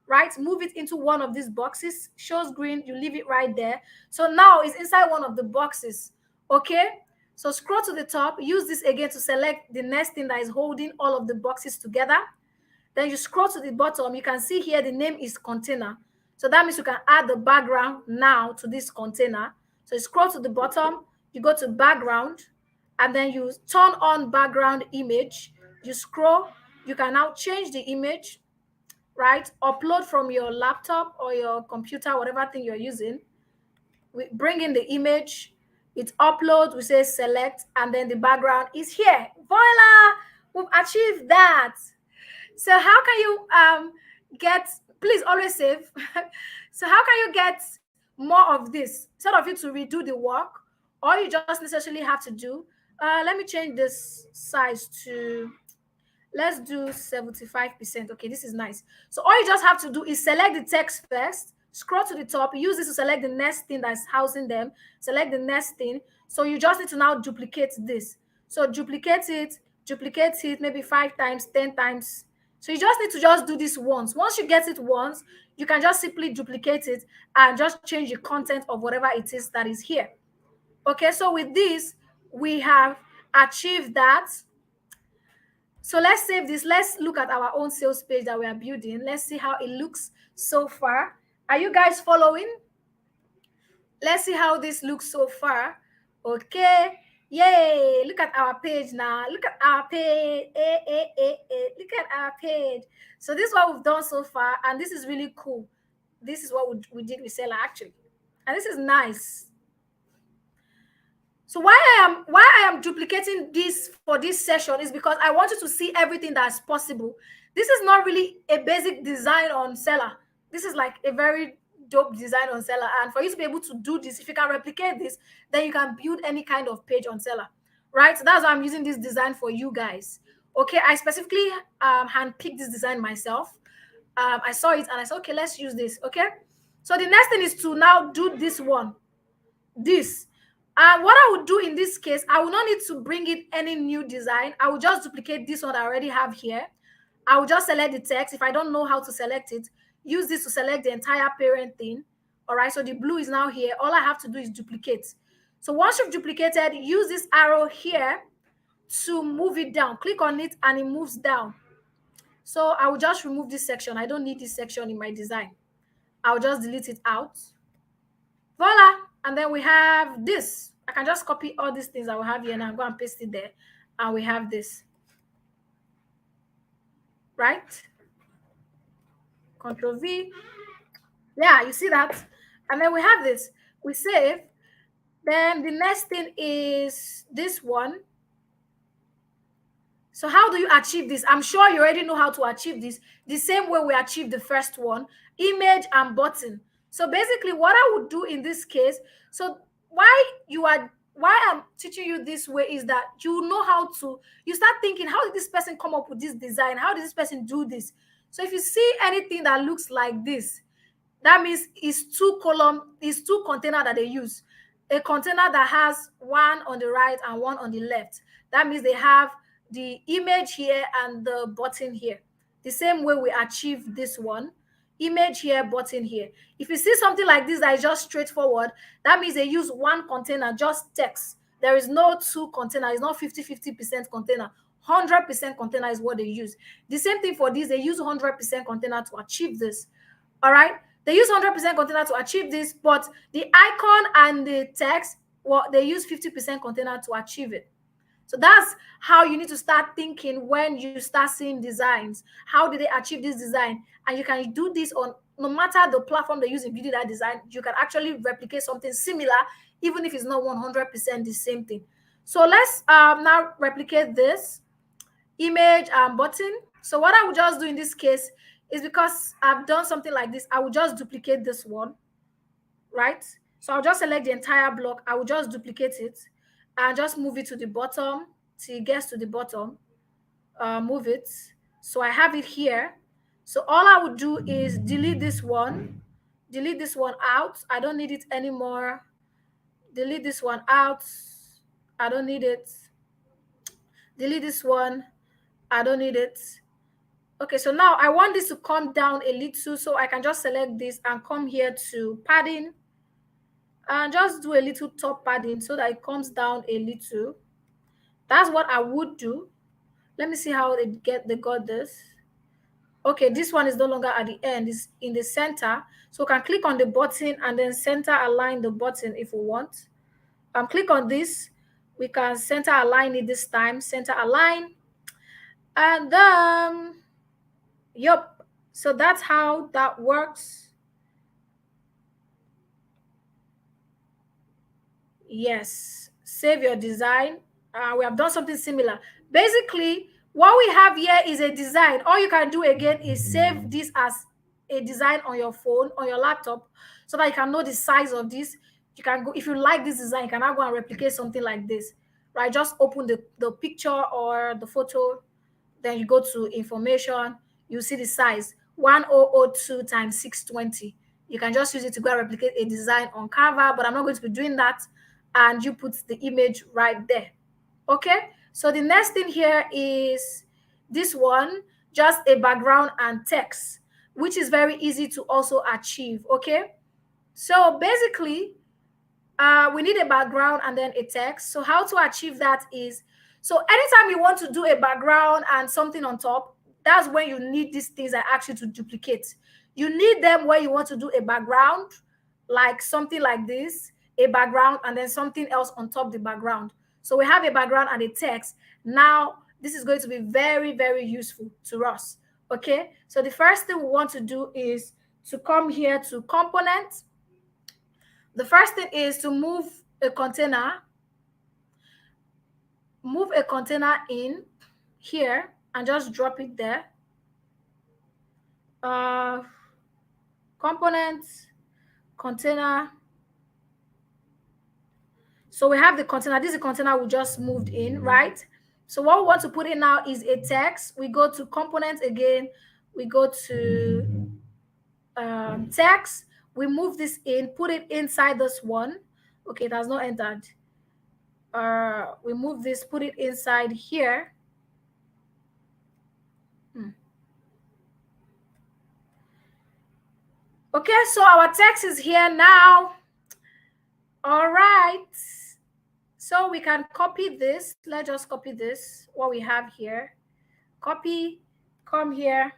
Right, move it into one of these boxes. Shows green, you leave it right there. So now it's inside one of the boxes. Okay, so scroll to the top, use this again to select the next thing that is holding all of the boxes together. Then you scroll to the bottom, you can see here the name is container. So that means you can add the background now to this container. So you scroll to the bottom, you go to background, and then you turn on background image. You scroll, you can now change the image, right? Upload from your laptop or your computer, whatever thing you're using. We bring in the image, it uploads, we say select, and then the background is here. Voila! We've achieved that. So how can you get, please always save. So how can you get more of this instead of you to redo the work? All you just necessarily have to do, let me change this size to, let's do 75%. Okay, this is nice. So all you just have to do is select the text first, scroll to the top, use this to select the next thing that's housing them, select the next thing. So you just need to now duplicate this. So duplicate it maybe 5 times, 10 times. So you just need to just do this once. Once you get it once, you can just simply duplicate it and just change the content of whatever it is that is here. Okay, so with this, we have achieved that. So let's save this. Let's look at our own sales page that we are building. Let's see how it looks so far. Are you guys following? Let's see how this looks so far. Okay. Yay. Look at our page now. Look at our page. Look at our page. So this is what we've done so far. And this is really cool. This is what we did with Seller actually. And this is nice. So why I am duplicating this for this session is because I want you to see everything that's possible. This is not really a basic design on Seller. This is like a very dope design on Seller. And for you to be able to do this, if you can replicate this, then you can build any kind of page on Seller, right? So that's why I'm using this design for you guys. Okay, I specifically handpicked this design myself. I saw it and I said, okay, let's use this. Okay, so the next thing is to now do this one, this. And what I would do in this case, I will not need to bring in any new design. I will just duplicate this one that I already have here. I will just select the text. If I don't know how to select it, use this to select the entire parent thing. All right, so the blue is now here. All I have to do is duplicate. So once you've duplicated, use this arrow here to move it down. Click on it and it moves down. So I will just remove this section. I don't need this section in my design. I'll just delete it out. Voila. And then we have this. I can just copy all these things that we have here and go and paste it there. And we have this. Right? Control V. Yeah, you see that? And then we have this. We save. Then the next thing is this one. So how do you achieve this? I'm sure you already know how to achieve this. The same way we achieved the first one, image and button. So basically what I would do in this case, so why I'm teaching you this way is that you know how to, you start thinking, how did this person come up with this design? How did this person do this? So if you see anything that looks like this, that means it's two container that they use. A container that has one on the right and one on the left. That means they have the image here and the button here. The same way we achieve this one. Image here, button here. If you see something like this that is just straightforward, that means they use one container, just text. There is no two container. It's not 50% container. 100% container is what they use. The same thing for this. They use 100% container to achieve this. All right. They use 100% container to achieve this, but the icon and the text, well, they use 50% container to achieve it. So that's how you need to start thinking when you start seeing designs. How did they achieve this design? And you can do this on no matter the platform they use in building that design. You can actually replicate something similar, even if it's not 100% the same thing. So let's now replicate this image and button. So what I would just do in this case is, because I've done something like this, I will just duplicate this one, right? So I'll just select the entire block. I will just duplicate it and just move it to the bottom till it gets to the bottom. Move it. So I have it here. So all I would do is delete this one out. I don't need it anymore. Delete this one out. I don't need it. Delete this one. I don't need it. Okay, so now I want this to come down a little, so I can just select this and come here to padding and just do a little top padding so that it comes down a little. That's what I would do. Let me see how they got this. Okay, this one is no longer at the end, it's in the center. So we can click on the button and then center align the button if we want. Click on this. We can center align it this time, center align. And yep. So that's how that works. Yes, save your design. We have done something similar. Basically, what we have here is a design. All you can do again is save this as a design on your phone, on your laptop, so that you can know the size of this. You can go, if you like this design, you can now go and replicate something like this, right? Just open the picture or the photo, then you go to information, you see the size, 1002 times 620. You can just use it to go and replicate a design on Canva, but I'm not going to be doing that. And you put the image right there. Okay, so the next thing here is this one, just a background and text, which is very easy to also achieve. Okay, so basically we need a background and then a text. So how to achieve that is, So anytime you want to do a background and something on top, that's when you need these things that actually to duplicate. You need them when you want to do a background, like something like this, a background, and then something else on top the background. So we have a background and a text. Now, this is going to be very, very useful to us. Okay, so the first thing we want to do is to come here to component. The first thing is to move a container in here and just drop it there. Components, container. So we have the container. This is the container we just moved in, right? So what we want to put in now is a text. We go to components again. We go to text. We move this in, put it inside this one. Okay, it has not entered. We move this, put it inside here. Okay, so our text is here now. All right. So we can copy this. Let's just copy this, what we have here. Copy, come here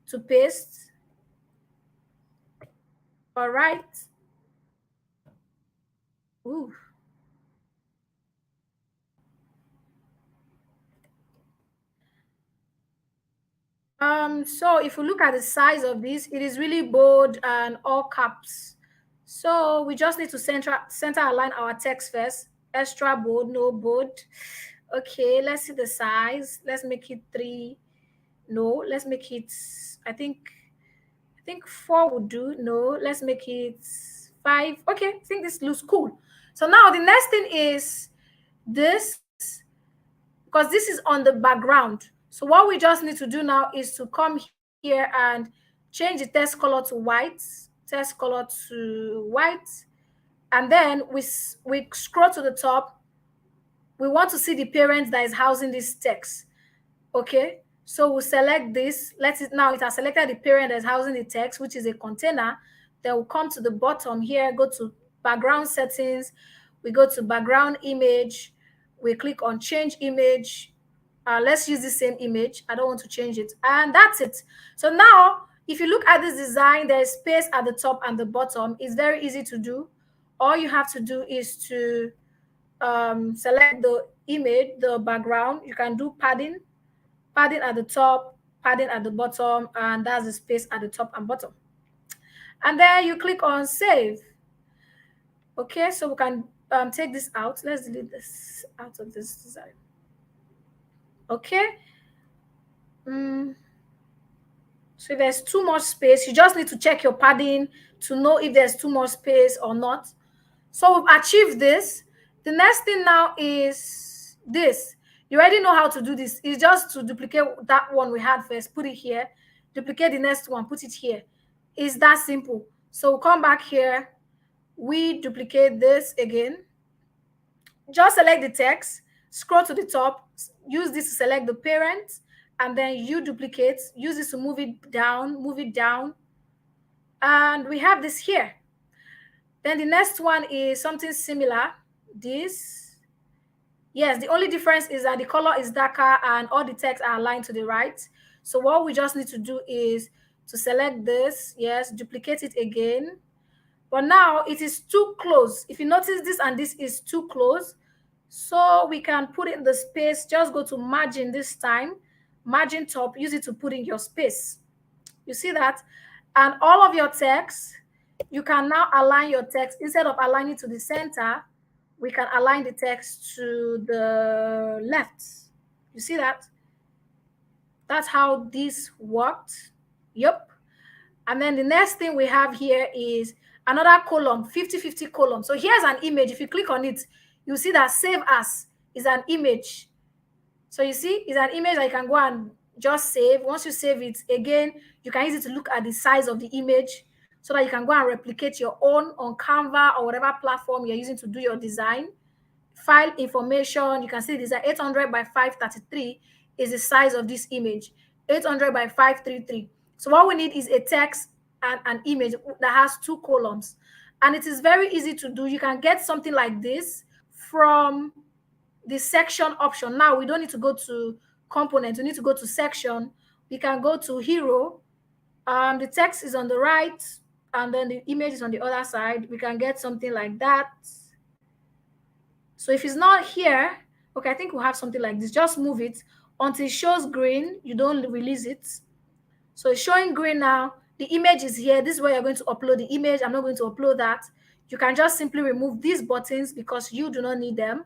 to paste. All right. Ooh. So if you look at the size of this, it is really bold and all caps. So we just need to center align our text first. Extra bold, no bold. Okay, let's see the size. Let's make it 3. No, let's make it, I think 4 would do. No, let's make it 5. Okay, I think this looks cool. So now the next thing is this, because this is on the background. So what we just need to do now is to come here and change the text color to white, and then we scroll to the top. We want to see the parent that is housing this text. Okay, so we'll select this. Now it has selected the parent that is housing the text, which is a container. Then we'll come to the bottom here, go to background settings. We go to background image. We click on change image. Let's use the same image. I don't want to change it. And that's it. So now, if you look at this design, there is space at the top and the bottom. It's very easy to do. All you have to do is to select the image, the background. You can do padding at the top, padding at the bottom, and that's the space at the top and bottom. And then you click on save. Okay, so we can take this out. Let's delete this out of this design. Okay. So if there's too much space, you just need to check your padding to know if there's too much space or not. So we've achieved this. The next thing now is this. You already know how to do this. It's just to duplicate that one we had first, put it here, duplicate the next one, put it here. It's that simple. So we'll come back here. We duplicate this again. Just select the text, scroll to the top, use this to select the parent, and then you duplicate, use this to move it down, and we have this here. Then the next one is something similar. This, yes, the only difference is that the color is darker and all the text are aligned to the right. So what we just need to do is to select this, yes, duplicate it again. But now it is too close. If you notice, this and this is too close. So we can put in the space, just go to margin this time, margin top, use it to put in your space. You see that? And all of your text, you can now align your text. Instead of aligning to the center, we can align the text to the left. You see that? That's how this worked. Yep. And then the next thing we have here is another column, 50-50 column. So here's an image. If you click on it, you see that save as is an image. So you see, it's an image that you can go and just save. Once you save it, again, you can use it to look at the size of the image so that you can go and replicate your own on Canva or whatever platform you're using to do your design. File information, you can see this 800 by 533 is the size of this image, 800 by 533. So what we need is a text and an image that has 2 columns. And it is very easy to do. You can get something like this from the section option. Now we don't need to go to component, we need to go to section. We can go to hero. The text is on the right and then the image is on the other side. We can get something like that. So if it's not here, okay, I think we'll have something like this. Just move it until it shows green. You don't release it. So it's showing green now. The image is here. This is where you're going to upload the image. I'm not going to upload that. You can just simply remove these buttons because you do not need them.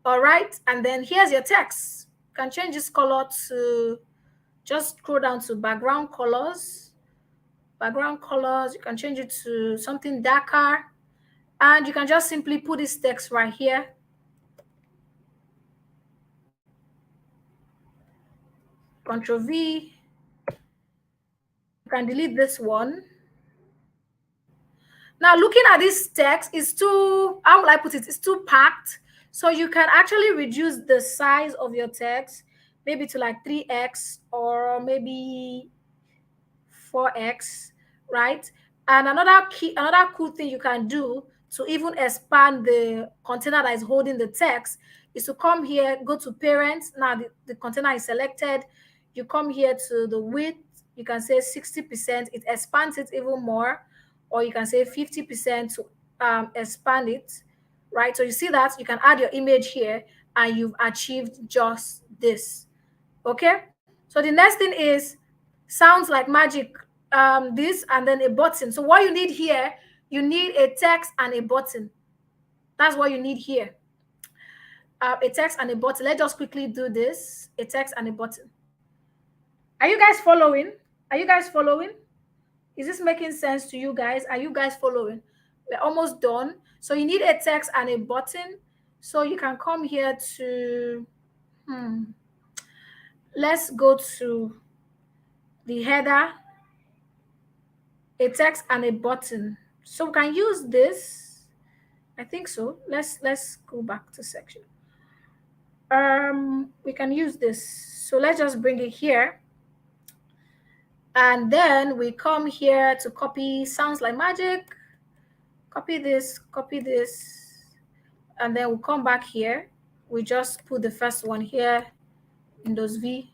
All right, and then here's your text. You can change this color to, just scroll down to background colors. Background colors, you can change it to something darker. And you can just simply put this text right here. Control V. You can delete this one. Now, looking at this text is too, how will I put it? It's too packed. So you can actually reduce the size of your text, maybe to like 3x or maybe 4x, right? And another cool thing you can do to even expand the container that is holding the text is to come here, go to parents. Now the container is selected. You come here to the width. You can say 60%. It expands it even more. Or you can say 50% to expand it, right? So you see that you can add your image here and you've achieved just this, okay? So the next thing is sounds like magic, this and then a button. So what you need here, you need a text and a button. That's what you need here. A text and a button. Let's just quickly do this. A text and a button. Are you guys following? Are you guys following? Is this making sense to you guys? Are you guys following? We're almost done. So you need a text and a button. So you can come here to, let's go to the header, a text and a button. So we can use this. I think so. Let's go back to section. We can use this. So let's just bring it here. And then we come here to copy sounds like magic. Copy this, and then we'll come back here. We just put the first one here, Windows V.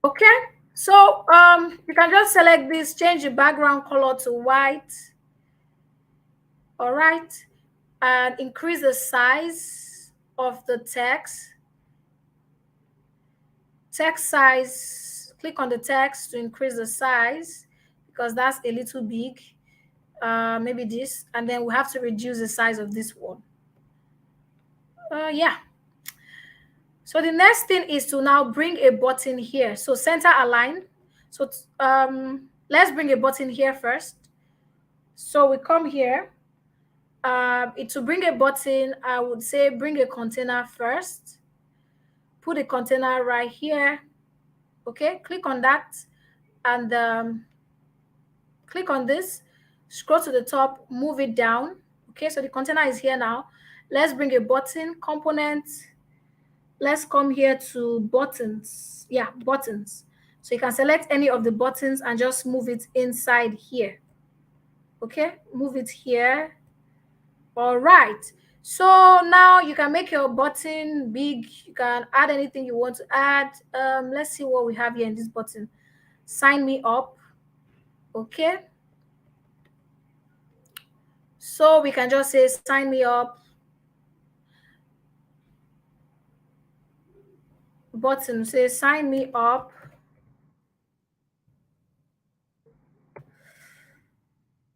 Okay, so you can just select this, change the background color to white. All right, and increase the size of the text. Text size, click on the text to increase the size because that's a little big. Maybe this, and then we have to reduce the size of this one. Yeah. So the next thing is to now bring a button here. So center align. So let's bring a button here first. So we come here. To bring a button, I would say bring a container first. Put a container right here. Okay, click on that and click on this. Scroll to the top, move it down. Okay, so the container is here now. Let's bring a button component. Let's come here to buttons. Yeah, buttons. So you can select any of the buttons and just move it inside here. Okay, move it here. All right. So now you can make your button big. You can add anything you want to add. Let's see what we have here in this button. Sign me up. Okay. So we can just say sign me up. Button say sign me up.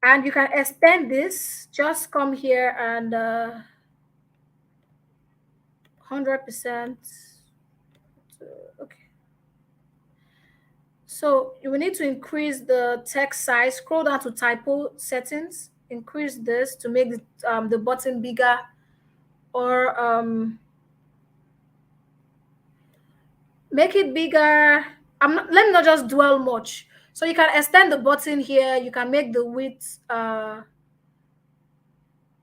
And you can extend this. Just come here and 100%. Okay. So you will need to increase the text size. Scroll down to typo settings. Increase this to make the button bigger, or make it bigger. Let me not just dwell much. So you can extend the button here. You can make the width.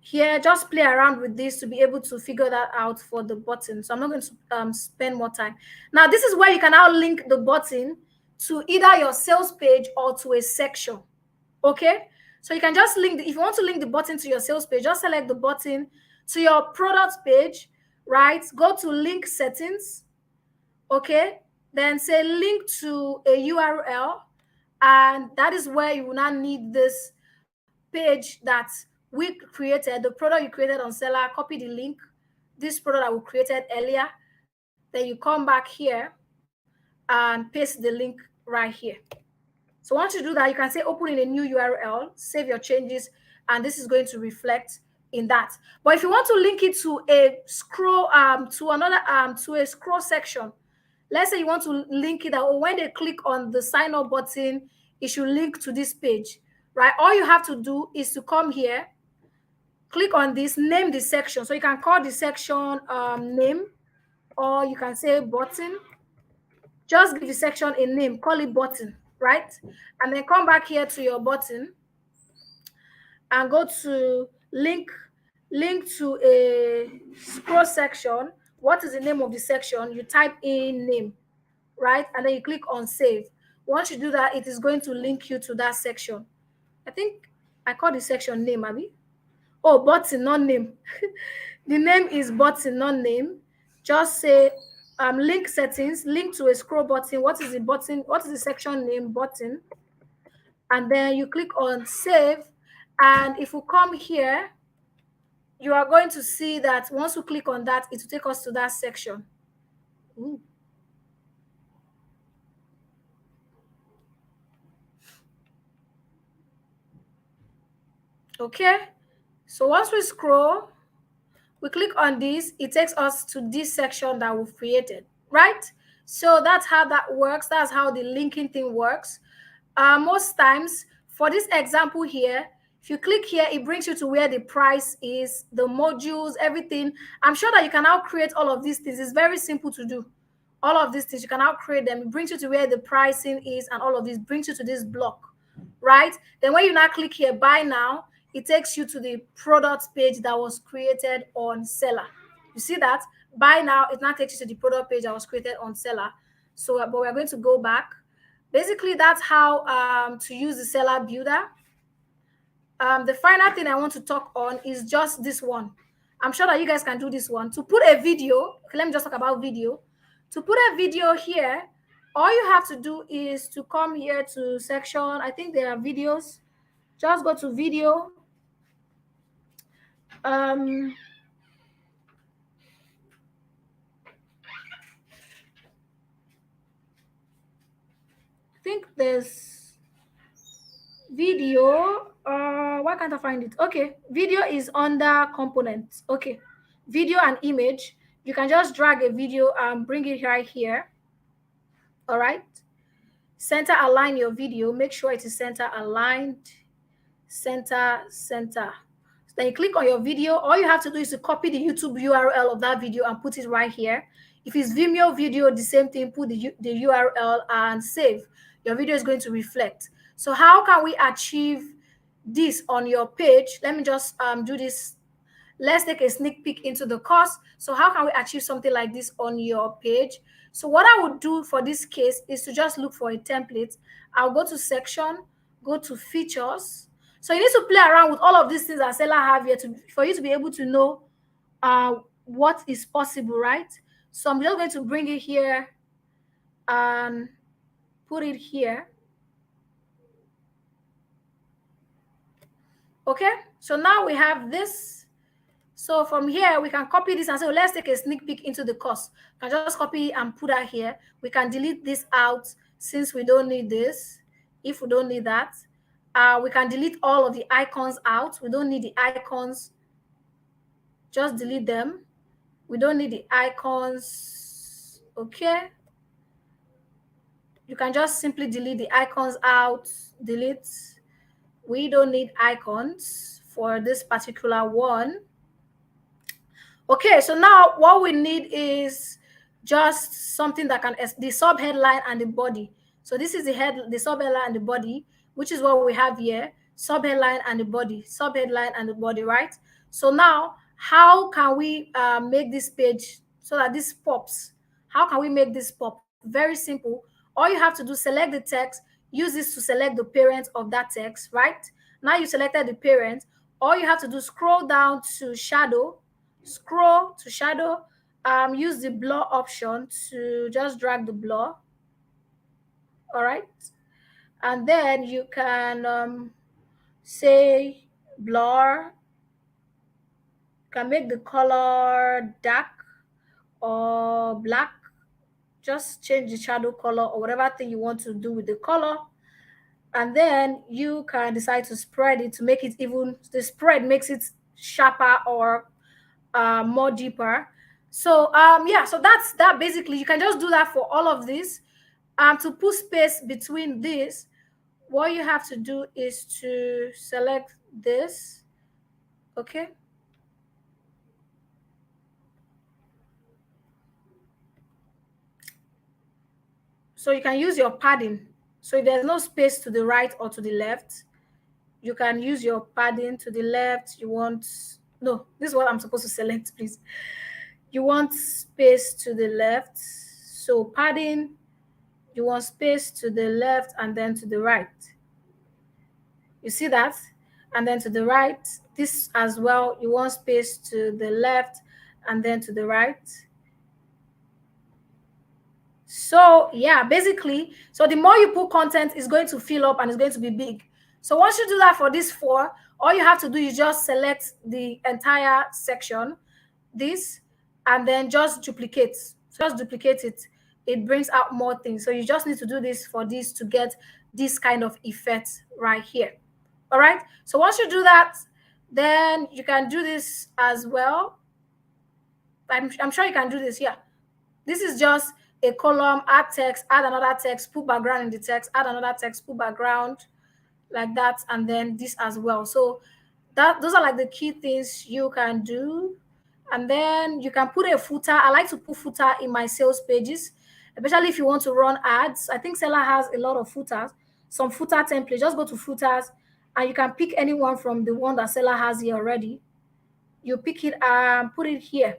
here, just play around with this to be able to figure that out for the button. So I'm not going to spend more time. Now, this is where you can now link the button to either your sales page or to a section. Okay, so you can just link if you want to link the button to your sales page, just select the button to your product page, right? Go to link settings. Okay, then say link to a URL, and that is where you will not need this page that we created, the product you created on Seller. Copy the link, this product that we created earlier, then you come back here and paste the link right here. So once you do that, you can say open in a new URL, save your changes, and this is going to reflect in that. But if you want to link it to a scroll to a scroll section, let's say you want to link it that when they click on the sign up button, it should link to this page, right? All you have to do is to come here, click on this, name the section. So you can call the section name, or you can say button. Just give the section a name, call it button, right? And then come back here to your button and go to link to a scroll section. What is the name of the section? You type in name, right? And then you click on save. Once you do that, it is going to link you to that section. I think I call the section name, Abby. Oh, button, not name. The name is button, not name. Just say link settings, link to a scroll button. What is the button? What is the section name? Button. And then you click on save. And if you come here, you are going to see that once you click on that, it will take us to that section. Ooh. Okay, so once we scroll, we click on this, it takes us to this section that we've created, right? So that's how that works. That's how the linking thing works. Most times, for this example here, if you click here, it brings you to where the price is, the modules, everything. I'm sure that you can now create all of these things. It's very simple to do. All of these things, you can now create them. It brings you to where the pricing is, and all of this brings you to this block, right? Then when you now click here, buy now, it takes you to the product page that was created on Seller. You see that? Buy now, it now takes you to the product page that was created on Seller. So, but we're going to go back. Basically, that's how to use the Seller Builder. The final thing I want to talk on is just this one. I'm sure that you guys can do this one. To put a video, okay, let me just talk about video. To put a video here, all you have to do is to come here to section. I think there are videos. Just go to video. I think there's video. Why can't I find it? Okay, video is under components. Okay, video and image. You can just drag a video and bring it right here. All right, center align your video. Make sure it is center aligned. Center. Then you click on your video. All you have to do is to copy the YouTube URL of that video and put it right here. If it's Vimeo video, the same thing, put the URL and save. Your video is going to reflect. So how can we achieve this on your page? Let me just do this. Let's take a sneak peek into the course. So how can we achieve something like this on your page? So what I would do for this case is to just look for a template. I'll go to section, go to features. So you need to play around with all of these things that Seller have here for you to be able to know what is possible, right? So I'm just going to bring it here and put it here. Okay, so now we have this. So from here, we can copy this and say, well, let's take a sneak peek into the course. I can just copy and put that here. We can delete this out since we don't need this. If we don't need that, we can delete all of the icons out. We don't need the icons. Just delete them. We don't need the icons. Okay. You can just simply delete the icons out. Delete. We don't need icons for this particular one. Okay, so now what we need is just something that can, the sub headline and the body. So this is the sub headline and the body, which is what we have here. Sub headline and the body, sub headline and the body, right? So now, how can we make this page so that this pops? How can we make this pop? Very simple. All you have to do, select the text, use this to select the parent of that text, right? Now you selected the parent. All you have to do, scroll down to shadow, scroll to shadow, use the blur option to just drag the blur. All right. And then you can say blur. You can make the color dark or black. Just change the shadow color or whatever thing you want to do with the color. And then you can decide to spread it to make it even, the spread makes it sharper or more deeper. So yeah, so that's that. Basically, you can just do that for all of this. To put space between this, what you have to do is to select this. Okay. So you can use your padding. So if there's no space to the right or to the left, you can use your padding. To the left, you want, no, this is what I'm supposed to select, please. You want space to the left. So padding, you want space to the left and then to the right. You see that? And then to the right, this as well, you want space to the left and then to the right. So yeah, basically, so the more you put content, is going to fill up and it's going to be big. So once you do that for this 4, all you have to do is just select the entire section, this, and then just duplicate. So just duplicate it. It brings out more things. So you just need to do this for this to get this kind of effect right here. All right. So once you do that, then you can do this as well. I'm sure you can do this. Yeah. This is just a column, add text, add another text, put background in the text, add another text, put background, like that, and then this as well. So those are like the key things you can do. And then you can put a footer. I like to put footer in my sales pages, especially if you want to run ads. I think Seller has a lot of footers, some footer templates. Just go to footers and you can pick anyone from the one that Seller has here already. You pick it and put it here.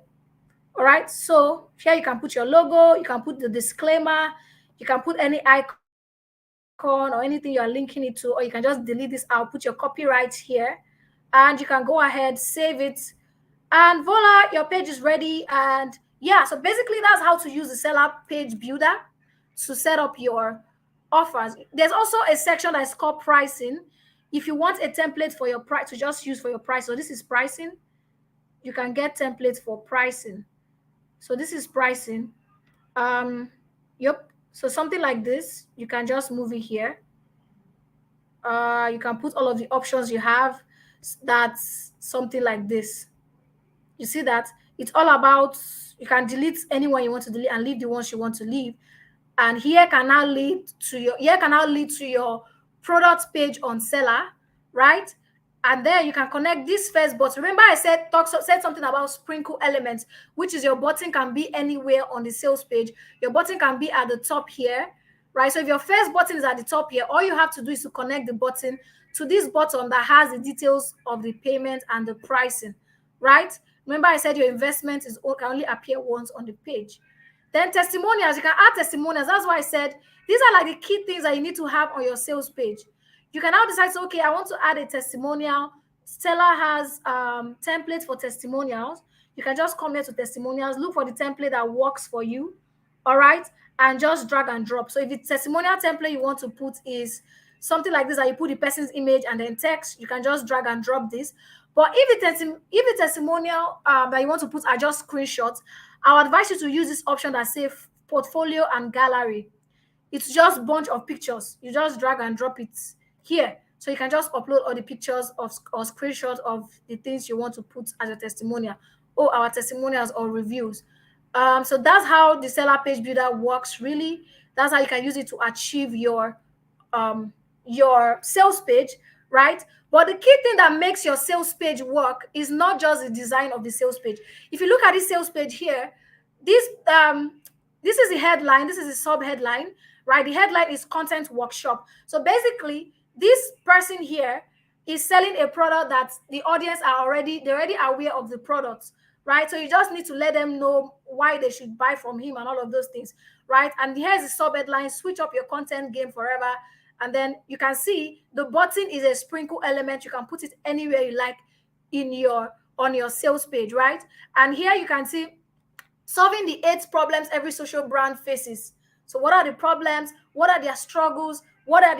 All right, so here you can put your logo, you can put the disclaimer, you can put any icon or anything you are linking it to, or you can just delete this out, put your copyright here, and you can go ahead, save it, and voila, your page is ready. And yeah, so basically that's how to use the Seller Page Builder to set up your offers. There's also a section that is called pricing. If you want a template for your price to just use for your price, so this is pricing. You can get templates for pricing. So this is pricing. Yep. So something like this, you can just move it here. You can put all of the options you have. That's something like this. You see that? It's all about, you can delete anyone you want to delete and leave the ones you want to leave. And here can now lead to your product page on Seller, right? And then you can connect this first button. Remember I said something about sprinkle elements, which is your button can be anywhere on the sales page. Your button can be at the top here, right? So if your first button is at the top here, all you have to do is to connect the button to this button that has the details of the payment and the pricing, right? Remember I said your investment can only appear once on the page. Then testimonials, you can add testimonials. That's why I said these are like the key things that you need to have on your sales page. You can now decide, so, okay, I want to add a testimonial. Seller has templates for testimonials. You can just come here to testimonials, look for the template that works for you, all right, and just drag and drop. So if the testimonial template you want to put is something like this, that you put the person's image and then text, you can just drag and drop this. But if the testimonial that you want to put are just screenshots, I would advise you to use this option that says portfolio and gallery. It's just a bunch of pictures. You just drag and drop it here. So you can just upload all the pictures or screenshots of the things you want to put as a testimonial, or our testimonials or reviews. So that's how the Seller Page Builder works, really. That's how you can use it to achieve your sales page, right? But the key thing that makes your sales page work is not just the design of the sales page. If you look at this sales page here, this is the headline, this is the sub headline, right? The headline is content workshop. So basically, this person here is selling a product that the audience they're already aware of the product, right? So you just need to let them know why they should buy from him and all of those things, right? And here's the sub headline: switch up your content game forever. And then you can see the button is a sprinkle element. You can put it anywhere you like in your on your sales page, right? And here you can see solving the 8 problems every social brand faces. So what are the problems? What are their struggles? What are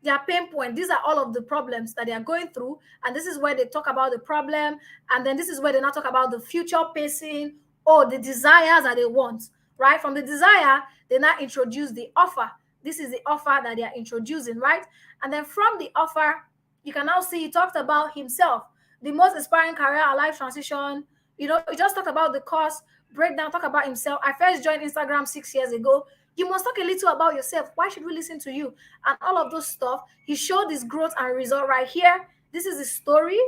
their pain point? These are all of the problems that they are going through. And this is where they talk about the problem. And then this is where they now talk about the future pacing or the desires that they want, right? From the desire, they now introduce the offer. This is the offer that they are introducing, right? And then from the offer, you can now see he talked about himself, the most inspiring career or life transition. You know, he just talked about the course breakdown, talk about himself. I first joined Instagram 6 years ago. You must talk a little about yourself. Why should we listen to you? And all of those stuff. He showed his growth and result right here. This is his story.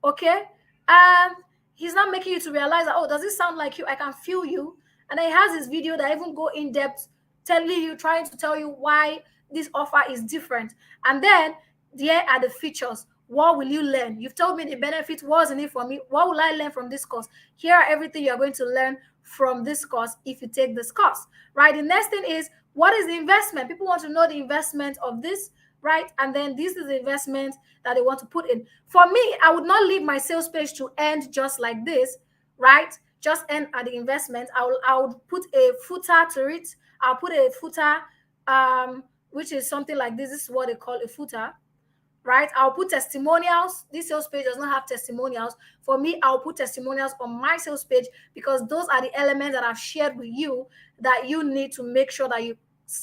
Okay. And he's not making you to realize that, oh, does it sound like you? I can feel you. And then he has this video that even go in depth, telling you, trying to tell you why this offer is different. And then there are the features. What will you learn? You've told me the benefit wasn't it for me. What will I learn from this course? Here are everything you're going to learn from this course if you take this course, right? The next thing is, what is the investment? People want to know the investment of this, right? And then this is the investment that they want to put in. For me, I would not leave my sales page to end just like this, right? Just end at the investment. I would put a footer to it. I'll put a footer, which is something like this. This is what they call a footer, right? I'll put testimonials. This sales page does not have testimonials. For me, I'll put testimonials on my sales page because those are the elements that I've shared with you that you need to make sure that you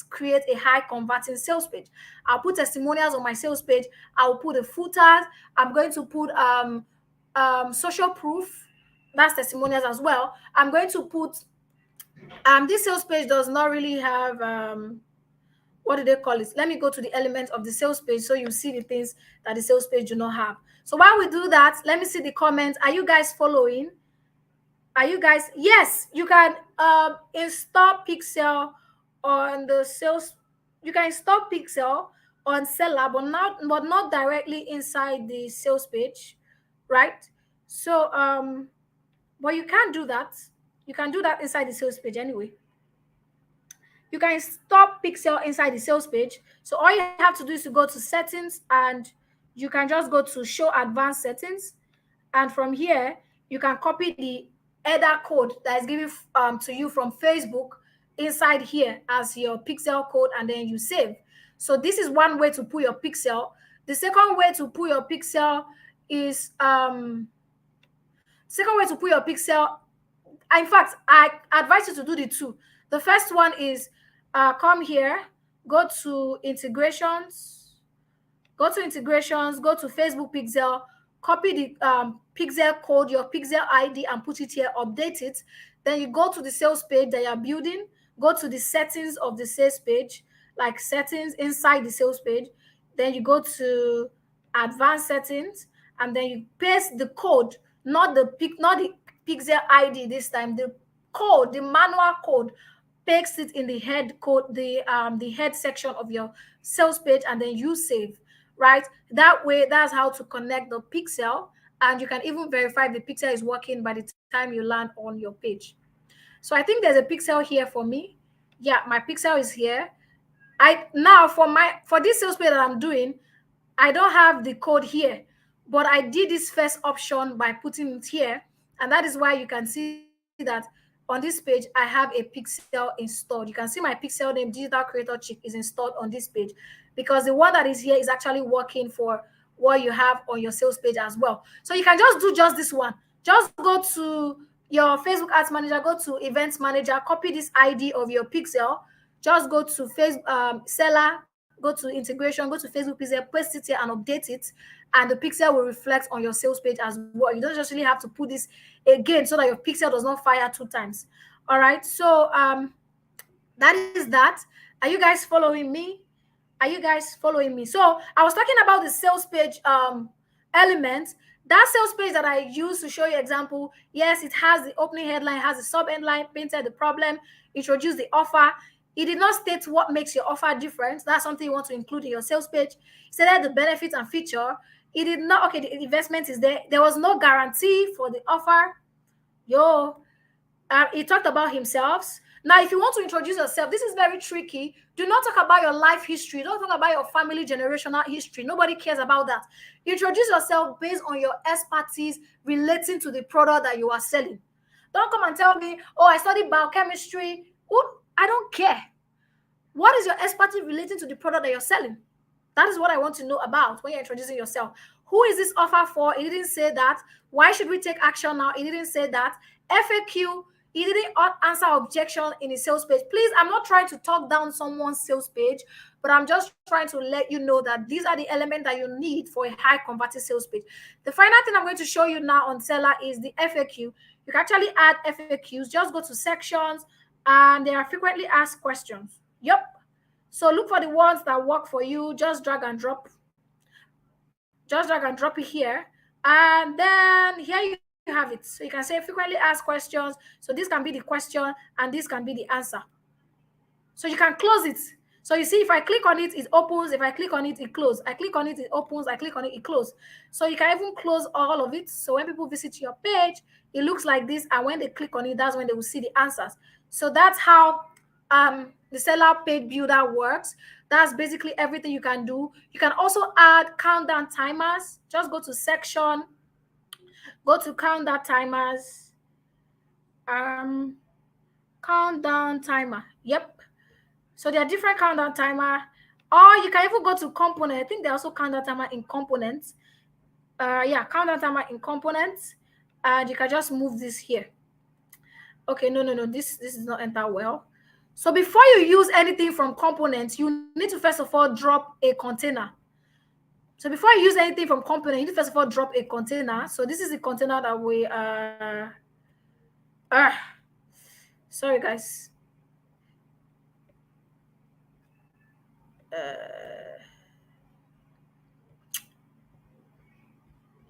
create a high converting sales page. I'll put testimonials on my sales page. I'll put a footer. I'm going to put social proof. That's testimonials as well. I'm going to put this sales page does not really have what do they call it? Let me go to the element of the sales page so you see the things that the sales page do not have. So while we do that, let me see the comments. Are you guys following? Are you guys? Yes, you can install Pixel on the sales. You can install Pixel on Seller, but not directly inside the sales page, right? So but you can't do that. You can do that inside the sales page anyway. You can stop Pixel inside the sales page. So all you have to do is to go to settings and you can just go to show advanced settings. And from here, you can copy the header code that is given to you from Facebook inside here as your Pixel code, and then you save. So this is one way to put your Pixel. The second way to put your Pixel is in fact, I advise you to do the two. The first one is come here, go to integrations, go to Facebook Pixel, copy the Pixel code, your Pixel ID, and put it here, update it. Then you go to the sales page that you're building, go to the settings of the sales page, like settings inside the sales page. Then you go to advanced settings, and then you paste the code, not the Pixel ID this time, the code, the manual code. Paste it in the head code, the head section of your sales page, and then you save, right? That way, that's how to connect the Pixel, and you can even verify the Pixel is working by the time you land on your page. So I think there's a Pixel here for me. Yeah, my Pixel is here. For this sales page that I'm doing, I don't have the code here, but I did this first option by putting it here, and that is why you can see that on this page I have a Pixel installed. You can see my Pixel name, Digital Creator Chick, is installed on this page because the one that is here is actually working for what you have on your sales page as well. So you can just do just this one. Just go to your Facebook Ads Manager, go to Events Manager, copy this ID of your Pixel. Just go to Seller, go to integration, go to Facebook Pixel, paste it here and update it, and the Pixel will reflect on your sales page as well. You don't just really have to put this again so that your Pixel does not fire 2 times. All right, so that is that. Are you guys following me? Are you guys following me? So I was talking about the sales page element. That sales page that I used to show you example, yes, it has the opening headline, has the sub headline, painted the problem, introduce the offer. It did not state what makes your offer different. That's something you want to include in your sales page. It said the benefits and feature. It did not, okay, the investment is there. There was no guarantee for the offer. He talked about himself. Now, if you want to introduce yourself, this is very tricky. Do not talk about your life history. Don't talk about your family generational history. Nobody cares about that. Introduce yourself based on your expertise relating to the product that you are selling. Don't come and tell me, oh, I studied biochemistry. I don't care. What is your expertise relating to the product that you're selling? That is what I want to know about when you're introducing yourself. Who is this offer for? It didn't say that. Why should we take action now? It didn't say that. FAQ, he didn't answer objection in his sales page. Please, I'm not trying to talk down someone's sales page, but I'm just trying to let you know that these are the elements that you need for a high converting sales page. The final thing I'm going to show you now on Seller is the FAQ. You can actually add FAQs. Just go to sections, and there are frequently asked questions. Yep. So look for the ones that work for you. Just drag and drop. Just drag and drop it here. And then here you have it. So you can say frequently asked questions. So this can be the question and this can be the answer. So you can close it. So you see, if I click on it, it opens. If I click on it, it closes. I click on it, it opens. I click on it, it closes. So you can even close all of it. So when people visit your page, it looks like this. And when they click on it, that's when they will see the answers. So that's how the seller page builder works. That's basically everything you can do. You can also add countdown timers. Just go to section, go to countdown timers. Countdown timer. Yep. So there are different countdown timer. Or you can even go to component. I think there's also countdown timer in components. Countdown timer in components. And you can just move this here. Okay, no. This is not enter well. So before you use anything from components, you need to first of all drop a container. So before you use anything from component, you need to first of all drop a container. So this is the container that we sorry guys.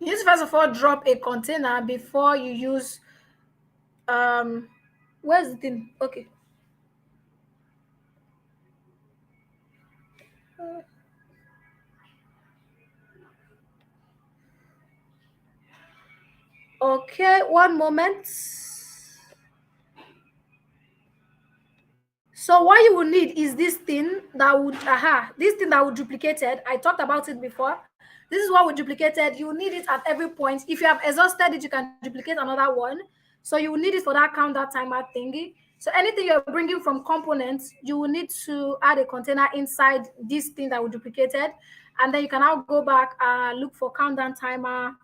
You need to first of all drop a container before you use where's the thing? Okay. Okay, one moment. So what you will need is this thing that would duplicated. I talked about it before. This is what we duplicated. You need it at every point. If you have exhausted it, you can duplicate another one. So you will need it for that counter timer thingy. So anything you're bringing from components, you will need to add a container inside this thing that we duplicated. And then you can now go back and look for countdown timer.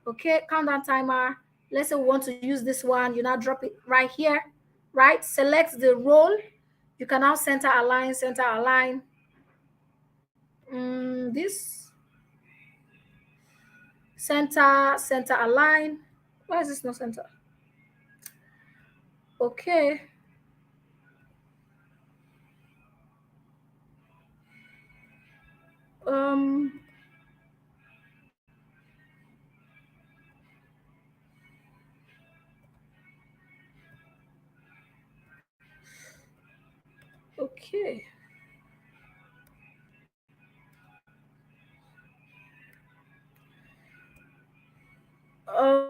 Okay, countdown timer. Let's say we want to use this one. You now drop it right here, right? Select the role. You can now center align. This center align. Why is this no center? Okay. Okay.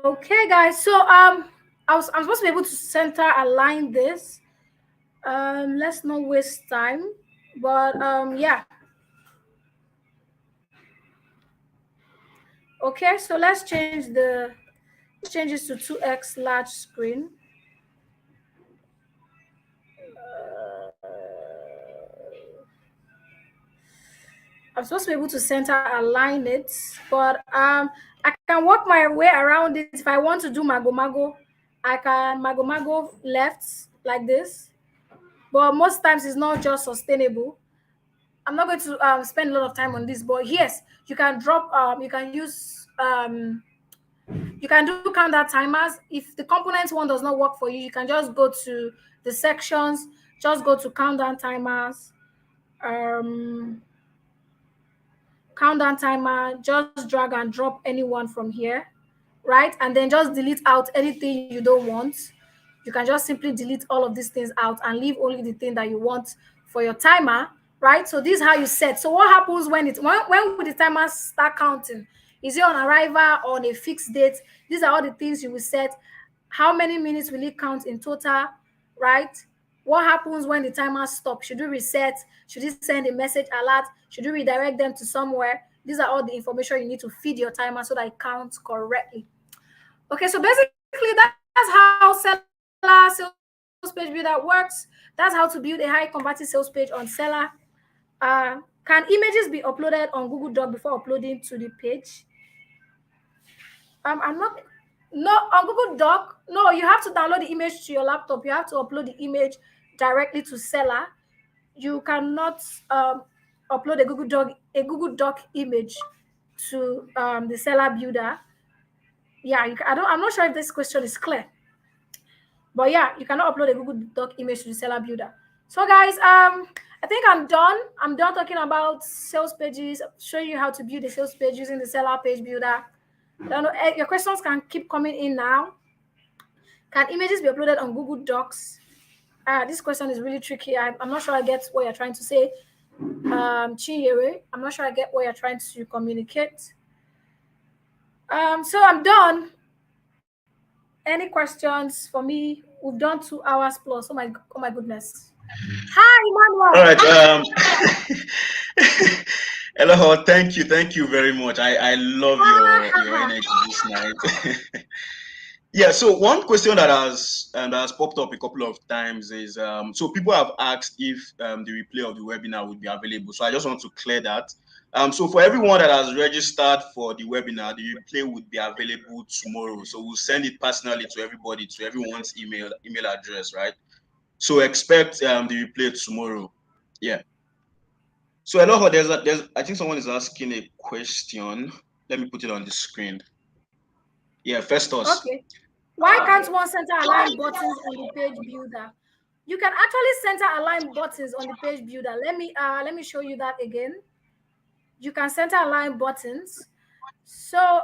Okay, guys. So I'm supposed to be able to center align this. Let's not waste time. But yeah. Okay, so let's change this to 2x large screen. I'm supposed to be able to center align it, but I can work my way around it. If I want to do mago, I can mago left like this. But most times it's not just sustainable. I'm not going to spend a lot of time on this, but yes, you can drop. You can use. You can do countdown timers. If the components one does not work for you, you can just go to the sections. Just go to countdown timers. Countdown timer, just drag and drop anyone from here, right? And then just delete out anything you don't want. You can just simply delete all of these things out and leave only the thing that you want for your timer, right? So this is how you set. So what happens when will the timer start counting? Is it on arrival or on a fixed date? These are all the things you will set. How many minutes will it count in total, right? What happens when the timer stops? Should you reset? Should you send a message alert? Should you redirect them to somewhere? These are all the information you need to feed your timer so that it counts correctly. Okay, so basically that's how Seller sales page builder works. That's how to build a high converting sales page on Seller. Can images be uploaded on Google Doc before uploading to the page? I'm not. No, on Google Doc. No, you have to download the image to your laptop. You have to upload the image directly to Seller. You cannot upload a Google Doc image to the Seller builder. Yeah, I'm not sure if this question is clear. But yeah, you cannot upload a Google Doc image to the Seller builder. So guys, I think I'm done. I'm done talking about sales pages, showing you how to build a sales page using the Seller page builder. I don't know, your questions can keep coming in now. Can images be uploaded on Google Docs? This question is really tricky. I'm not sure I get what you're trying to say. Chinyere, I'm not sure I get what you're trying to communicate. So I'm done. Any questions for me? We've done 2 hours plus. Oh my goodness. Hi, Emmanuel. All right. Hello, thank you very much. I love your energy this night. Yeah, so one question that has popped up a couple of times is so people have asked if the replay of the webinar would be available. So I just want to clear that. So for everyone that has registered for the webinar, the replay would be available tomorrow. So we'll send it personally to everybody, to everyone's email address, right? So expect the replay tomorrow. Yeah. So hello, there's I think someone is asking a question. Let me put it on the screen. Yeah, Festus. Okay. Why can't one center align buttons on the page builder? You can actually center align buttons on the page builder. Let me show you that again. You can center align buttons. So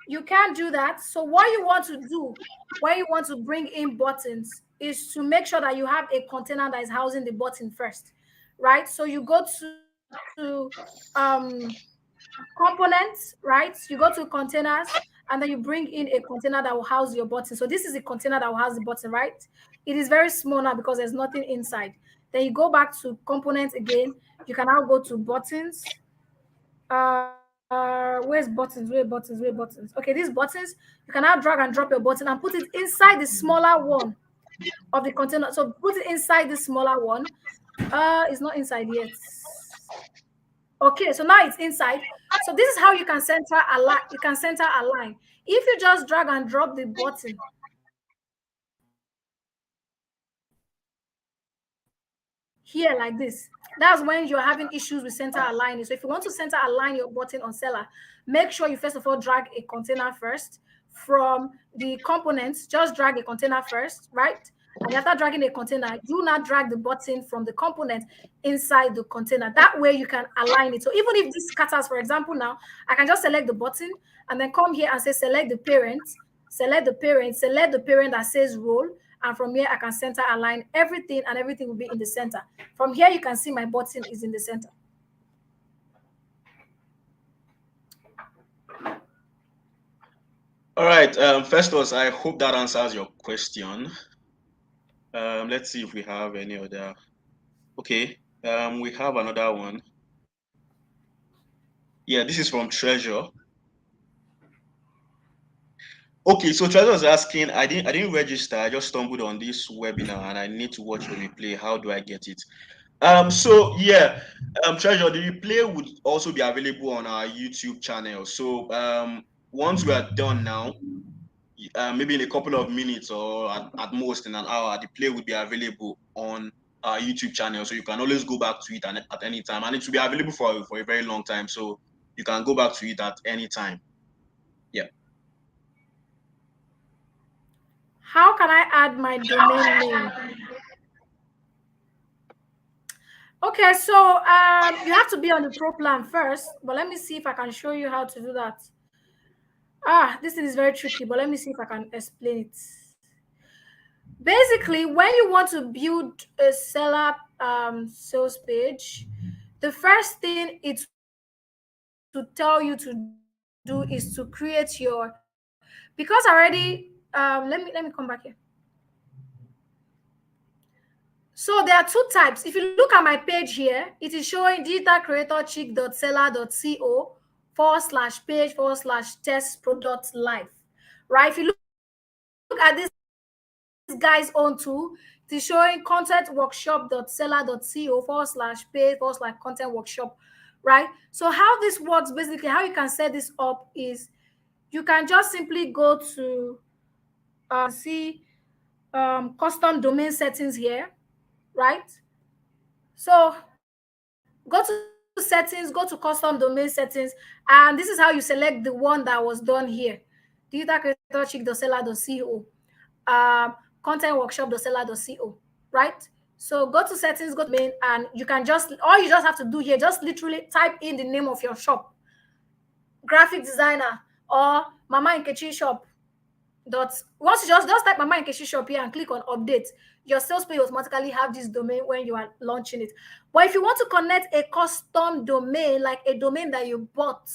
you can do that. So what you want to do when you want to bring in buttons is to make sure that you have a container that is housing the button first, right? So you go to components, right? You go to containers and then you bring in a container that will house your button. So this is a container that will house the button, right? It is very small now because there's nothing inside. Then you go back to components again. You can now go to buttons. Where's buttons? Where buttons? Where buttons? Okay, these buttons, you can now drag and drop your button and put it inside the smaller one of the container. So put it inside the smaller one. It's not inside yet. Okay, so now it's inside. So this is how you can center a line. You can center a line. If you just drag and drop the button here like this, that's when you're having issues with center aligning. So if you want to center align your button on Seller, make sure you first of all drag a container first from the components. Just drag a container first, right? And after dragging a container, do not drag the button from the component inside the container. That way you can align it. So even if this scatters, for example, now I can just select the button and then come here and say select the parent, select the parent that says role. And from here, I can center align everything and everything will be in the center. From here, you can see my button is in the center. All right, Festus, I hope that answers your question. Let's see if we have any other. Okay, we have another one. Yeah, this is from Treasure. Okay, so Treasure is asking, I didn't register. I just stumbled on this webinar and I need to watch the replay. How do I get it? So yeah, Treasure, the replay would also be available on our YouTube channel. So once we are done now, maybe in a couple of minutes or at most in an hour, the play will be available on our YouTube channel. So you can always go back to it at any time, and it will be available for a very long time. So you can go back to it at any time. Yeah. How can I add my domain name? Okay, so you have to be on the pro plan first, but let me see if I can show you how to do that. This thing is very tricky, but let me see if I can explain it. Basically, when you want to build a seller sales page, the first thing it to tell you to do is to create your, because already let me come back here. So there are two types. If you look at my page here, it is showing digitalcreatorchick.seller.co/page/test pro.live. Right? If you look at this guy's own too, it is showing contentworkshop.seller.co/page/content workshop. Right? So how this works, basically, how you can set this up is you can just simply go to see custom domain settings here, right? So go to settings, go to custom domain settings, and this is how you select the one that was done here. Digitalcreatorchick.seller.co, contentworkshop.seller.co, right? So go to settings, go to main, and you can just, all you just have to do here, just literally type in the name of your shop, graphic designer or Mama Nkechi shop. Once you just type Mama Nkechi shop here and click on update, your sales page automatically have this domain when you are launching it. But if you want to connect a custom domain, like a domain that you bought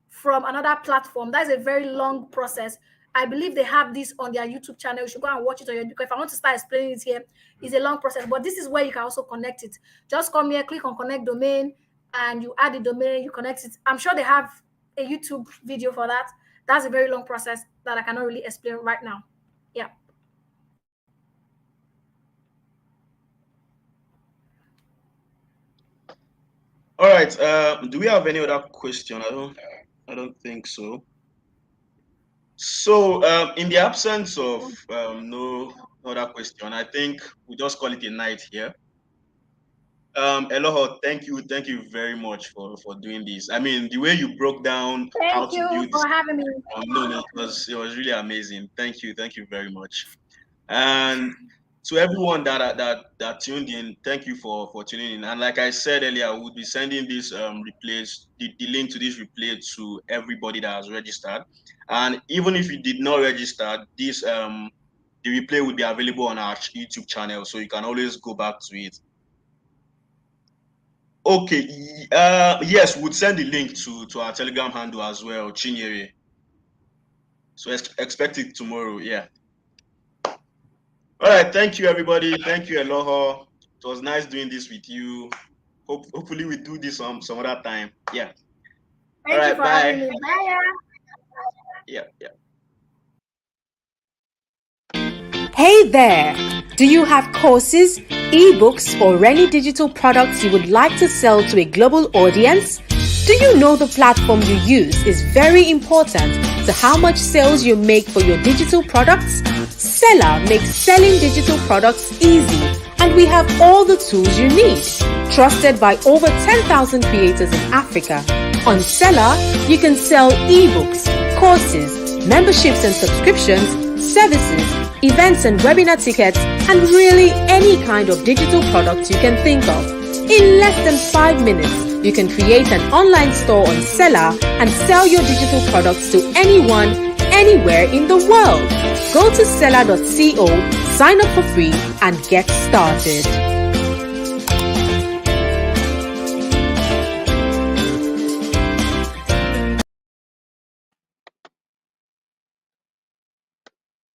from another platform, that's a very long process. I believe they have this on their YouTube channel. You should go and watch it on your, because if I want to start explaining it here, it's a long process. But this is where you can also connect it. Just come here, click on connect domain, and you add the domain, you connect it. I'm sure they have a YouTube video for that. That's a very long process that I cannot really explain right now. Yeah. All right. Do we have any other question? I don't think so. So, in the absence of no other question, I think we just call it a night here. Eloho, thank you very much for doing this. I mean, the way you broke down how to build this, for having me. no, it was really amazing. Thank you very much. And to everyone that tuned in, thank you for tuning in. And like I said earlier, we'll be sending this replays, the link to this replay to everybody that has registered. And even if you did not register, this the replay will be available on our YouTube channel, so you can always go back to it. Okay, yes, we'll send the link to our Telegram handle as well, Chinyere. So expect it tomorrow, yeah. All right, thank you, everybody. Thank you, Eloho. It was nice doing this with you. Hopefully we do this some other time. Yeah. Thank you for having me. Bye. Yeah. Hey there! Do you have courses, ebooks, or any digital products you would like to sell to a global audience? Do you know the platform you use is very important to how much sales you make for your digital products? Seller makes selling digital products easy, and we have all the tools you need. Trusted by over 10,000 creators in Africa. On Seller, you can sell ebooks, courses, memberships and subscriptions, services, events and webinar tickets, and really any kind of digital product you can think of. In less than 5 minutes, you can create an online store on Seller and sell your digital products to anyone, anywhere in the world. Go to seller.co, sign up for free, and get started.